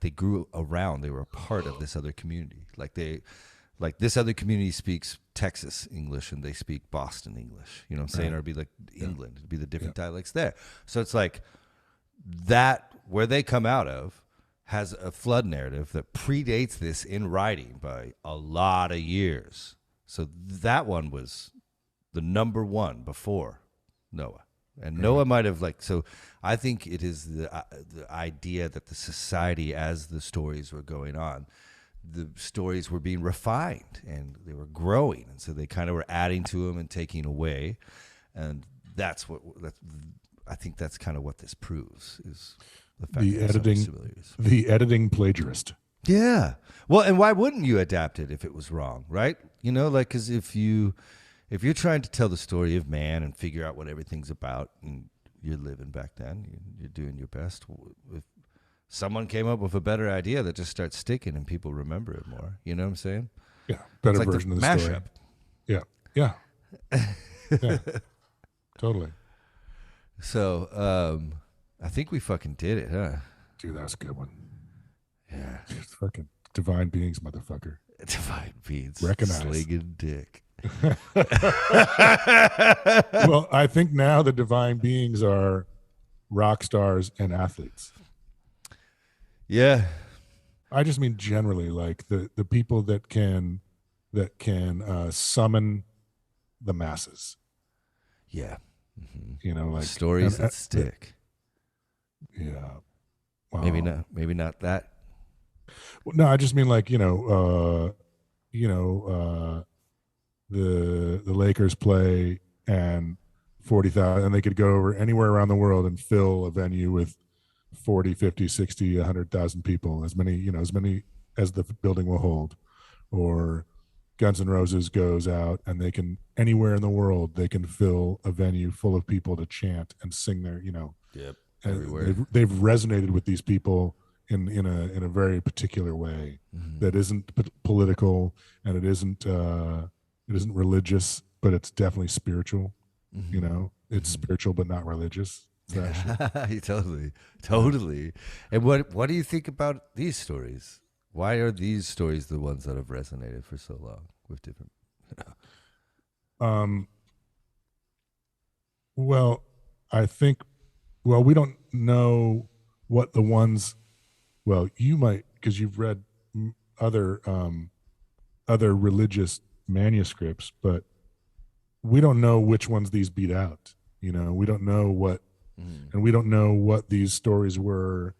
they grew around. They were a part of this other community. Like this other community speaks Texas English and they speak Boston English. You know what I'm saying? Or it'd be like England. It'd be the different dialects there. So it's like that where they come out of has a flood narrative that predates this in writing by a lot of years. So that one was the number one before Noah. And Noah might have so I think it is the idea that the society, as the stories were going on, the stories were being refined and they were growing. And so they kind of were adding to them and taking away. And I think that's kind of what this proves, is the fact that the editing plagiarist. Yeah. Well, and why wouldn't you adapt it if it was wrong, right? Because if you're trying to tell the story of man and figure out what everything's about, and you're living back then, you're doing your best. If someone came up with a better idea, that just starts sticking and people remember it more. You know what I'm saying? Yeah, better version of the mashup. Story. Yeah. Yeah, totally. So I think we fucking did it, huh? Dude, that was a good one. Yeah. It's fucking divine beings, motherfucker. Divine beings. Recognize. Slinging dick. Well, I think now the divine beings are rock stars and athletes. Yeah. I just mean generally, like the people that can summon the masses. Yeah. Mm-hmm. You know, like stories that stick. Yeah. Maybe not that. Well, no, I just mean like, the Lakers play and 40,000, and they could go over anywhere around the world and fill a venue with 40, 50, 60, 100,000 people, as many as the building will hold. Or Guns N' Roses goes out and they can, anywhere in the world, they can fill a venue full of people to chant and sing their, Yep. Everywhere. They've resonated with these people in a very particular way that isn't political, and it isn't religious, but it's definitely spiritual. It's spiritual but not religious. Totally. And what do you think about these stories? Why are these stories the ones that have resonated for so long with different? Well, I think. Well, we don't know what the ones. Well, you might, because you've read other religious manuscripts, but we don't know which ones these beat out. We don't know what, and we don't know what these stories were.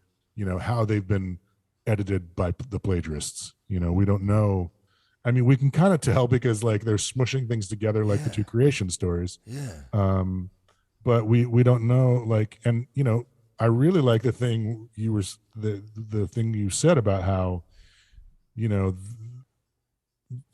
How they've been edited by the plagiarists. We don't know. I mean, we can kind of tell because like they're smushing things together like the two creation stories. Yeah. But we don't know, like, and I really like the thing the thing you said about how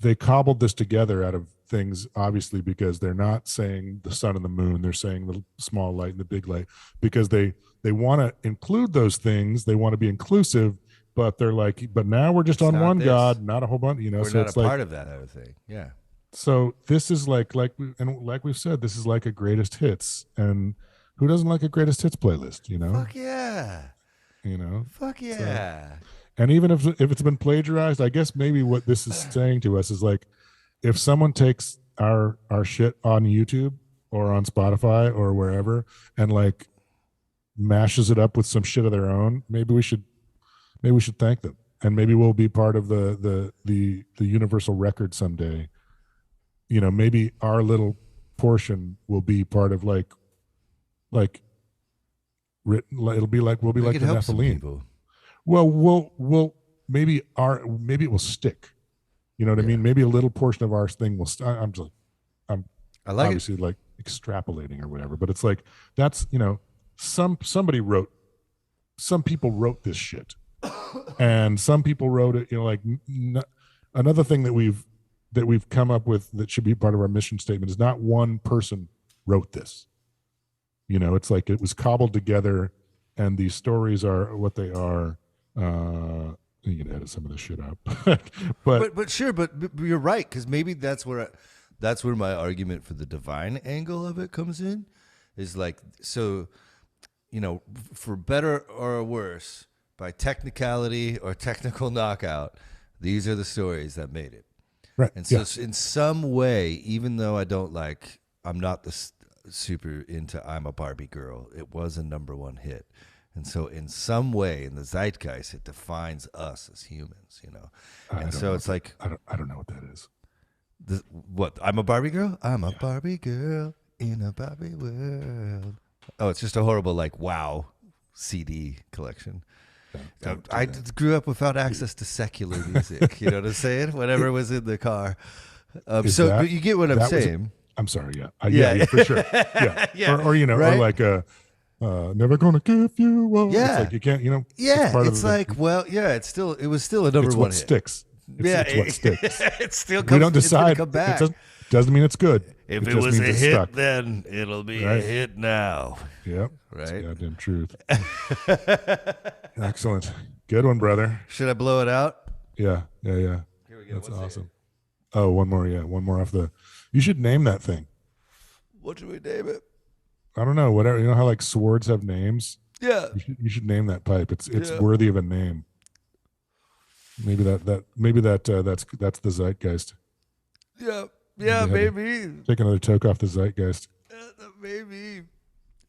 they cobbled this together out of things, obviously, because they're not saying the sun and the moon, they're saying the small light and the big light, because they want to include those things, they want to be inclusive, but they're like, but now we're just on one God, not a whole bunch, we're so not it's a like, part of that other thing. Yeah. So this is like we've said, this is like a greatest hits, and who doesn't like a greatest hits playlist? Fuck yeah. Fuck yeah. So, and even if it's been plagiarized, I guess maybe what this is saying to us is like, if someone takes our shit on YouTube or on Spotify or wherever and like mashes it up with some shit of their own, maybe we should thank them, and maybe we'll be part of the universal record someday. Maybe our little portion will be part of like written. It'll be like we'll be like the Nephilim. Well, we'll maybe it will stick. You know what I mean? Maybe a little portion of our thing will. I'm obviously like extrapolating or whatever, but it's like that's some people wrote this shit, and some people wrote it. Another thing that we've come up with that should be part of our mission statement is not one person wrote this. It's like it was cobbled together, and these stories are what they are. You can edit some of this shit out, but sure, but you're right, because maybe that's where my argument for the divine angle of it comes in, is like, so, for better or worse, by technicality or technical knockout, these are the stories that made it. Right. And so in some way, even though I'm not super into I'm a Barbie girl, it was a #1 hit. And so in some way in the zeitgeist, it defines us as humans, And so it's like, I don't know what that is. What? I'm a Barbie girl? I'm a Barbie girl in a Barbie world. Oh, it's just a horrible WoW CD collection. I grew up without access to secular music. You know what I'm saying? Whatever was in the car. But you get what I'm saying. I'm sorry. Yeah. Yeah, for sure. Yeah. Yeah. Or right? or like never gonna give you up. Yeah. It's like you can't. Yeah. It's like, it was still a #1 hit. Sticks. It's what sticks. It still comes. We don't decide. Come back. It doesn't mean it's good. If it was a hit, stuck. Then it'll be a hit now. Yep. Right. That's goddamn truth. Excellent. Good one, brother. Should I blow it out? Yeah. Here we go. That's awesome. Oh, one more. Yeah, one more off the. You should name that thing. What should we name it? I don't know. Whatever. You know how like swords have names? Yeah. You should name that pipe. It's worthy of a name. Maybe that's the zeitgeist. Yeah, maybe. Take another toke off the zeitgeist. Maybe.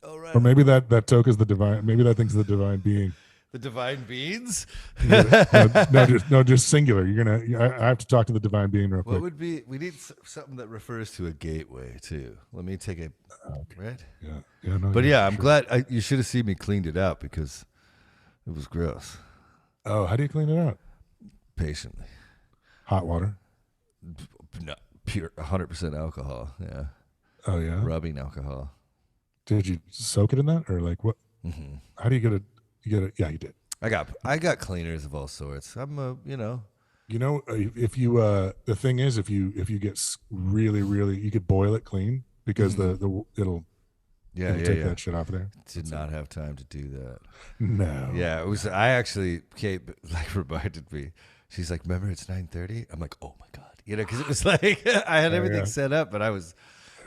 All right. Or maybe that toke is the divine. Maybe that thing's the divine being. The divine beings? no, just singular. I have to talk to the divine being real quick. What would be? We need something that refers to a gateway too. Let me take a right. Yeah. No, but yeah, I'm glad you should have seen me cleaned it up because it was gross. Oh, how do you clean it out? Patiently. Hot water. No, pure 100% alcohol. Yeah. Oh yeah. Rubbing alcohol. Did you soak it in that or like what? Mm-hmm. How do you get it? Yeah, you did. I got cleaners of all sorts. I'm if you the thing is if you get really you could boil it clean because it'll take that shit off of there. Did not have time to do that. No. Yeah, it was. I actually Kate reminded me. She's like, "Remember, it's 9:30." I'm like, "Oh my god," because it was like I had everything set up, but I was.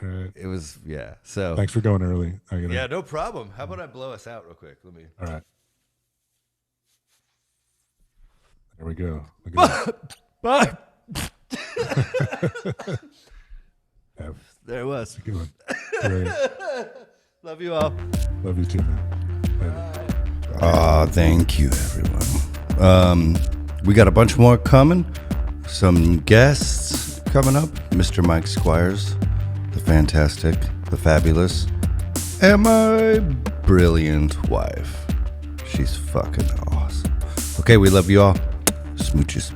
Right. It was So thanks for going early. No problem. How about I blow us out real quick? Let me. All right. There we go. Bye. Yeah, there it was. good one. Right. Love you all. Love you too, man. Later. Thank you, everyone. We got a bunch more coming. Some guests coming up. Mr. Mike Squires, the fantastic, the fabulous, and my brilliant wife. She's fucking awesome. Okay, we love you all. Smooches.